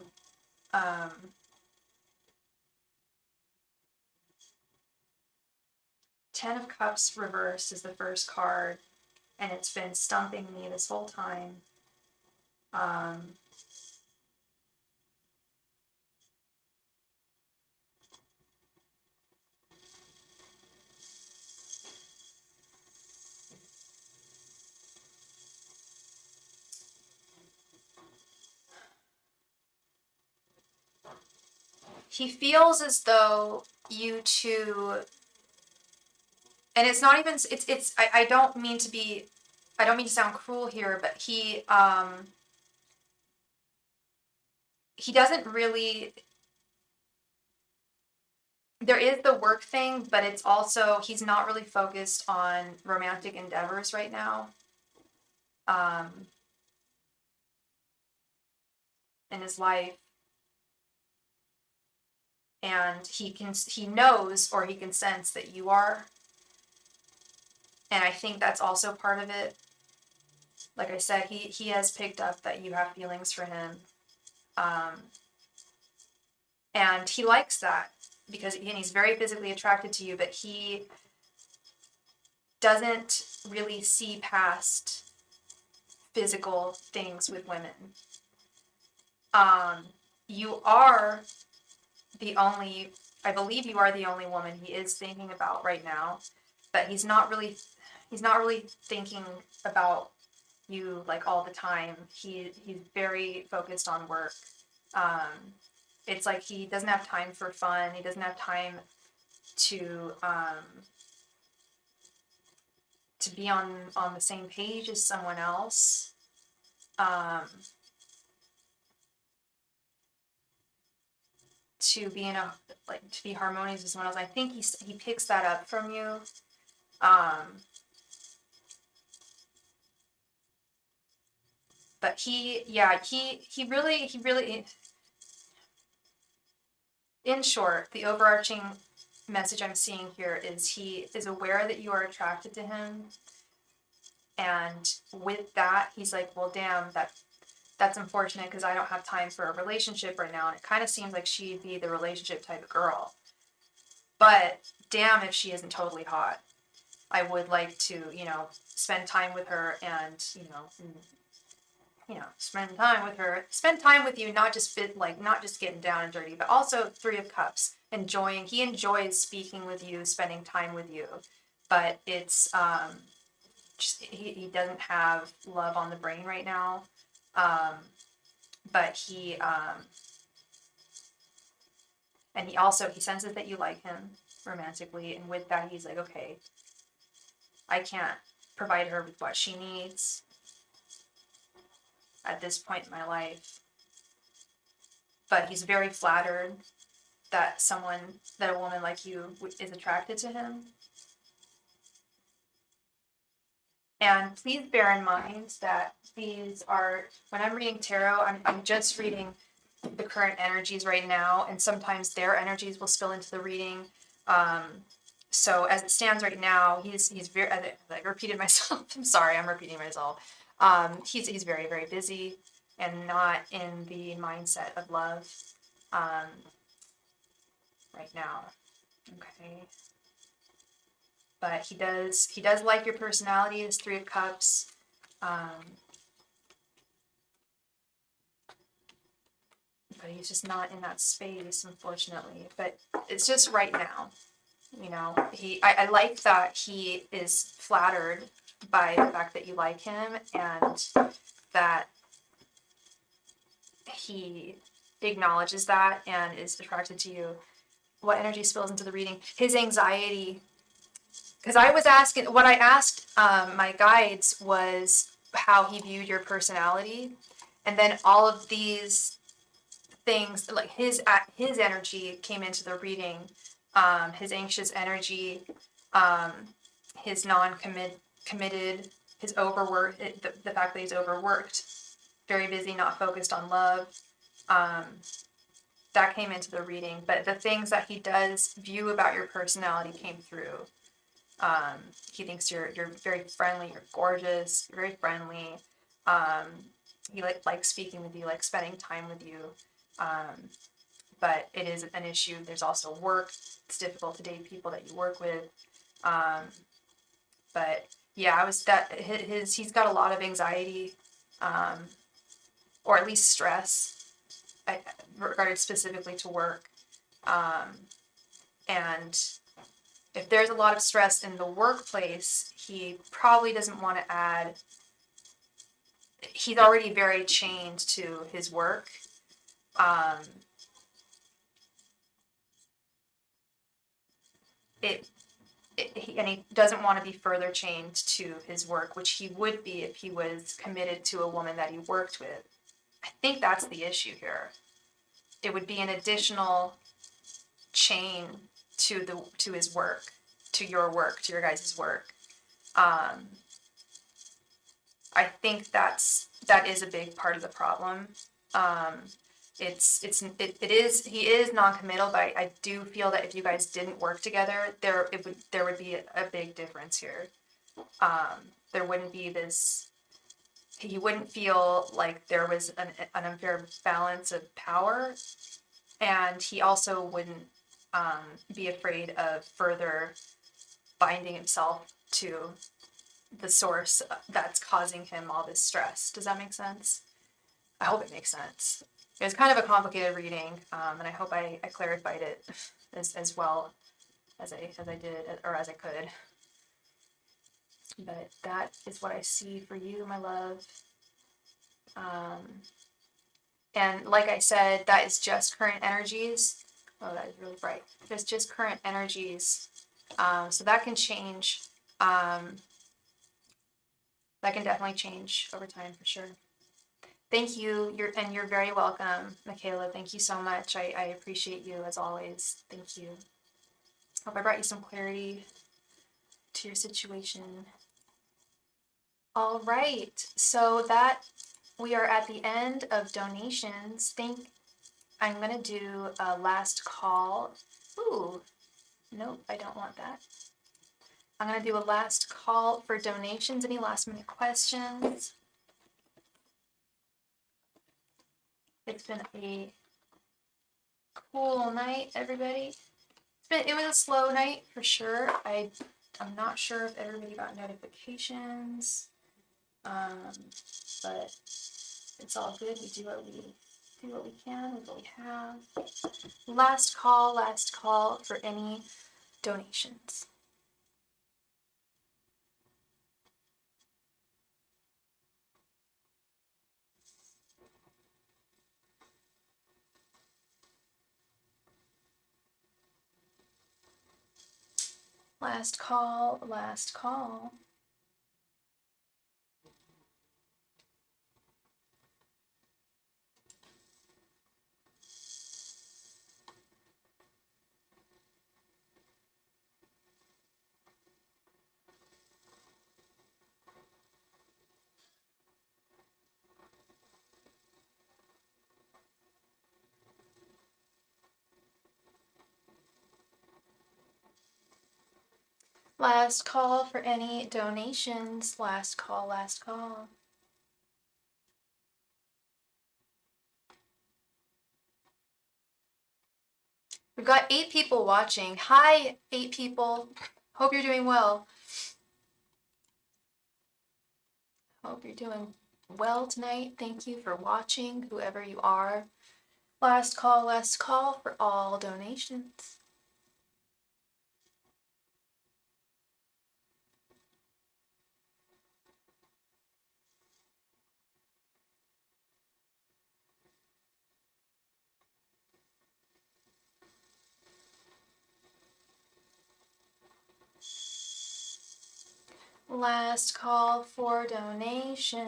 Ten of Cups reversed is the first card, and it's been stumping me this whole time. He feels as though you two, and it's not even, I don't mean to be, I don't mean to sound cruel here, but he doesn't really, there is the work thing, but it's also, he's not really focused on romantic endeavors right now. In his life. And he knows, or he can sense that you are. And I think that's also part of it. Like I said, he has picked up that you have feelings for him. And he likes that because he's very physically attracted to you, but he doesn't really see past physical things with women. You are the only, I believe you are the only woman he is thinking about right now, but he's not really thinking about you like all the time. He's very focused on work. It's like he doesn't have time for fun. He doesn't have time to be on the same page as someone else. To be in a, like, to be harmonious with someone else. I think he picks that up from you. But he really, in short, the overarching message I'm seeing here is he is aware that you are attracted to him. And with that, he's like, well, damn, that's unfortunate because I don't have time for a relationship right now. And it kind of seems like she'd be the relationship type of girl. But damn if she isn't totally hot. I would like to, spend time with her and, spend time with you, not just getting down and dirty, but also Three of Cups, he enjoys speaking with you, spending time with you, but it's, just, he doesn't have love on the brain right now, but and he senses that you like him romantically, and with that, he's like, okay, I can't provide her with what she needs at this point in my life. But he's very flattered that a woman like you is attracted to him. And please bear in mind that when I'm reading tarot, I'm just reading the current energies right now, and sometimes their energies will spill into the reading. So as it stands right now, he's very, I repeated myself. I'm sorry, I'm repeating myself. He's very, very busy and not in the mindset of love right now. Okay. But he does like your personality, his Three of Cups. But he's just not in that space, unfortunately. But it's just right now. I like that he is flattered by the fact that you like him and that he acknowledges that and is attracted to you. What energy spills into the reading? His anxiety. Because what I asked my guides was how he viewed your personality. And then all of these things, like his energy came into the reading, his anxious energy, his committed, his overwork, the fact that he's overworked, very busy, not focused on love. That came into the reading, but the things that he does view about your personality came through. He thinks you're very friendly, you're gorgeous, you're very friendly. He likes speaking with you, like spending time with you. But it is an issue. There's also work. It's difficult to date people that you work with. But yeah, he's got a lot of anxiety, or at least stress, regarded specifically to work. And if there's a lot of stress in the workplace, he probably doesn't want to add. He's already very chained to his work. And he doesn't want to be further chained to his work, which he would be if he was committed to a woman that he worked with. I think that's the issue here. It would be an additional chain to his work, to your work, to your guys' work. I think that is a big part of the problem. He is non-committal, but I do feel that if you guys didn't work together, there would be a big difference here. There wouldn't be this. He wouldn't feel like there was an unfair balance of power, and he also wouldn't be afraid of further binding himself to the source that's causing him all this stress. Does that make sense? I hope it makes sense. It was kind of a complicated reading, and I hope I clarified it as well as I did, or as I could. But that is what I see for you, my love. And like I said, that is just current energies. Oh, that is really bright. That's just current energies. So that can change. That can definitely change over time for sure. Thank you. You're very welcome, Michaela. Thank you so much. I appreciate you as always. Thank you. Hope I brought you some clarity to your situation. All right. So that we are at the end of donations. I'm gonna do a last call. Ooh, nope, I don't want that. I'm gonna do a last call for donations. Any last minute questions? It's been a cool night, everybody. It was a slow night for sure. I'm not sure if everybody got notifications, but it's all good. We do what we can with what we have. Last call for any donations. Last call. Last call. Last call for any donations. Last call, last call. We've got 8 people watching. Hi, 8 people. Hope you're doing well. Hope you're doing well tonight. Thank you for watching, whoever you are. Last call for all donations. Last call for donations.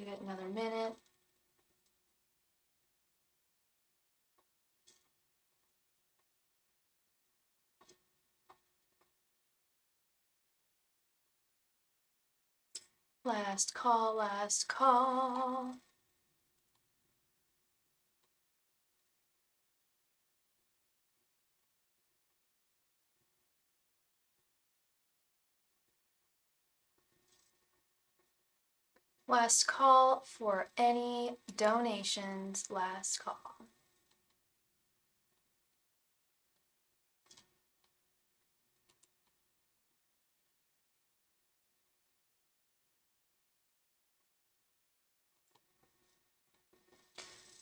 Give it another minute. Last call, last call. Last call for any donations, last call.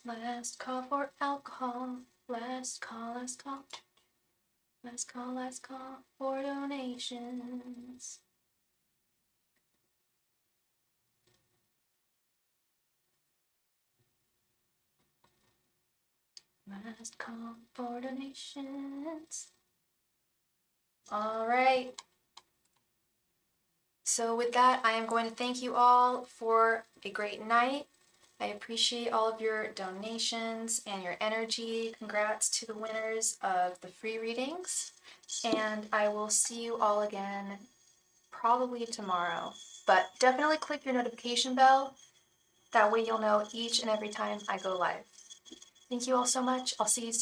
Last call for alcohol, last call, last call. Last call, last call for donations. Last call for donations. All right. So with that, I am going to thank you all for a great night. I appreciate all of your donations and your energy. Congrats to the winners of the free readings. And I will see you all again probably tomorrow. But definitely click your notification bell. That way you'll know each and every time I go live. Thank you all so much. I'll see you soon.